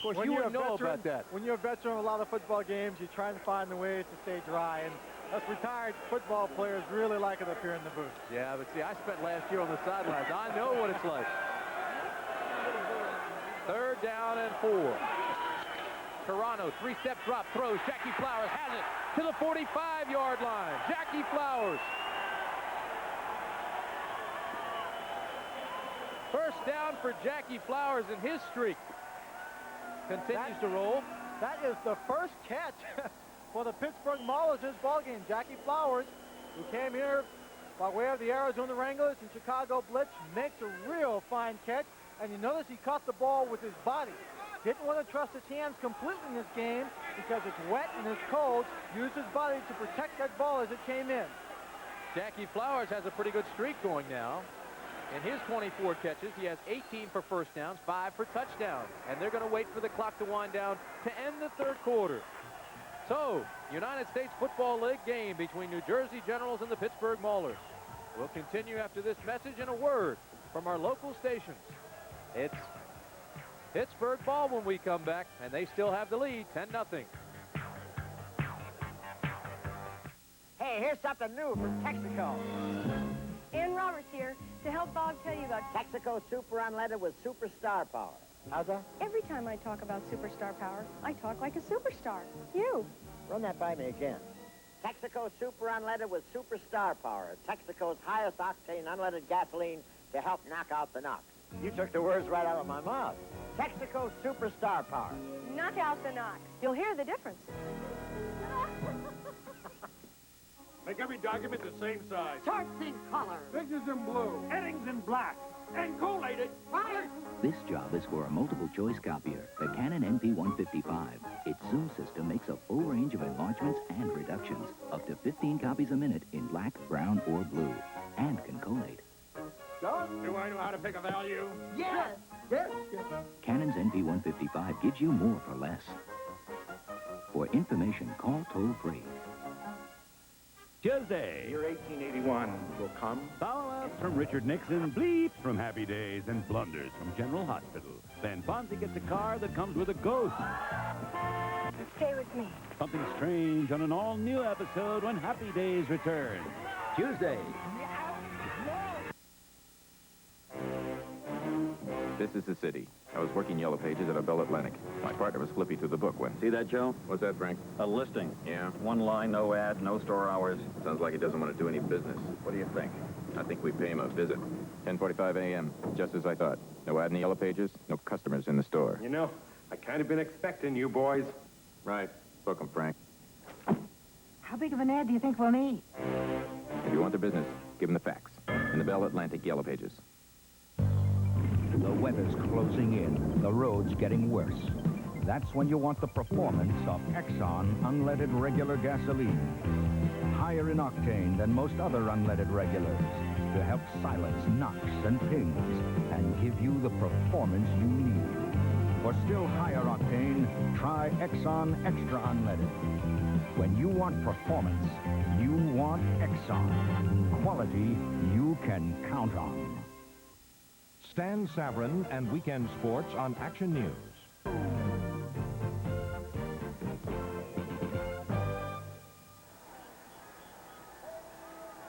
course, you wouldn't know about that. When you're a veteran of a lot of football games, you try and find the ways to stay dry. And us retired football players really like it up here in the booth. Yeah, but see, I spent last year on the sidelines. I know what it's like. Third down and 4. Carano, three-step drop, throws. Jackie Flowers has it to the 45-yard line. Jackie Flowers. First down for Jackie Flowers, and his streak continues to roll. That is the first catch for the Pittsburgh Maulers in this ballgame. Jackie Flowers, who came here by way of the Arizona Wranglers and Chicago Blitz, makes a real fine catch. And you notice he caught the ball with his body. Didn't want to trust his hands completely in this game because it's wet and it's cold. Used his body to protect that ball as it came in. Jackie Flowers has a pretty good streak going now. In his 24 catches, he has 18 for first downs, 5 for touchdowns. And they're going to wait for the clock to wind down to end the third quarter. So, United States Football League game between New Jersey Generals and the Pittsburgh Maulers. We'll continue after this message and a word from our local stations. It's Pittsburgh ball when we come back, and they still have the lead, 10-0. Hey, here's something new from Texaco. Ann Roberts here to help Bob tell you about Texaco Super Unleaded with Superstar Power. How's that? Every time I talk about superstar power, I talk like a superstar. You. Run that by me again. Texaco Super Unleaded with Superstar Power. Texaco's highest octane unleaded gasoline to help knock out the knock. You took the words right out of my mouth. Texaco Superstar Power. Knock out the knock. You'll hear the difference. Make every document the same size. Charts in color. Figures in blue. Headings in black. And collated. This job is for a multiple-choice copier, the Canon NP155. Its zoom system makes a full range of enlargements and reductions, up to 15 copies a minute in black, brown, or blue, and can collate. Do I know how to pick a value? Yes. Yes. Canon's NP155 gives you more for less. For information, call toll-free. Tuesday. Year 1881 will come. Follow-ups from Richard Nixon, bleeps from Happy Days, and blunders from General Hospital. Then Fonzie gets a car that comes with a ghost. Stay with me. Something strange on an all-new episode when Happy Days returns. Tuesday. This is the city. I was working Yellow Pages at a Bell Atlantic. My partner was flippy through the book when... See that, Joe? What's that, Frank? A listing. Yeah? One line, no ad, no store hours. Sounds like he doesn't want to do any business. What do you think? I think we pay him a visit. 10:45 a.m., just as I thought. No ad in the Yellow Pages, no customers in the store. You know, I kind of been expecting you boys. Right. Book him, Frank. How big of an ad do you think we'll need? If you want the business, give him the facts. In the Bell Atlantic Yellow Pages. The weather's closing in. The road's getting worse. That's when you want the performance of Exxon unleaded regular gasoline. Higher in octane than most other unleaded regulars to help silence knocks and pings and give you the performance you need. For still higher octane, try Exxon Extra Unleaded. When you want performance, you want Exxon. Quality you can count on. Stan Savran and Weekend Sports on Action News.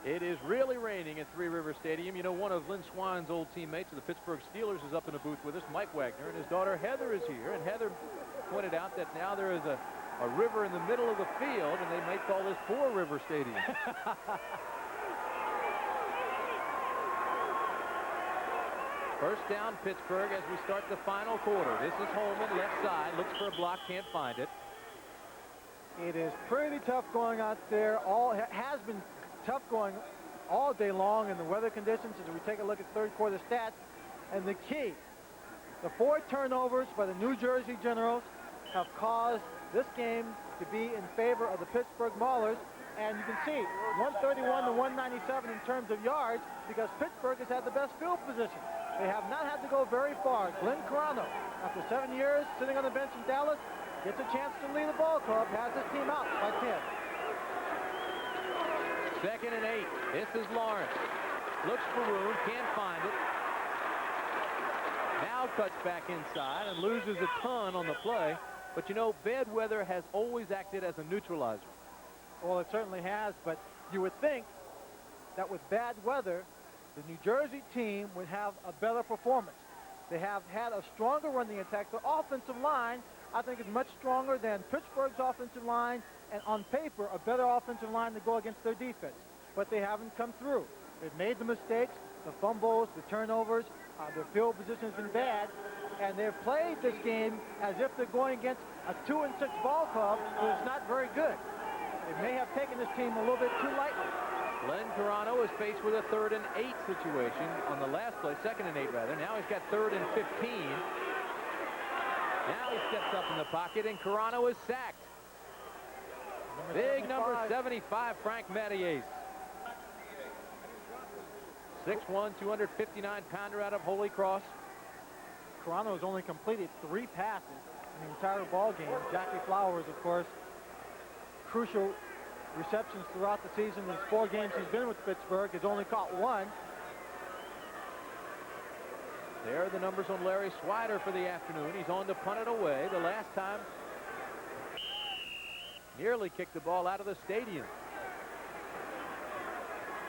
It is really raining at Three River Stadium. You know, one of Lynn Swan's old teammates of the Pittsburgh Steelers is up in the booth with us, Mike Wagner, and his daughter Heather is here. And Heather pointed out that now there is a river in the middle of the field, and they may call this Four River Stadium. First down, Pittsburgh, as we start the final quarter. This is Holman, left side, looks for a block, can't find it. It is pretty tough going out there. Has been tough going all day long in the weather conditions as we take a look at third quarter stats. And the key, the 4 turnovers by the New Jersey Generals have caused this game to be in favor of the Pittsburgh Maulers. And you can see 131 to 197 in terms of yards because Pittsburgh has had the best field position. They have not had to go very far. Glenn Carano, after 7 years sitting on the bench in Dallas, gets a chance to lead the ball club, has his team out by 10. 2nd and 8. This is Lawrence. Looks for room, can't find it. Now cuts back inside and loses a ton on the play. But you know, bad weather has always acted as a neutralizer. Well, it certainly has, but you would think that with bad weather, the New Jersey team would have a better performance. They have had a stronger running attack. The offensive line, I think, is much stronger than Pittsburgh's offensive line, and on paper, a better offensive line to go against their defense. But they haven't come through. They've made the mistakes, the fumbles, the turnovers. Their field position has been bad, and they've played this game as if they're going against a 2-6 ball club, but it's not very good. They may have taken this team a little bit too lightly. Glenn Carano is faced with a 3rd and 8 situation on the last play, 2nd and 8 rather. Now he's got 3rd and 15. Now he steps up in the pocket, and Carano is sacked. Big number 75, Frank Mattias. 6'1", 259-pounder out of Holy Cross. Carano has only completed 3 passes in the entire ball game. Jackie Flowers, of course, crucial receptions throughout the season. In 4 games he's been with Pittsburgh, has only caught 1. There are the numbers on Larry Swider for the afternoon. He's on to punt it away. The last time, nearly kicked the ball out of the stadium.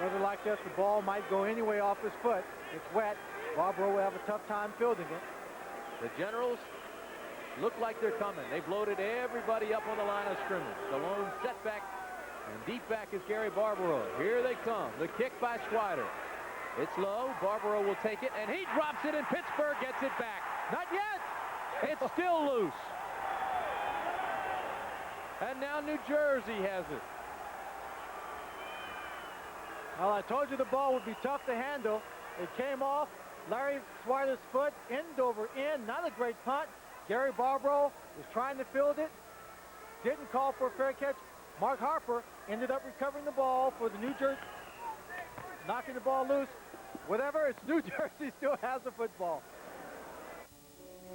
Weather like this, the ball might go anyway off his foot. It's wet. Barbaro will have a tough time fielding it. The Generals look like they're coming. They've loaded everybody up on the line of scrimmage. The lone setback, and deep back is Gary Barbaro. Here they come. The kick by Swider. It's low. Barbaro will take it, and he drops it, and Pittsburgh gets it back. Not yet. It's still loose. And now New Jersey has it. Well, I told you the ball would be tough to handle. It came off Larry Swider's foot, end over end. Not a great punt. Gary Barbaro was trying to field it. Didn't call for a fair catch. Mark Harper ended up recovering the ball for the New Jersey, knocking the ball loose. Whatever, it's New Jersey still has the football.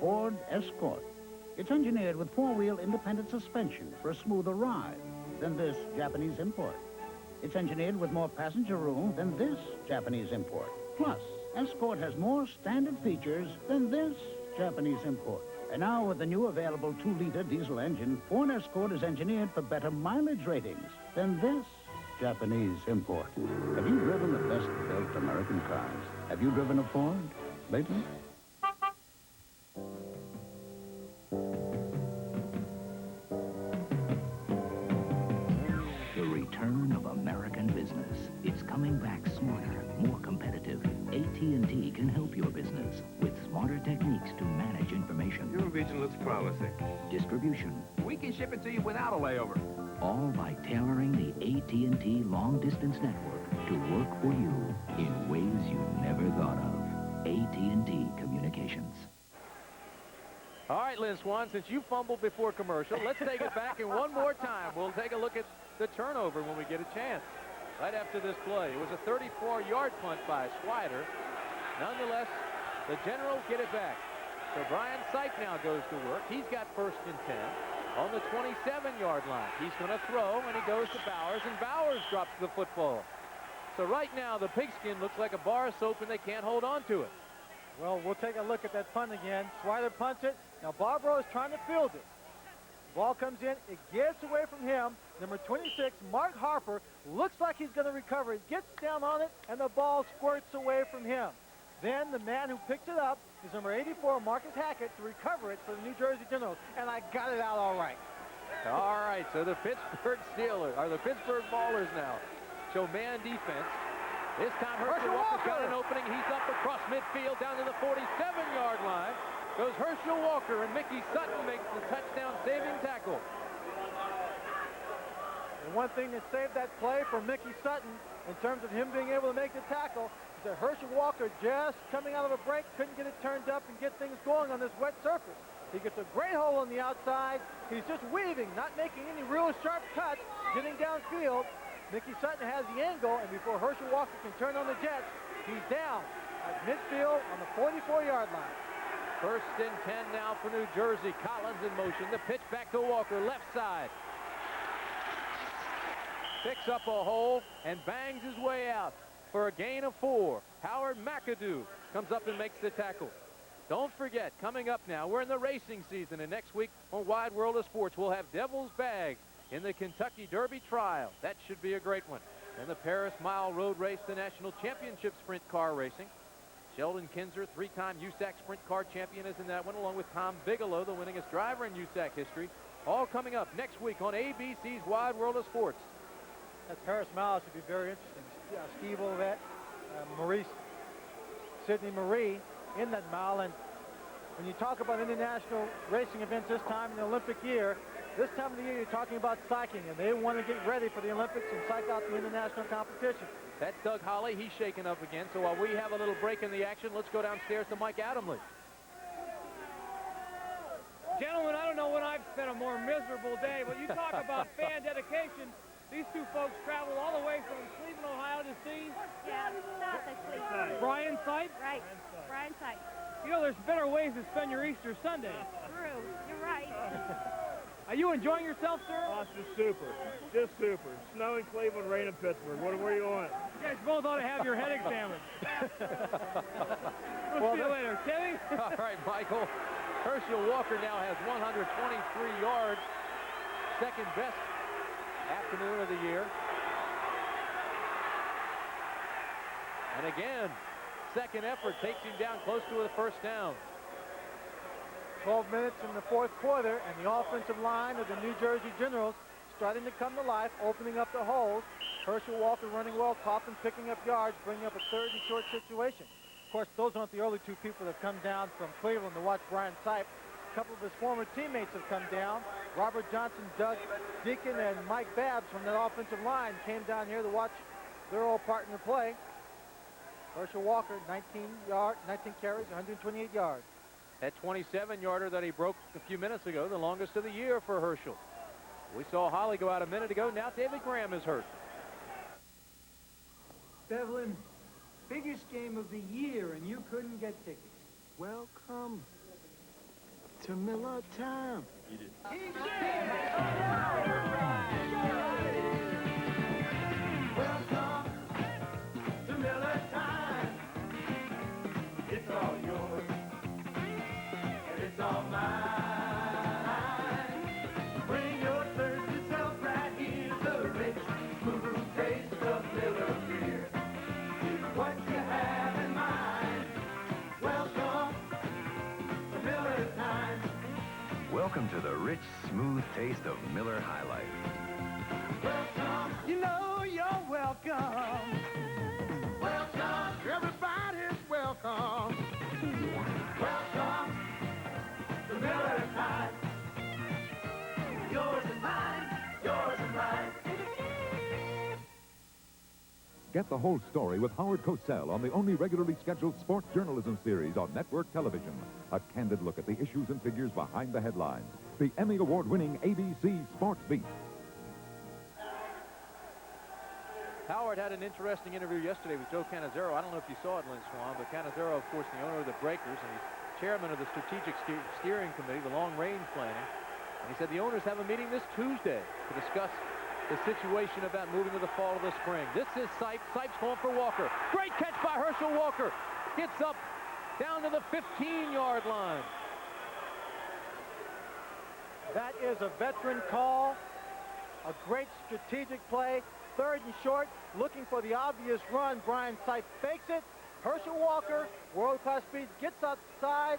Ford Escort. It's engineered with 4-wheel independent suspension for a smoother ride than this Japanese import. It's engineered with more passenger room than this Japanese import. Plus, Escort has more standard features than this Japanese import. And now with the new available 2-liter diesel engine, Ford Escort is engineered for better mileage ratings than this Japanese import. Have you driven the best-built American cars? Have you driven a Ford lately? The return of American business. It's coming back smarter, more competitive. AT&T can help your business with smarter techniques to manage information. Your region looks promising. Distribution. We can ship it to you without a layover. All by tailoring the AT&T long-distance network to work for you in ways you never thought of. AT&T Communications. All right, Lynn Swan, since you fumbled before commercial, let's take it back, and one more time, we'll take a look at the turnover when we get a chance. Right after this play, it was a 34-yard punt by Swider. Nonetheless, the Generals get it back. So Brian Sipe now goes to work. He's got 1st and 10 on the 27-yard line. He's going to throw, and he goes to Bowers, and Bowers drops the football. So right now, the pigskin looks like a bar of soap, and they can't hold on to it. Well, we'll take a look at that punt again. Swider punts it. Now, Barbaro is trying to field it. Ball comes in. It gets away from him. Number 26, Mark Harper, looks like he's going to recover. He gets down on it, and the ball squirts away from him. Then the man who picked it up is number 84, Marcus Hackett, to recover it for the New Jersey Generals. And I got it out all right. All right, so the Pittsburgh Steelers, or the Pittsburgh Maulers now, show man defense. This time Herschel Walker's got an opening. He's up across midfield down to the 47-yard line. Goes Herschel Walker, and Mickey Sutton makes the touchdown-saving tackle. And one thing that saved that play for Mickey Sutton in terms of him being able to make the tackle is that Herschel Walker, just coming out of a break, couldn't get it turned up and get things going on this wet surface. He gets a great hole on the outside. He's just weaving, not making any real sharp cuts, getting downfield. Mickey Sutton has the angle, and before Herschel Walker can turn on the jets, he's down at midfield on the 44-yard line. 1st and 10 now for New Jersey. Collins in motion. The pitch back to Walker, left side. Picks up a hole and bangs his way out for a gain of 4. Howard McAdoo comes up and makes the tackle. Don't forget, coming up now, we're in the racing season, and next week on Wide World of Sports, we'll have Devil's Bag in the Kentucky Derby Trial. That should be a great one. And the Paris Mile Road Race, the National Championship Sprint Car Racing. Sheldon Kinzer, 3-time USAC Sprint Car champion, is in that one, along with Tom Bigelow, the winningest driver in USAC history. All coming up next week on ABC's Wide World of Sports. That Paris Mile should be very interesting. Steve Ovett, Sidney Marie in that mile. And when you talk about international racing events this time in the Olympic year, this time of the year you're talking about cycling, and they want to get ready for the Olympics and psych out the international competition. That's Doug Holly. He's shaking up again. So while we have a little break in the action, let's go downstairs to Mike Adamle. Gentlemen, I don't know when I've spent a more miserable day, but you talk about fan dedication. These two folks traveled all the way from Cleveland, Ohio to see... Yeah, south of Cleveland. Brian Sipe? Right, Brian Sipe. You know, there's better ways to spend your Easter Sunday. True, you're right. Are you enjoying yourself, sir? Oh, it's just super. Just super. Snow in Cleveland, rain in Pittsburgh. What do you want? You guys both ought to have your head examined. We'll see you later. Kenny? All right, Michael. Herschel Walker now has 123 yards. Second best afternoon of the year. And again, second effort takes him down close to a first down. 12 minutes in the fourth quarter, and the offensive line of the New Jersey Generals starting to come to life, opening up the holes. Herschel Walker running well, Coffin picking up yards, bringing up a 3rd and short situation. Of course, those aren't the only two people that have come down from Cleveland to watch Brian Sipe. A couple of his former teammates have come down. Robert Johnson, Doug Deacon, and Mike Babbs from that offensive line came down here to watch their old partner play. Herschel Walker, 19 carries, 128 yards. That 27-yarder that he broke a few minutes ago, the longest of the year for Herschel. We saw Holly go out a minute ago. Now David Graham is hurt. Devlin, biggest game of the year, and you couldn't get tickets. Welcome to Miller Town. You did. Welcome to Miller Time. It's all yours, and it's all mine. Bring your thirsty self right here. The rich, smooth taste of Miller beer is what you have in mind. Welcome to Miller Time. Welcome to the rich, smooth taste of Miller High Life. Welcome. You know you're welcome. Welcome. Everybody's welcome. Welcome to Miller Time. Yours and mine, yours and mine. Get the whole story with Howard Cosell on the only regularly scheduled sports journalism series on network television. A candid look at the issues and figures behind the headlines. The Emmy Award-winning ABC Sports Beat. Howard had an interesting interview yesterday with Joe Cannizzaro. I don't know if you saw it, Lynn Swan, but Cannizzaro, of course, the owner of the Breakers, and he's chairman of the Strategic Steering Committee, the long-range planning. And he said the owners have a meeting this Tuesday to discuss the situation about moving to the fall of the spring. This is Sipes. Sipes going for Walker. Great catch by Herschel Walker. Gets up down to the 15-yard line. That is a veteran call. A great strategic play. 3rd and short, looking for the obvious run. Brian Sipes fakes it. Herschel Walker, world-class speed, gets outside.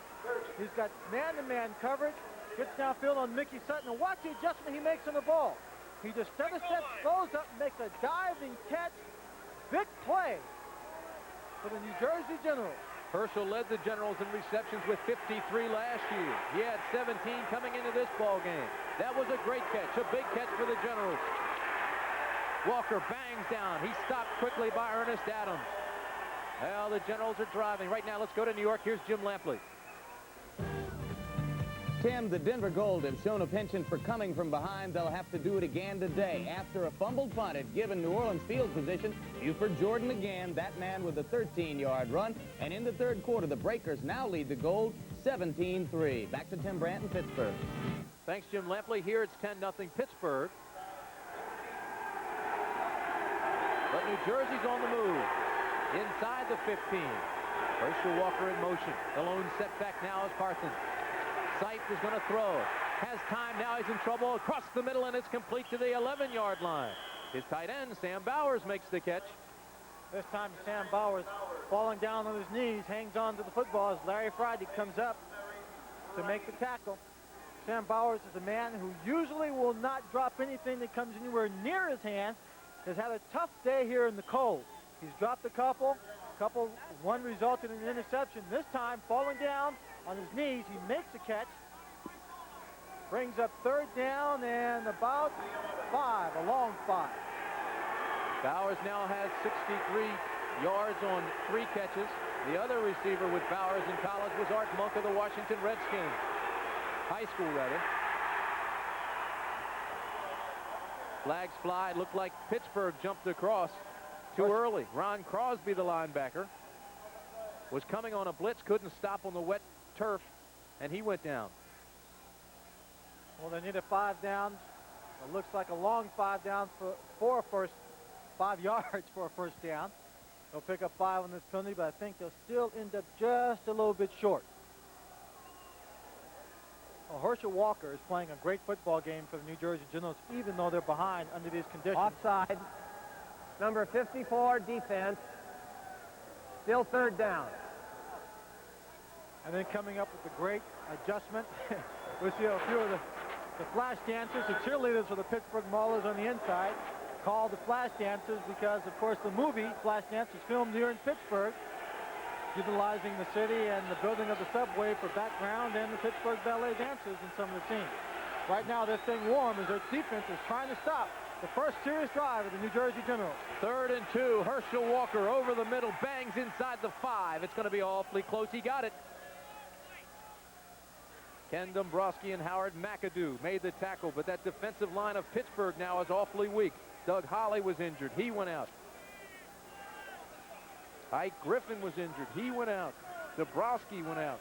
He's got man-to-man coverage. Gets downfield on Mickey Sutton. And watch the adjustment he makes on the ball. He just steps, goes up, makes a diving catch. Big play for the New Jersey Generals. Herschel led the Generals in receptions with 53 last year. He had 17 coming into this ball game. That was a great catch, a big catch for the Generals. Walker bangs down. He's stopped quickly by Ernest Adams. Well, the Generals are driving. Right now, let's go to New York. Here's Jim Lampley. Tim, the Denver Gold have shown a penchant for coming from behind. They'll have to do it again today. After a fumbled punt had given New Orleans field position, Buford Jordan again, that man with a 13-yard run. And in the 3rd quarter, the Breakers now lead the Gold 17-3. Back to Tim Brandt in Pittsburgh. Thanks, Jim Lampley. Here it's 10-0 Pittsburgh. But New Jersey's on the move. Inside the 15. Herschel Walker in motion. The lone setback now is Parsons. Sipes is going to throw. Has time. Now he's in trouble. Across the middle, and it's complete to the 11-yard line. His tight end, Sam Bowers, makes the catch. This time Sam Bowers, falling down on his knees, hangs on to the football as Larry Friday comes up to make the tackle. Sam Bowers is a man who usually will not drop anything that comes anywhere near his hands. Has had a tough day here in the cold. He's dropped a couple. One resulted in an interception. This time, falling down on his knees, he makes a catch. Brings up 3rd down and about 5, a long 5. Bowers now has 63 yards on 3 catches. The other receiver with Bowers in college was Art Monk of the Washington Redskins. High school, rather. Flags fly. Looked like Pittsburgh jumped across too early. Ron Crosby, the linebacker, was coming on a blitz, couldn't stop on the wet turf, and he went down. Well, they need a 5 down. It looks like a long 5 down for a first 5 yards for a first down. They'll pick up 5 on this penalty, but I think they'll still end up just a little bit short. Well, Herschel Walker is playing a great football game for the New Jersey Generals, even though they're behind under these conditions. Offside. Number 54, defense. Still 3rd down. And then coming up with a great adjustment. We see a few of the flash dancers, the cheerleaders for the Pittsburgh Maulers on the inside, called the flash dancers because, of course, the movie Flashdance was filmed here in Pittsburgh, utilizing the city and the building of the subway for background and the Pittsburgh ballet dancers in some of the scenes. Right now, they're staying warm as their defense is trying to stop the first serious drive of the New Jersey Generals. 3rd and 2. Herschel Walker over the middle, bangs inside the 5. It's going to be awfully close. He got it. Ken Dombrowski and Howard McAdoo made the tackle, but that defensive line of Pittsburgh now is awfully weak. Doug Holly was injured. He went out. Ike Griffin was injured. He went out. Dombrowski went out.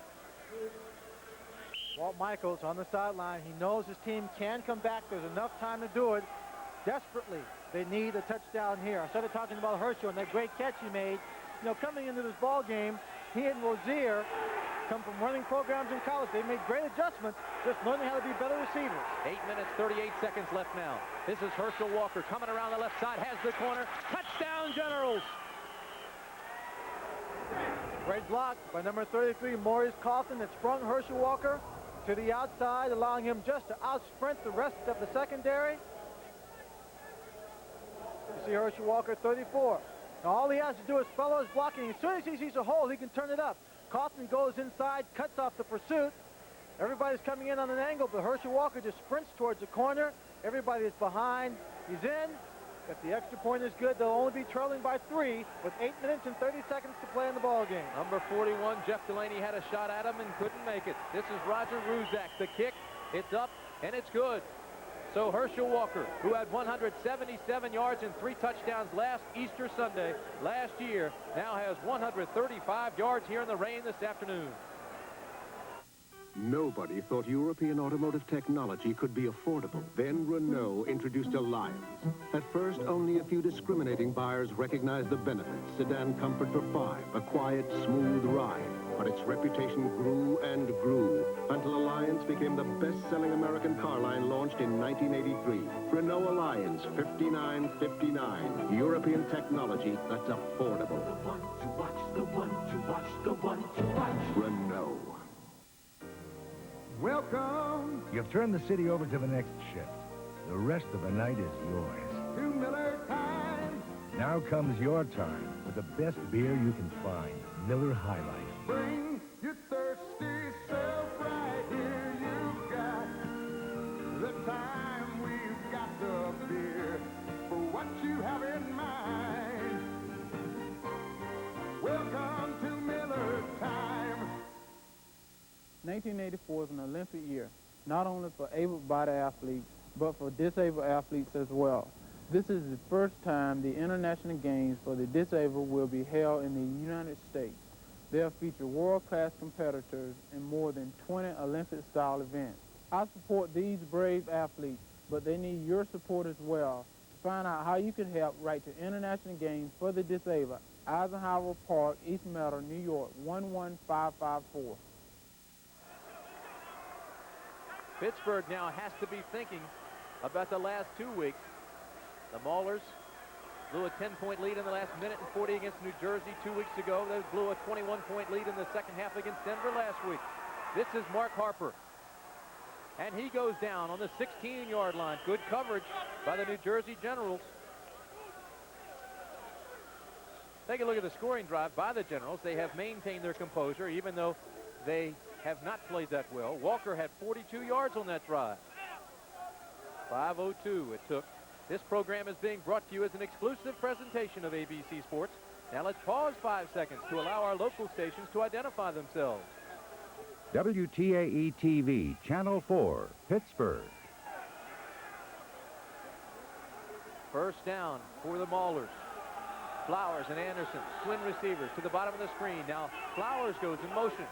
Walt Michaels on the sideline. He knows his team can come back. There's enough time to do it. Desperately, they need a touchdown here. I started talking about Herschel and that great catch he made. You know, coming into this ball game, he and Rozier come from running programs in college. They made great adjustments, just learning how to be better receivers. 8 minutes, 38 seconds left now. This is Herschel Walker coming around the left side, has the corner. Touchdown, Generals! Great block by number 33, Maurice Coughlin, that sprung Herschel Walker to the outside, allowing him just to out-sprint the rest of the secondary. You see Herschel Walker, 34. Now all he has to do is follow his blocking. As soon as he sees a hole, he can turn it up. Coughlin goes inside, cuts off the pursuit. Everybody's coming in on an angle, but Herschel Walker just sprints towards the corner. Everybody is behind. He's in. If the extra point is good, they'll only be trailing by 3 with 8 minutes and 30 seconds to play in the ball game. Number 41, Jeff Delaney, had a shot at him and couldn't make it. This is Roger Ruzak. The kick, it's up, and it's good. So Herschel Walker, who had 177 yards and 3 touchdowns last Easter Sunday last year, now has 135 yards here in the rain this afternoon. Nobody thought European automotive technology could be affordable. Then Renault introduced Alliance. At first, only a few discriminating buyers recognized the benefits. Sedan comfort for 5, a quiet, smooth ride. But its reputation grew and grew until Alliance became the best-selling American car line launched in 1983. Renault Alliance 5959. European technology that's affordable. The one to watch, the one to watch, the one to watch. Renault. Welcome You've turned the city over to the next shift. The rest of the night is yours. to Miller Time. Now comes your time with the best beer you can find, Miller High Life. Bring your thirsty self right here. You've got the time. We've got the beer for what you have in mind. Welcome to Miller Time. 1984 is an Olympic year, not only for able-bodied athletes, but for disabled athletes as well. This is the first time the International Games for the Disabled will be held in the United States. They'll feature world-class competitors in more than 20 Olympic-style events. I support these brave athletes, but they need your support as well. To find out how you can help, write to International Games for the Disabled, Eisenhower Park, East Meadow, New York, 11554. Pittsburgh now has to be thinking about the last 2 weeks. The Maulers blew a 10-point lead in the last minute and 40 against New Jersey 2 weeks ago. They blew a 21-point lead in the second half against Denver last week. This is Mark Harper. And he goes down on the 16-yard line. Good coverage by the New Jersey Generals. Take a look at the scoring drive by the Generals. They have maintained their composure even though they have not played that well. Walker had 42 yards on that drive. 5:02 it took. This program is being brought to you as an exclusive presentation of ABC Sports. Now let's pause 5 seconds to allow our local stations to identify themselves. WTAE-TV, Channel 4, Pittsburgh. First down for the Maulers. Flowers and Anderson, twin receivers to the bottom of the screen. Now Flowers goes in motion.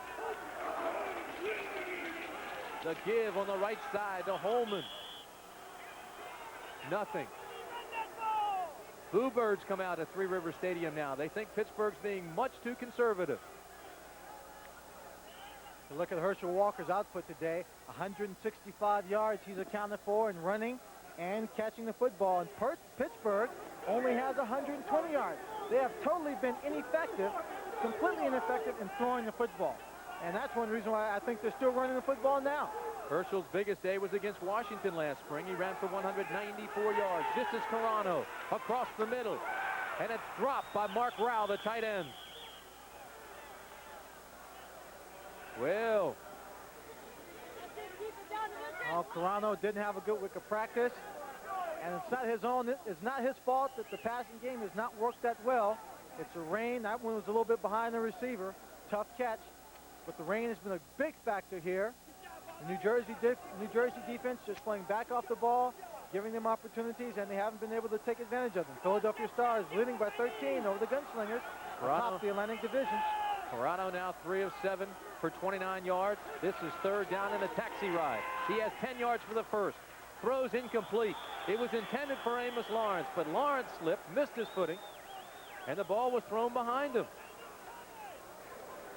The give on the right side to Holman. Nothing. Bluebirds come out at Three River Stadium now. They think Pittsburgh's being much too conservative. Look at Herschel Walker's output today. 165 yards he's accounted for in running and catching the football. And Pittsburgh only has 120 yards. They have totally been ineffective, completely ineffective in throwing the football. And that's one reason why I think they're still running the football now. Herschel's biggest day was against Washington last spring. He ran for 194 yards. This is Carano across the middle. And it's dropped by Mark Rao, the tight end. Well. Carano didn't have a good week of practice. And it's not his own. It's not his fault that the passing game has not worked that well. It's the rain. That one was a little bit behind the receiver. Tough catch. But the rain has been a big factor here. The New Jersey defense just playing back off the ball, giving them opportunities, and they haven't been able to take advantage of them. Philadelphia Stars leading by 13 over the Gunslingers atop the Atlantic Division. Carano now 3 of 7 for 29 yards. This is third down in a taxi ride. He has 10 yards for the first. Throws incomplete. It was intended for Amos Lawrence, but Lawrence slipped, missed his footing, and the ball was thrown behind him.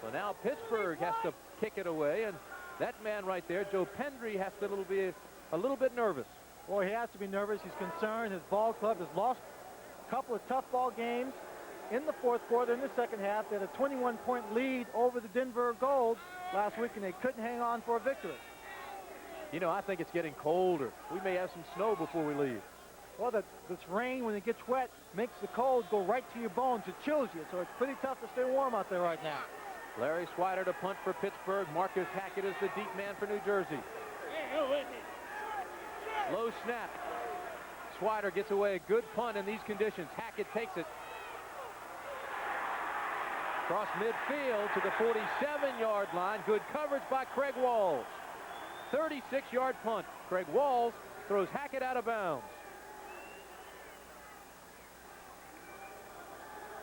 So now Pittsburgh has to kick it away, and that man right there, Joe Pendry, has to be a little bit nervous. Boy, he has to be nervous. He's concerned. His ball club has lost a couple of tough ball games in the fourth quarter, in the second half. They had a 21-point lead over the Denver Gold last week, and they couldn't hang on for a victory. You know, I think it's getting colder. We may have some snow before we leave. Well, this rain, when it gets wet, makes the cold go right to your bones. It chills you, so it's pretty tough to stay warm out there right now. Larry Swider to punt for Pittsburgh. Marcus Hackett is the deep man for New Jersey. Low snap. Swider gets away a good punt in these conditions. Hackett takes it. Across midfield to the 47-yard line. Good coverage by Craig Walls. 36-yard punt. Craig Walls throws Hackett out of bounds.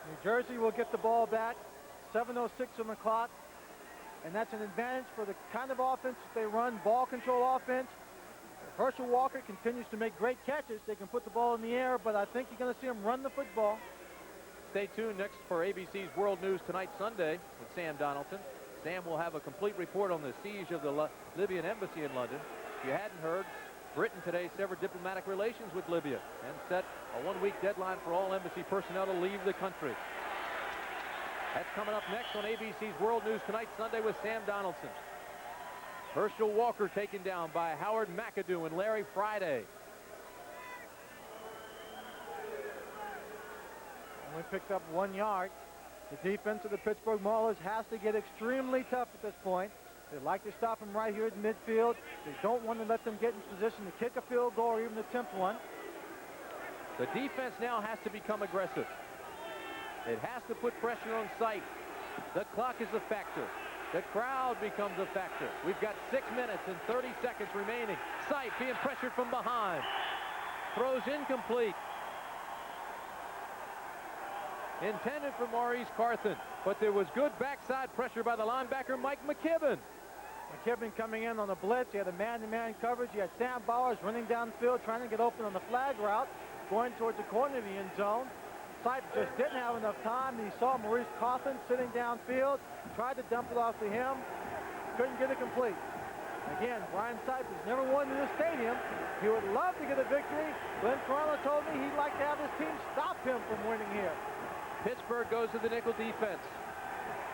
New Jersey will get the ball back. 7:06 on the clock. and that's an advantage for the kind of offense that they run, ball control offense. If Herschel Walker continues to make great catches, they can put the ball in the air, but I think you're going to see him run the football. Stay tuned next for ABC's World News Tonight Sunday with Sam Donaldson. Sam will have a complete report on the siege of the Libyan embassy in London. If you hadn't heard, Britain today severed diplomatic relations with Libya and set a one-week deadline for all embassy personnel to leave the country. That's coming up next on ABC's World News Tonight Sunday with Sam Donaldson. Herschel Walker taken down by Howard McAdoo and Larry Friday. Only picked up 1 yard. The defense of the Pittsburgh Maulers has to get extremely tough at this point. They'd like to stop him right here at midfield. They don't want to let them get in position to kick a field goal or even attempt one. The defense now has to become aggressive. It has to put pressure on Sipe. The clock is a factor. The crowd becomes a factor. We've got 6 minutes and 30 seconds remaining. Sipe being pressured from behind. Throws incomplete. Intended for Maurice Carthen, but there was good backside pressure by the linebacker, Mike McKibben. McKibben coming in on a blitz. He had a man-to-man coverage. He had Sam Bowers running downfield, trying to get open on the flag route, going towards the corner of the end zone. Sipe just didn't have enough time. He saw Maurice Carthen sitting downfield, tried to dump it off to him, couldn't get it complete. Again, Brian Sipe has never won in this stadium. He would love to get a victory. Glenn Corona told me he'd like to have his team stop him from winning here. Pittsburgh goes to the nickel defense.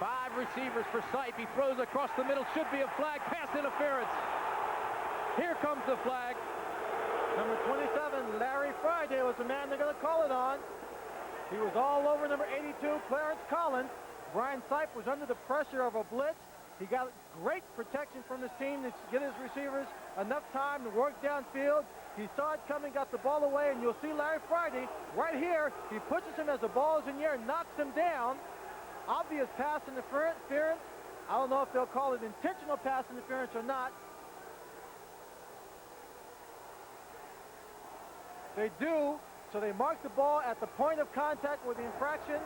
5 receivers for Sipe. He throws across the middle. Should be a flag. Pass interference. Here comes the flag. Number 27, Larry Friday, was the man they're going to call it on. He was all over number 82, Clarence Collins. Brian Sipe was under the pressure of a blitz. He got great protection from his team to get his receivers enough time to work downfield. He saw it coming, got the ball away, and you'll see Larry Friday right here. He pushes him as the ball is in the air and knocks him down. Obvious pass interference. I don't know if they'll call it intentional pass interference or not. They do, so they mark the ball at the point of contact where the infraction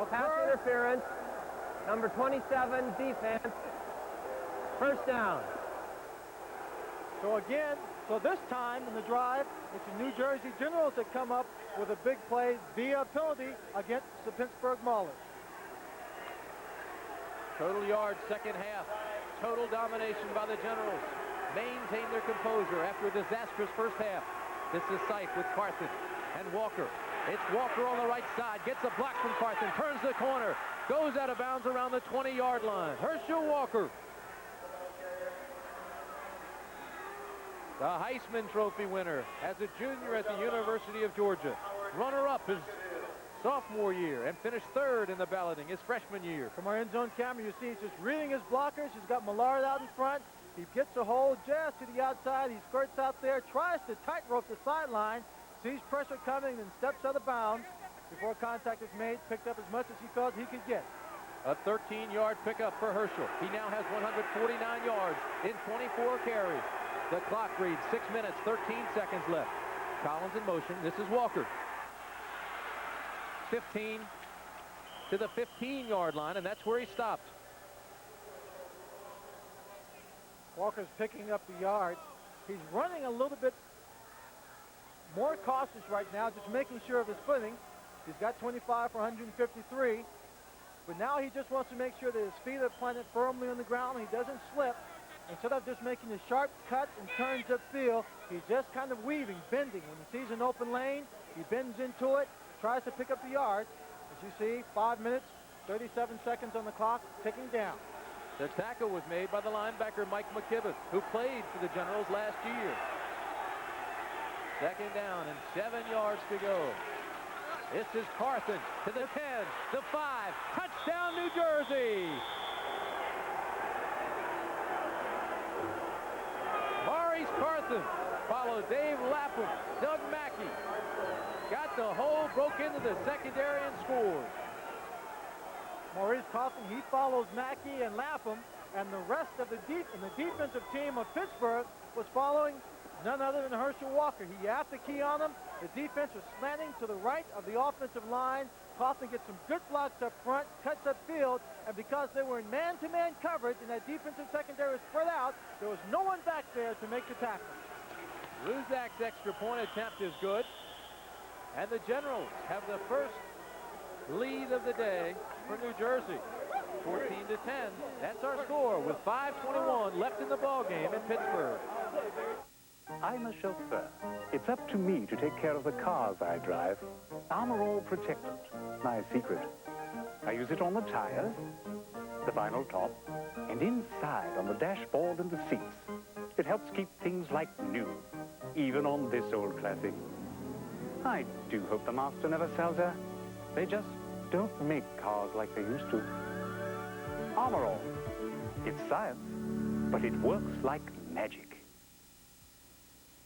occurred. Pass interference, number 27, defense, first down. So again, this time in the drive, it's the New Jersey Generals that come up with a big play via penalty against the Pittsburgh Maulers. Total yards, second half. Total domination by the Generals. Maintain their composure after a disastrous first half. This is Sipe with Carthen and Walker. It's Walker on the right side. Gets a block from Carthen. Turns the corner. Goes out of bounds around the 20-yard line. Herschel Walker. The Heisman Trophy winner as a junior at the University of Georgia. Runner-up his sophomore year and finished 3rd in the balloting his freshman year. From our end zone camera, you see he's just reading his blockers. He's got Millard out in front. He gets a hold just to the outside. He skirts out there, tries to tightrope the sideline, sees pressure coming, then steps out of bounds before contact is made, picked up as much as he felt he could get. A 13-yard pickup for Herschel. He now has 149 yards in 24 carries. The clock reads 6 minutes, 13 seconds left. Collins in motion. This is Walker. 15 to the 15-yard line, and that's where he stopped. Walker's picking up the yards. He's running a little bit more cautious right now, just making sure of his footing. He's got 25 for 153, but now he just wants to make sure that his feet are planted firmly on the ground. He doesn't slip. Instead of just making a sharp cut and turns upfield, he's just kind of weaving, bending. When he sees an open lane, he bends into it, tries to pick up the yards. As you see, 5 minutes, 37 seconds on the clock, ticking down. The tackle was made by the linebacker Mike McKibben, who played for the Generals last year. Second down and 7 yards to go. This is Carthen to the 10, the 5, touchdown New Jersey! Maurice Carthen followed Dave Lapham, Doug Mackey. Got the hole, broke into the secondary and scored. Maurice Carthen, he follows Mackey and Lapham, and the rest of the defensive team of Pittsburgh was following none other than Herschel Walker. He had to key on him. The defense was slanting to the right of the offensive line. Kaufman gets some good blocks up front, cuts upfield, and because they were in man-to-man coverage and that defensive secondary was spread out, there was no one back there to make the tackle. Ruzak's extra point attempt is good. And the Generals have the first lead of the day for New Jersey. 14-10. That's our score with 5:21 left in the ball game in Pittsburgh. I'm a chauffeur. It's up to me to take care of the cars I drive. Armor All Protectant, my secret. I use it on the tires, the vinyl top, and inside on the dashboard and the seats. It helps keep things like new, even on this old classic. I do hope the master never sells her. They just don't make cars like they used to. Armor All. It's science, but it works like magic.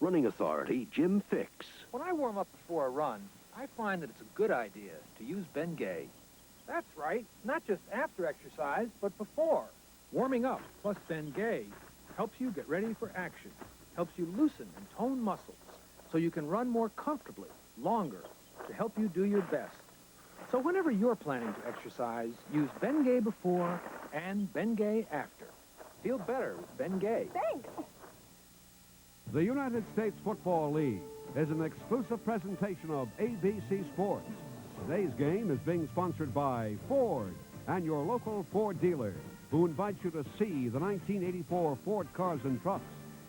Running authority, Jim Fix. When I warm up before a run, I find that it's a good idea to use Bengay. That's right. Not just after exercise, but before. Warming up plus Bengay helps you get ready for action, helps you loosen and tone muscles, so you can run more comfortably, longer, to help you do your best. So whenever you're planning to exercise, use Bengay before and Bengay after. Feel better with Bengay. Thanks. The United States Football League is an exclusive presentation of ABC Sports. Today's game is being sponsored by Ford and your local Ford dealer, who invites you to see the 1984 Ford cars and trucks.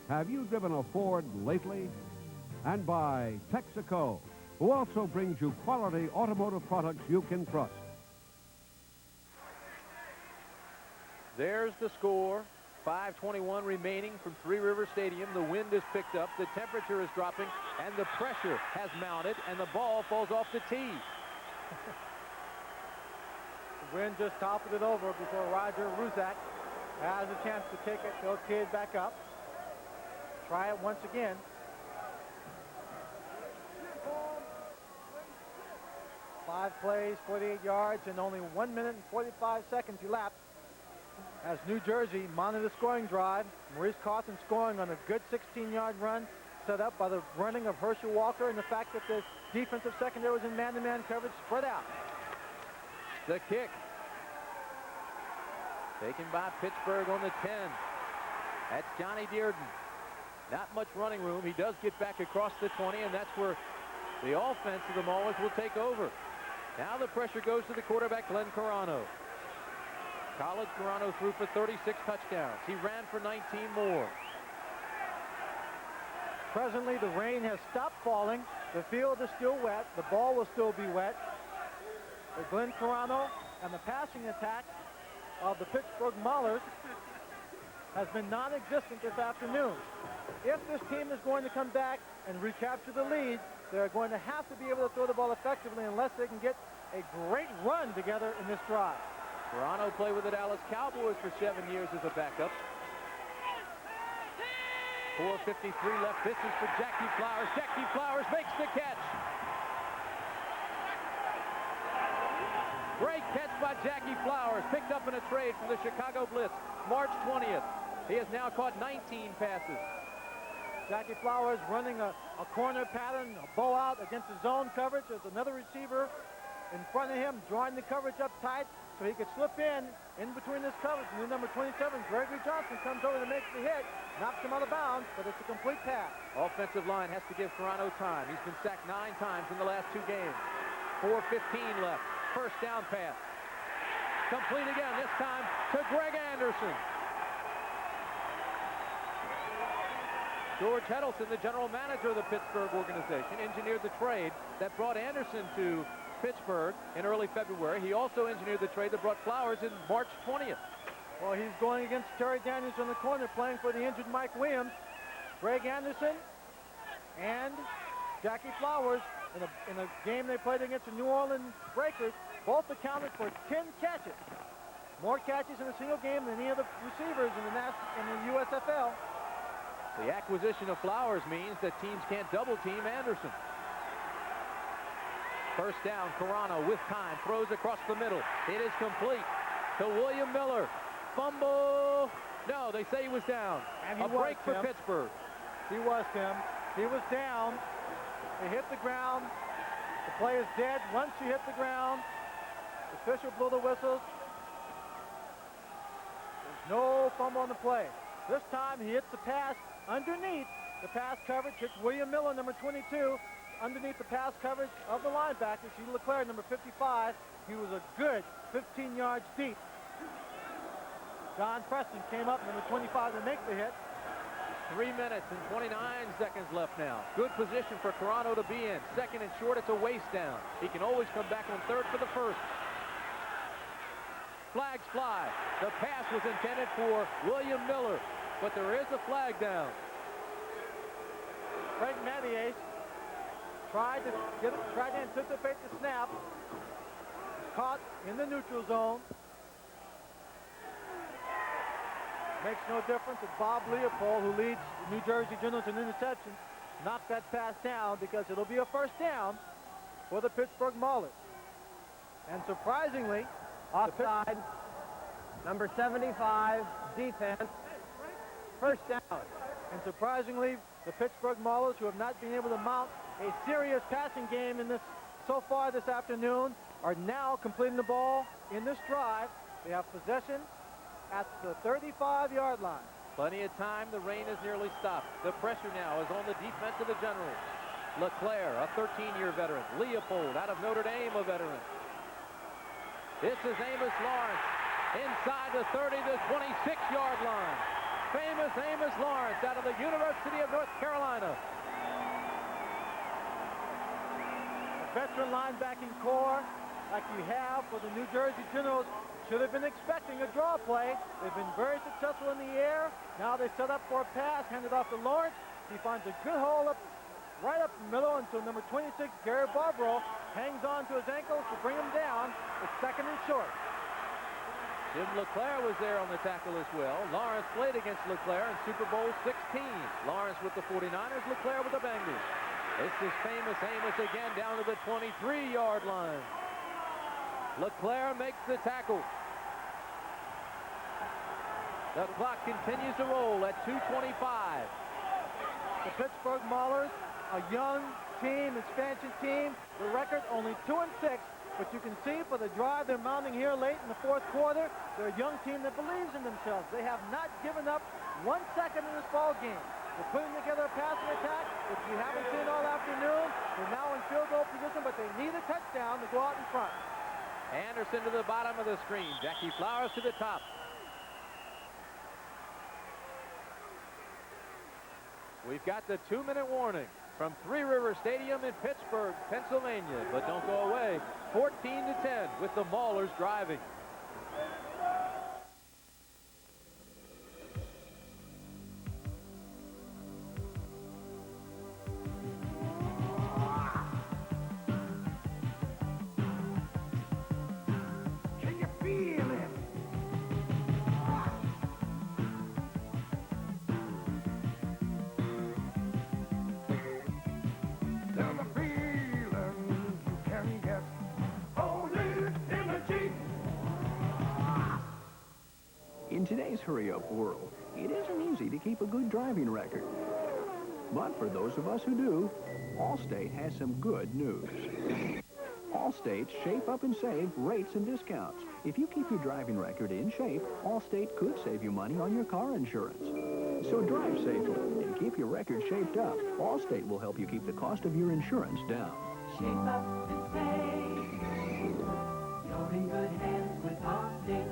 Have you driven a Ford lately? And by Texaco, who also brings you quality automotive products you can trust. There's the score. 5:21 remaining from Three River Stadium. The wind is picked up, the temperature is dropping, and the pressure has mounted, and the ball falls off the tee. The wind just toppled it over before Roger Ruzak has a chance to take it. He'll tee it back up. Try it once again. Five plays, 48 yards, and only 1 minute and 45 seconds elapsed as New Jersey mounted a scoring drive. Maurice Carson scoring on a good 16-yard run set up by the running of Herschel Walker and the fact that the defensive secondary was in man-to-man coverage spread out. The kick taken by Pittsburgh on the 10. That's Johnny Dearden. Not much running room. He does get back across the 20, and that's where the offense of the Maulers will take over. Now the pressure goes to the quarterback, Glenn Carano. College Carano threw for 36 touchdowns. He ran for 19 more. Presently, the rain has stopped falling. The field is still wet. The ball will still be wet. But Glenn Carano and the passing attack of the Pittsburgh Maulers has been non-existent this afternoon. If this team is going to come back and recapture the lead, they're going to have to be able to throw the ball effectively unless they can get a great run together in this drive. Carano played with the Dallas Cowboys for 7 years as a backup. 4:53 left. This is for Jackie Flowers. Jackie Flowers makes the catch. Great catch by Jackie Flowers, picked up in a trade from the Chicago Blitz, March 20th. He has now caught 19 passes. Jackie Flowers running a corner pattern, a bow out against the zone coverage. There's another receiver in front of him, drawing the coverage up tight so he could slip in between this coverage. And then number 27, Gregory Johnson, comes over to make the hit, knocks him out of bounds, but it's a complete pass. Offensive line has to give Carano time. He's been sacked 9 times in the last 2 games. 4:15 left. First down pass. Complete again, this time to Greg Anderson. George Heddleson, the general manager of the Pittsburgh organization, engineered the trade that brought Anderson to Pittsburgh in early February. He also engineered the trade that brought Flowers in March 20th. Well, he's going against Terry Daniels in the corner, playing for the injured Mike Williams. Greg Anderson and Jackie Flowers in a game they played against the New Orleans Breakers, both accounted for 10 catches. More catches in a single game than any of the receivers in the USFL. The acquisition of Flowers means that teams can't double-team Anderson. First down, Carano with time, throws across the middle. It is complete to William Miller. Fumble. No, they say he was down. And a break for Pittsburgh. He was, Tim. He was down. He hit the ground. The play is dead. Once you hit the ground, The official blew the whistles. There's no fumble on the play. This time he hits the pass underneath the pass coverage. Hits William Miller, number 22, underneath the pass coverage of the linebacker. Hugh LeClaire, number 55. He was a good 15 yards deep. John Preston came up, number 25, to make the hit. 3 minutes and 29 seconds left now. Good position for Carano to be in. Second and short, it's a waste down. He can always come back on third for the first. Flags fly. The pass was intended for William Miller, but there is a flag down. Craig Mathias tried to anticipate the snap. Caught in the neutral zone. Makes no difference if Bob Leopold, who leads the New Jersey Generals in interceptions, knocked that pass down, because it'll be a first down for the Pittsburgh Maulers. And surprisingly, offside, number 75, defense, first down. And surprisingly, the Pittsburgh Maulers, who have not been able to mount a serious passing game in this so far this afternoon, are now completing the ball in this drive. They have possession at the 35-yard line. Plenty of time. The rain has nearly stopped. The pressure now is on the defense of the Generals. LeClaire, a 13-year veteran. Leopold, out of Notre Dame, a veteran. This is Amos Lawrence inside the 30 to 26-yard line. Famous Amos Lawrence out of the University of North Carolina. The veteran linebacking core, like you have for the New Jersey Generals, should have been expecting a draw play. They've been very successful in the air. Now they set up for a pass, handed off to Lawrence. He finds a good hole right up the middle until number 26, Gary Barbaro, hangs on to his ankles to bring him down. It's second and short. Jim LeClaire was there on the tackle as well. Lawrence played against LeClaire in Super Bowl 16. Lawrence with the 49ers, LeClaire with the Bengals. This is famous Amos again down to the 23-yard line. LeClaire makes the tackle. The clock continues to roll at 2:25. The Pittsburgh Maulers, a young team, expansion team. The record only 2-6, but you can see for the drive they're mounting here late in the fourth quarter, they're a young team that believes in themselves. They have not given up 1 second in this ball game. They're putting together a passing attack, which we haven't seen all afternoon. They're now in field goal position, but they need a touchdown to go out in front. Anderson to the bottom of the screen. Jackie Flowers to the top. We've got the 2-minute warning from Three River Stadium in Pittsburgh, Pennsylvania. But don't go away. 14-10 with the Maulers driving. In today's hurry-up world, it isn't easy to keep a good driving record. But for those of us who do, Allstate has some good news. Allstate's Shape Up and Save rates and discounts. If you keep your driving record in shape, Allstate could save you money on your car insurance. So drive safely and keep your record shaped up. Allstate will help you keep the cost of your insurance down. Shape up and save. You're in good hands with Allstate.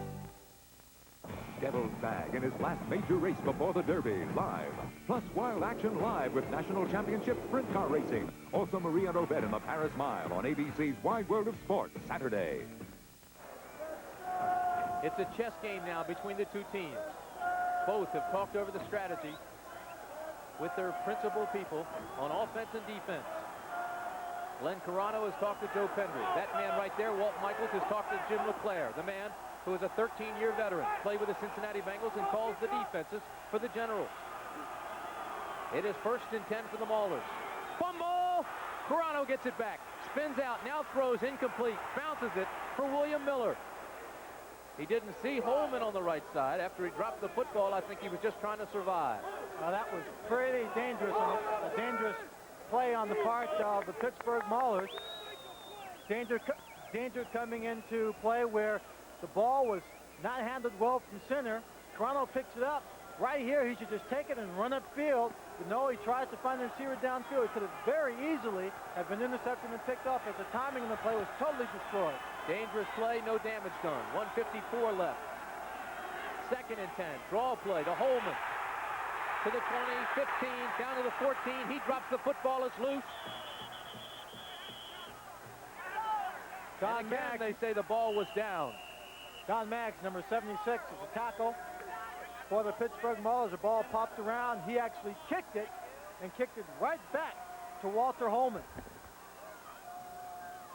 Devil's Bag in his last major race before the Derby, live. Plus Wild Action Live with National Championship Sprint Car Racing. Also Marie Rovet in the Paris Mile on ABC's Wide World of Sports, Saturday. It's a chess game now between the two teams. Both have talked over the strategy with their principal people on offense and defense. Glenn Carano has talked to Joe Pendry. That man right there, Walt Michaels, has talked to Jim LeClaire, the man who is a 13-year veteran, played with the Cincinnati Bengals and calls the defenses for the Generals. It is 1st and 10 for the Maulers. Fumble! Carano gets it back, spins out, now throws incomplete, bounces it for William Miller. He didn't see Holman on the right side. After he dropped the football, I think he was just trying to survive. That was pretty dangerous, a dangerous play on the part of the Pittsburgh Maulers. danger coming into play where the ball was not handled well from center. Toronto picks it up. Right here, he should just take it and run upfield. But no, he tries to find the receiver downfield. He could have very easily have been intercepted and picked off as the timing of the play was totally destroyed. Dangerous play, no damage done. 1:54 left. 2nd and 10. Draw play to Holman. To the 20, 15, down to the 14. He drops the football. It's loose. Don Again, Maggs, they say the ball was down. Don Maggs, number 76, is a tackle for the Pittsburgh Maulers. The ball popped around. He actually kicked it and kicked it right back to Walter Holman.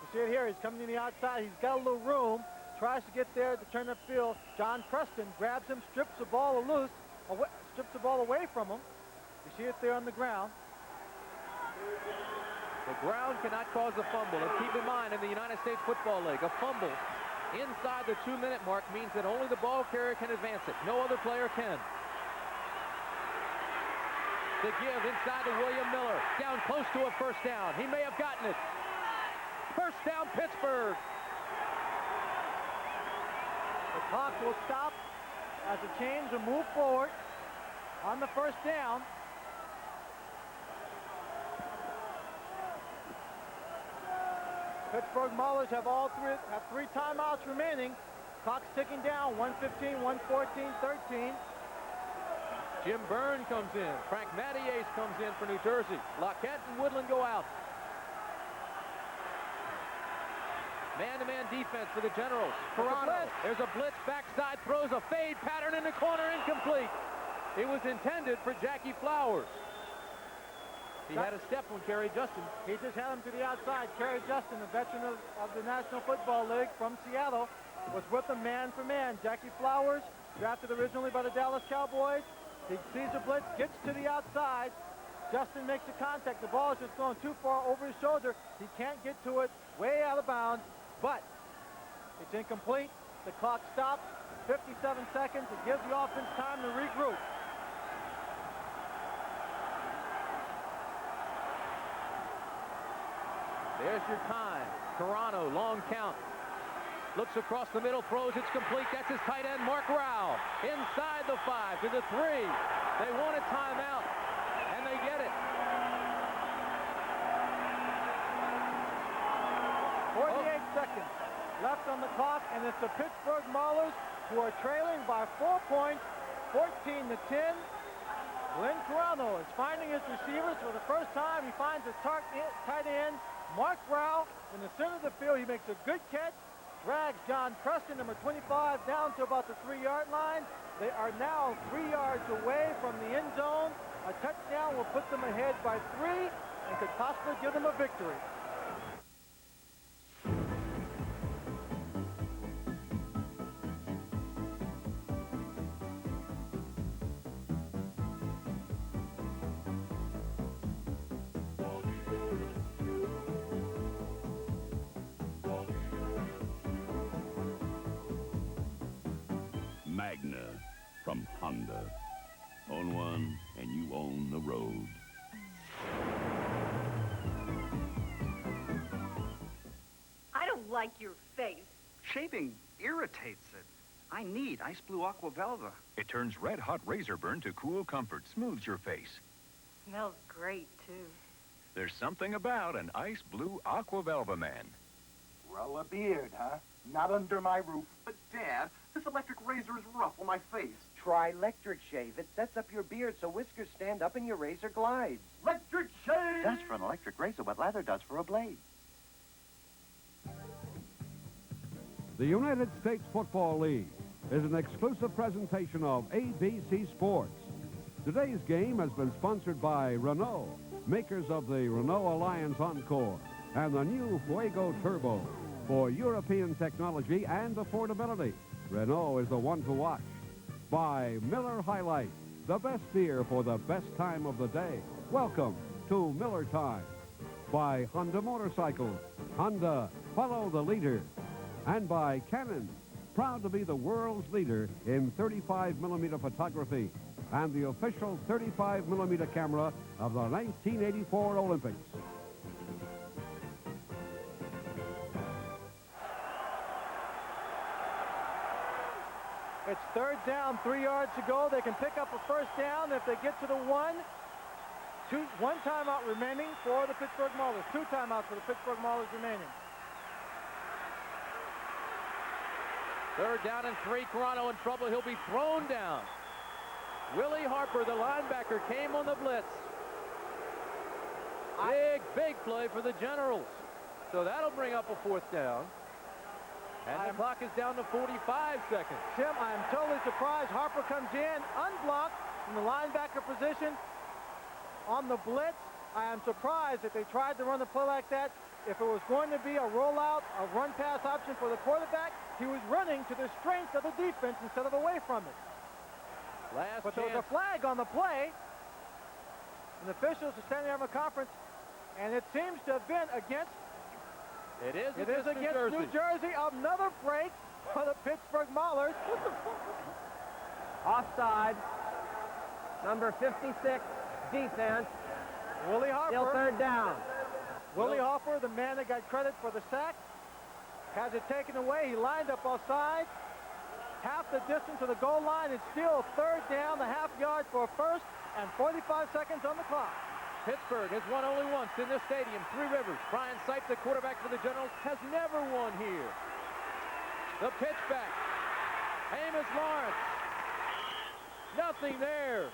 You see it here. He's coming to the outside. He's got a little room. Tries to get there to turn upfield. John Preston grabs him, strips the ball loose, strips the ball away from him. You see it there on the ground. The ground cannot cause a fumble. And keep in mind, in the United States Football League, a fumble inside the 2-minute mark means that only the ball carrier can advance it. No other player can. The give inside to William Miller. Down close to a first down. He may have gotten it. First down, Pittsburgh. The clock will stop as the chains will move forward on the first down. Pittsburgh Maulers have three timeouts remaining. Clock's ticking down. 1:15, 1:14, 13. Jim Byrne comes in. Frank Mattias comes in for New Jersey. Lockett and Woodland go out. Man-to-man defense for the Generals. Toronto. There's a blitz, backside, throws a fade pattern in the corner, incomplete. It was intended for Jackie Flowers. He had a step on Kerry Justin. He just had him to the outside. Kerry Justin, a veteran of the National Football League from Seattle, was with him man for man. Jackie Flowers, drafted originally by the Dallas Cowboys. He sees a blitz, gets to the outside. Justin makes the contact. The ball is just thrown too far over his shoulder. He can't get to it, way out of bounds, but it's incomplete. The clock stops. 57 seconds. It gives the offense time to regroup. There's your time. Toronto, long count. Looks across the middle, throws, it's complete. That's his tight end, Mark Rao. Inside the 5 to the 3. They want a timeout, and they get it. 48 seconds left on the clock, and it's the Pittsburgh Maulers who are trailing by 4 points, 14-10. Glenn Toronto is finding his receivers for the first time. He finds his tight end, Mark Rao, in the center of the field. He makes a good catch, drags John Preston, number 25, down to about the 3-yard line. They are now 3 yards away from the end zone. A touchdown will put them ahead by 3 and could possibly give them a victory. Magna from Honda. Own one and you own the road. I don't like your face. Shaving irritates it. I need Ice Blue Aqua Velva. It turns red-hot razor burn to cool comfort, smooths your face. Smells great, too. There's something about an Ice Blue Aqua Velva man. Grow a beard, huh? Not under my roof. But, Dad, this electric razor is rough on my face. Try Electric Shave. It sets up your beard so whiskers stand up and your razor glides. Electric Shave! Does for an electric razor what lather does for a blade. The United States Football League is an exclusive presentation of ABC Sports. Today's game has been sponsored by Renault, makers of the Renault Alliance Encore, and the new Fuego Turbo. For European technology and affordability, Renault is the one to watch. By Miller High Life, the best beer for the best time of the day. Welcome to Miller Time. By Honda Motorcycles, Honda, follow the leader. And by Canon, proud to be the world's leader in 35mm photography and the official 35mm camera of the 1984 Olympics. It's third down, 3 yards to go. They can pick up a first down if they get to the 1. One timeout remaining for the Pittsburgh Maulers. 2 timeouts for the Pittsburgh Maulers remaining. Third down and 3. Carano in trouble. He'll be thrown down. Willie Harper, the linebacker, came on the blitz. Big play for the Generals. So that'll bring up a 4th down. And the clock is down to 45 seconds. Tim, I am totally surprised. Harper comes in, unblocked from the linebacker position on the blitz. I am surprised that they tried to run the play like that. If it was going to be a rollout, a run-pass option for the quarterback, he was running to the strength of the defense instead of away from it. But there was a flag on the play, and the officials are standing there in a conference, and it seems to have been against It is against New Jersey. Another break for the Pittsburgh Maulers. What the fuck? Offside. Number 56, defense. Willie Harper. Still third down. Willie Harper, the man that got credit for the sack, has it taken away. He lined up offside. Half the distance to the goal line. It's still third down, the half yard for a first, and 45 seconds on the clock. Pittsburgh has won only once in this stadium, Three Rivers. Brian Sipe, the quarterback for the Generals, has never won here. The pitch back. Amos Lawrence. Nothing there.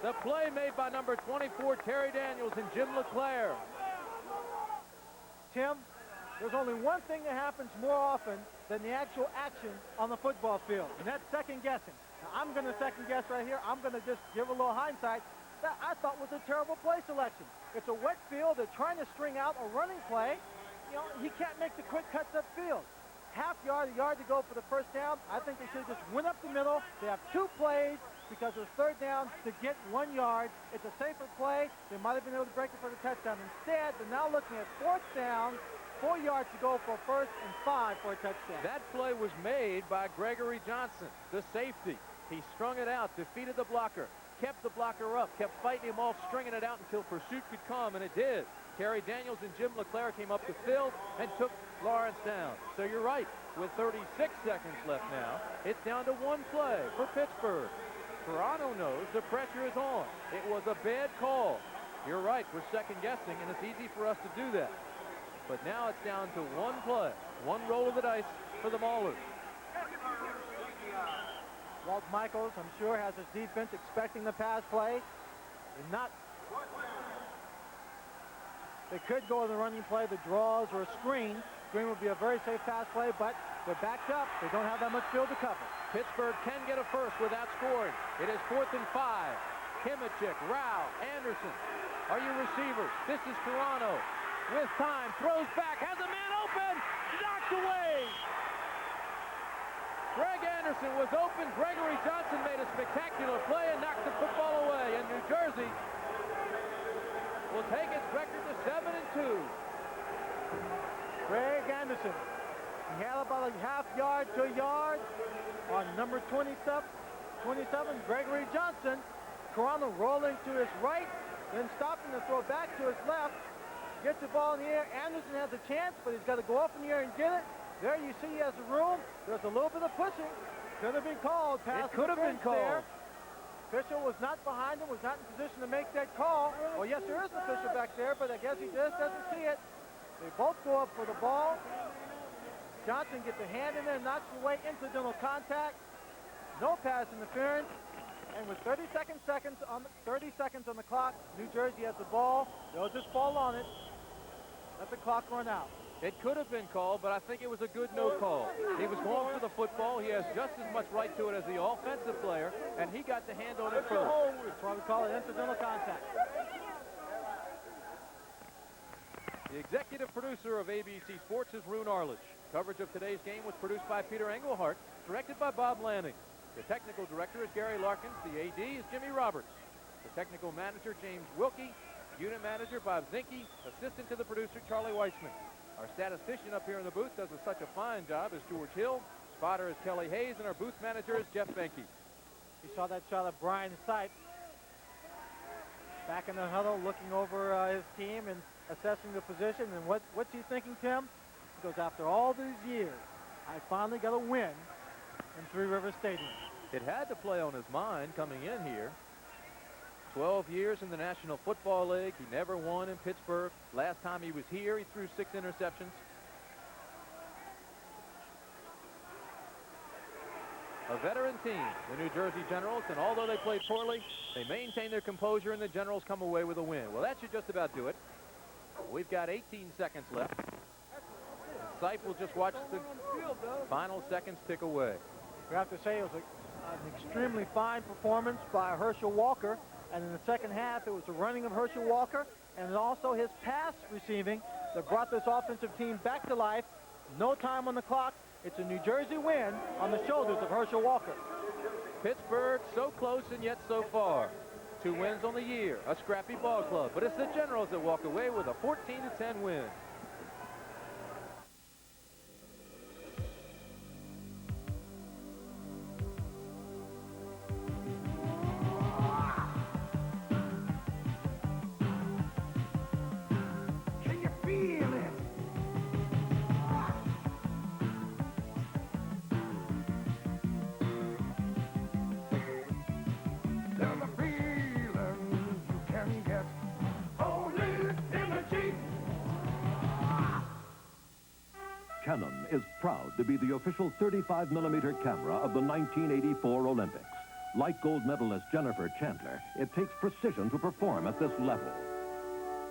The play made by number 24, Terry Daniels, and Jim LeClaire. Tim, there's only one thing that happens more often than the actual action on the football field, and that's second guessing. Now, I'm going to second guess right here. I'm going to just give a little hindsight. That I thought was a terrible play selection. It's a wet field. They're trying to string out a running play. You know, he can't make the quick cuts upfield. Half yard, a yard to go for the first down. I think they should have just went up the middle. They have 2 plays because it's third down to get 1 yard. It's a safer play. They might have been able to break it for the touchdown. Instead, they're now looking at 4th down, 4 yards to go for a first and 5 for a touchdown. That play was made by Gregory Johnson, the safety. He strung it out, defeated the blocker, kept the blocker up, kept fighting him off, stringing it out until pursuit could come, and it did. Terry Daniels and Jim LeClaire came up the field and took Lawrence down. So you're right. With 36 seconds left now, it's down to 1 play for Pittsburgh. Toronto knows the pressure is on. It was a bad call. You're right. We're second guessing, and it's easy for us to do that. But now it's down to 1 play, 1 roll of the dice for the Maulers. Walt Michaels, I'm sure, has his defense expecting the pass play. They could go in the running play, the draws, or a screen. Screen would be a very safe pass play, but they're backed up. They don't have that much field to cover. Pittsburgh can get a first without scoring. It is 4th and 5. Kimichik, Rao, Anderson are your receivers. This is Toronto. With time, throws back, has a man open, knocked away. Greg Anderson was open. Gregory Johnson made a spectacular play and knocked the football away. And New Jersey will take its record to 7-2. Greg Anderson. He had about a half yard to a yard on number 27, Gregory Johnson. Toronto rolling to his right, then stopping to throw back to his left. Gets the ball in the air. Anderson has a chance, but he's got to go up in the air and get it. There you see he has the room. There's a little bit of pushing. Could have been called. Pass it could have been called. There. Official was not behind him, was not in position to make that call. Well, yes, there is an official back there, but I guess he just doesn't see it. They both go up for the ball. Johnson gets a hand in there, knocks away incidental contact. No pass interference. And with 30 seconds on the clock, New Jersey has the ball. They'll just fall on it. Let the clock run out. It could have been called, but I think it was a good no call. He was going for the football. He has just as much right to it as the offensive player, and he got the hand on it first. That's why we call it incidental contact. The executive producer of ABC Sports is Roone Arledge. Coverage of today's game was produced by Peter Engelhart, directed by Bob Lanning. The technical director is Gary Larkins. The AD is Jimmy Roberts. The technical manager, James Wilkie. Unit manager, Bob Zinke. Assistant to the producer, Charlie Weissman. Our statistician up here in the booth does such a fine job as George Hill. Spotter is Kelly Hayes, and our booth manager is Jeff Benke. You saw that shot of Brian Sipe back in the huddle, looking over his team and assessing the position. And what's he thinking, Tim? He goes, after all these years, I finally got a win in Three Rivers Stadium. It had to play on his mind coming in here. 12 years in the National Football League. He never won in Pittsburgh. Last time he was here, he threw 6 interceptions. A veteran team, the New Jersey Generals, and although they played poorly, they maintain their composure, and the Generals come away with a win. Well, that should just about do it. We've got 18 seconds left. Sipe will just watch the final seconds tick away. We have to say it was an extremely fine performance by Herschel Walker, and in the second half, it was the running of Herschel Walker and also his pass receiving that brought this offensive team back to life. No time on the clock. It's a New Jersey win on the shoulders of Herschel Walker. Pittsburgh so close and yet so far. 2 wins on the year, a scrappy ball club. But it's the Generals that walk away with a 14-10 win. Can you feel it? There's a feeling you can get only in the Jeep. Canon is proud to be the official 35mm camera of the 1984 Olympics. Like gold medalist Jennifer Chandler, it takes precision to perform at this level.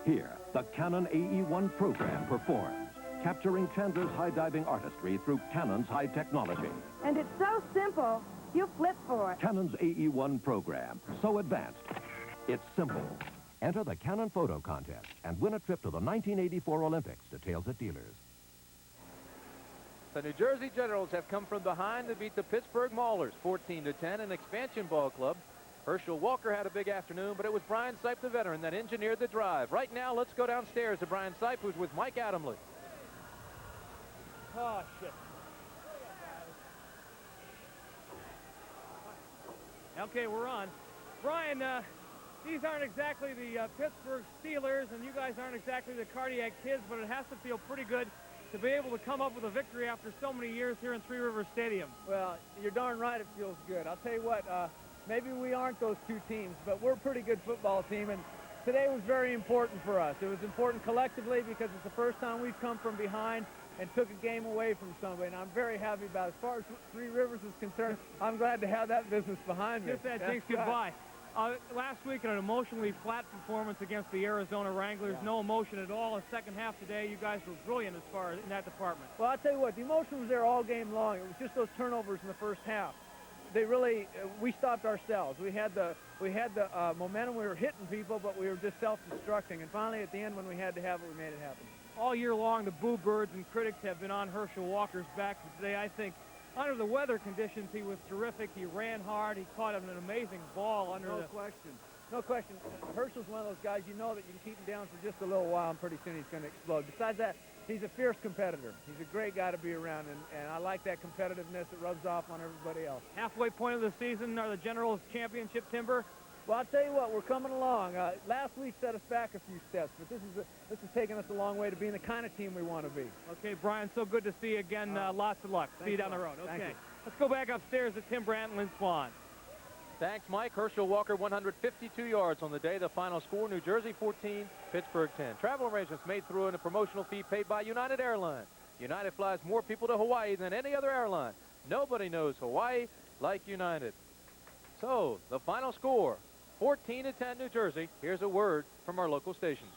Here, the Canon AE-1 program performs, capturing Chandler's high diving artistry through Canon's high technology. And it's so simple, you flip for it. Canon's AE-1 program, so advanced, it's simple. Enter the Canon Photo Contest and win a trip to the 1984 Olympics. Details at dealers. The New Jersey Generals have come from behind to beat the Pittsburgh Maulers 14-10, an expansion ball club. Herschel Walker had a big afternoon, but it was Brian Sipe, the veteran, that engineered the drive. Right now, let's go downstairs to Brian Sipe, who's with Mike Adamley. Oh, shit. Okay, we're on. Brian, these aren't exactly the Pittsburgh Steelers, and you guys aren't exactly the Cardiac Kids, but it has to feel pretty good to be able to come up with a victory after so many years here in Three Rivers Stadium. Well, you're darn right it feels good. I'll tell you what, maybe we aren't those two teams, but we're a pretty good football team, and today was very important for us. It was important collectively because it's the first time we've come from behind and took a game away from somebody, and I'm very happy about it. As far as Three Rivers is concerned, I'm glad to have that business behind me. Kiss that jinx goodbye. Last week, an emotionally flat performance against the Arizona Wranglers. Yeah. No emotion at all. In the second half today, you guys were brilliant as far as in that department. Well, I'll tell you what, the emotion was there all game long. It was just those turnovers in the first half. They really, we stopped ourselves. We had the momentum. We were hitting people, but we were just self-destructing. And finally, at the end, when we had to have it, we made it happen. All year long, the boo birds and critics have been on Herschel Walker's back. But today, I think, under the weather conditions, he was terrific. He ran hard. He caught an amazing ball under No question. No question. Herschel's one of those guys, you know that you can keep him down for just a little while, and pretty soon he's going to explode. Besides that, he's a fierce competitor. He's a great guy to be around, and I like that competitiveness that rubs off on everybody else. Halfway point of the season, are the Generals championship timber? Well, I'll tell you what, we're coming along. Last week set us back a few steps, but this has taken us a long way to being the kind of team we want to be. Okay, Brian, so good to see you again. Lots of luck. See you down the road. Okay, let's go back upstairs to Tim Brantley and Swan. Thanks, Mike. Herschel Walker, 152 yards on the day. The final score, New Jersey 14, Pittsburgh 10. Travel arrangements made through and a promotional fee paid by United Airlines. United flies more people to Hawaii than any other airline. Nobody knows Hawaii like United. So, the final score, 14-10 New Jersey. Here's a word from our local stations.